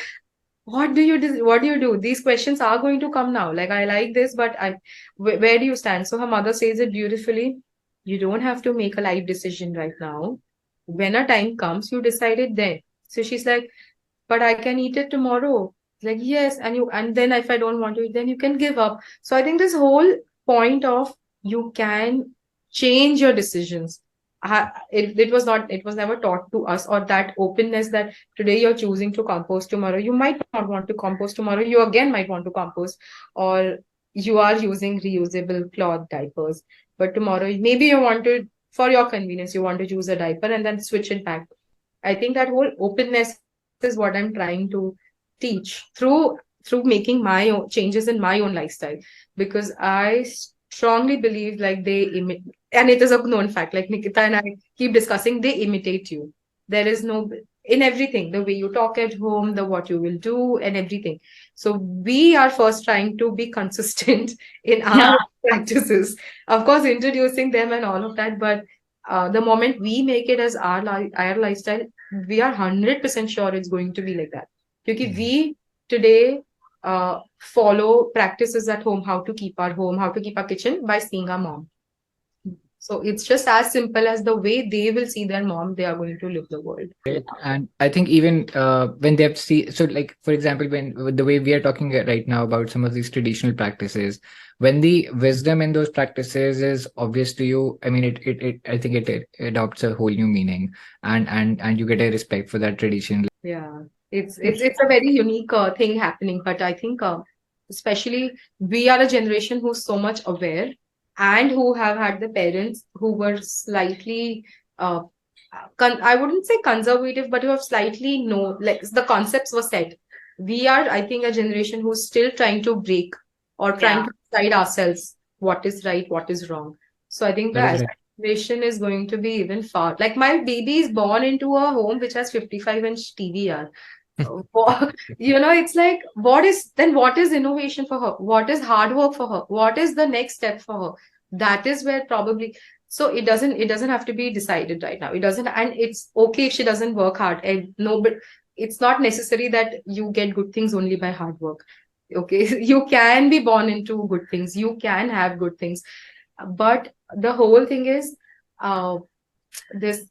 what do you do? These questions are going to come now. Like, I like this, but where do you stand? So her mother says it beautifully. You don't have to make a life decision right now. When a time comes, you decide it then. So she's like, but I can eat it tomorrow. Like, yes, and then if I don't want to eat, then you can give up. So I think this whole point of you can change your decisions. It was never taught to us, or that openness that today you're choosing to compost, tomorrow you might not want to compost, tomorrow you again might want to compost, or you are using reusable cloth diapers, but tomorrow maybe you want to, for your convenience, you want to choose a diaper and then switch it back. I think that whole openness is what I'm trying to teach through making my own changes in my own lifestyle, because I strongly believe, like, and it is a known fact, like Nikita and I keep discussing, they imitate you. There is no, in everything, the way you talk at home, the what you will do and everything. So we are first trying to be consistent in our practices, of course introducing them and all of that, but the moment we make it as our lifestyle, we are 100% sure it's going to be like that. Because we today follow practices at home, how to keep our kitchen by seeing our mom. So it's just as simple as the way they will see their mom, they are going to live the world. And I think even when they have seen, so like, for example, when the way we are talking right now about some of these traditional practices, when the wisdom in those practices is obvious to you, I mean, I think it adopts a whole new meaning, and you get a respect for that tradition. Yeah, it's a very unique thing happening. But I think especially we are a generation who's so much aware, and who have had the parents who were slightly I wouldn't say conservative, but who have slightly like the concepts were set. We are, I think, a generation who's still trying to break or trying to decide ourselves what is right, what is wrong. So I think the That is right. aspiration is going to be even far. Like my baby is born into a home which has 55-inch TV. Yaar. It's like, what is innovation for her? What is hard work for her? What is the next step for her? That is where probably, so it doesn't have to be decided right now. It doesn't, and it's okay if she doesn't work hard. And no, but it's not necessary that you get good things only by hard work. Okay, you can be born into good things. You can have good things, but the whole thing is, uh, this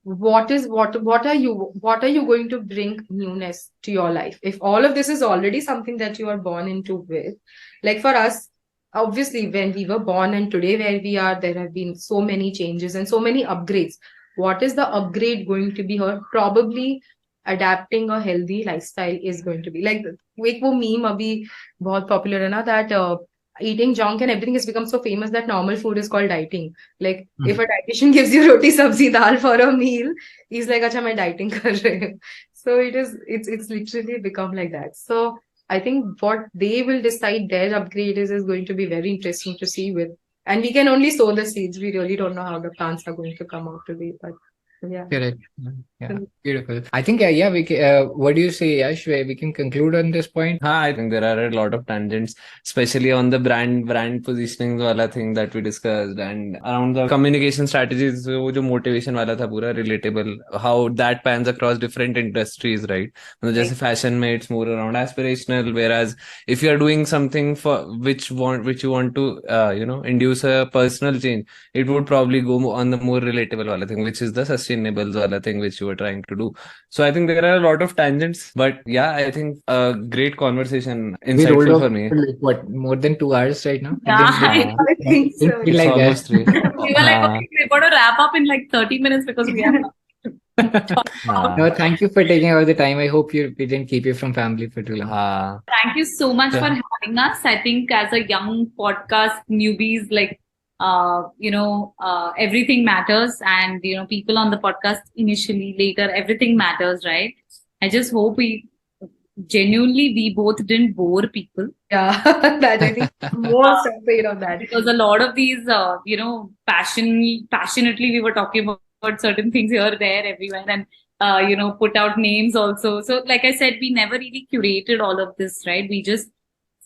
what are you going to bring newness to your life if all of this is already something that you are born into with. Like for us, obviously when we were born and today where we are, there have been so many changes and so many upgrades. What is the upgrade going to be her? Probably adapting a healthy lifestyle is going to be like, एक वो meme अभी बहुत popular है ना, that eating junk and everything has become so famous that normal food is called dieting. Like if a dietitian gives you roti sabzi dal for a meal, he's like, "Acha, मैं dieting कर रहे हूँ." So it's literally become like that. So I think what they will decide their upgrade is going to be very interesting to see with, and we can only sow the seeds. We really don't know how the plants are going to come out to be, but yeah. Correct. Yeah, beautiful. I think we can, what do you say, Yash? We can conclude on this point. I think there are a lot of tangents, especially on the brand positioning wala thing that we discussed, and around the communication strategies, wo jo motivation wala tha pura relatable, how that pans across different industries, right? Just fashion में it's more around aspirational, whereas if you are doing something for which you want to induce a personal change, it would probably go on the more relatable wala thing, which is the sustainable wala thing which you are trying to do. So I think there are a lot of tangents, but yeah, I think a great conversation, We rolled insightful off for me. for like, what, more than 2 hours right now? Yeah, I think so. Didn't feel It's like almost that. 3. we were like, okay, we've got to wrap up in like 30 minutes because we have talk about. No, thank you for taking all the time. I hope we didn't keep you from family for too long. Thank you so much for having us. I think as a young podcast newbies, like, everything matters, and people on the podcast initially, later, everything matters, right? I just hope we both didn't bore people. Yeah, that I think most afraid of that. Because a lot of these, passionately we were talking about certain things here, there, everywhere, and put out names also. So, like I said, we never really curated all of this, right? We just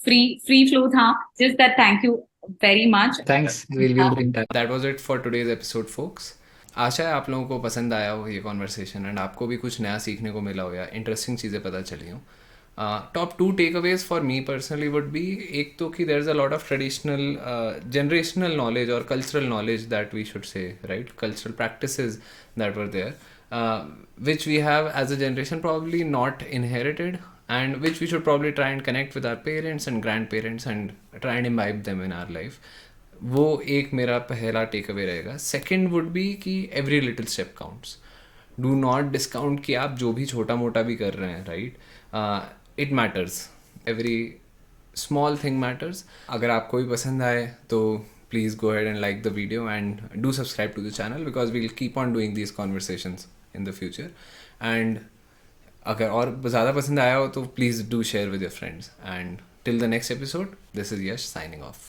free flow tha. Just that. Thank you very much. Thanks. We'll bring that. That was it for today's episode, folks. आशा है आप लोगों को पसंद आया हो ये conversation, and आपको भी कुछ नया सीखने को मिला हो या इंटरेस्टिंग चीज़ें पता चली हो. Top 2 takeaways for me personally would be, एक तो कि there is a lot of traditional generational knowledge और cultural knowledge that we should say, right, cultural practices that were there, which we have as a generation probably not inherited, and which we should probably try and connect with our parents and grandparents and try and imbibe them in our life. वो एक मेरा पहला take away रहेगा. Second would be कि every little step counts. Do not discount कि आप जो भी छोटा मोटा भी कर रहे हैं, right, it matters. Every small thing matters. अगर आपको भी पसंद आए तो please go ahead and like the video and do subscribe to the channel, because we'll keep on doing these conversations in the future. And अगर और ज़्यादा पसंद आया हो तो please do share with your friends. And till the next episode, this is Yash signing off.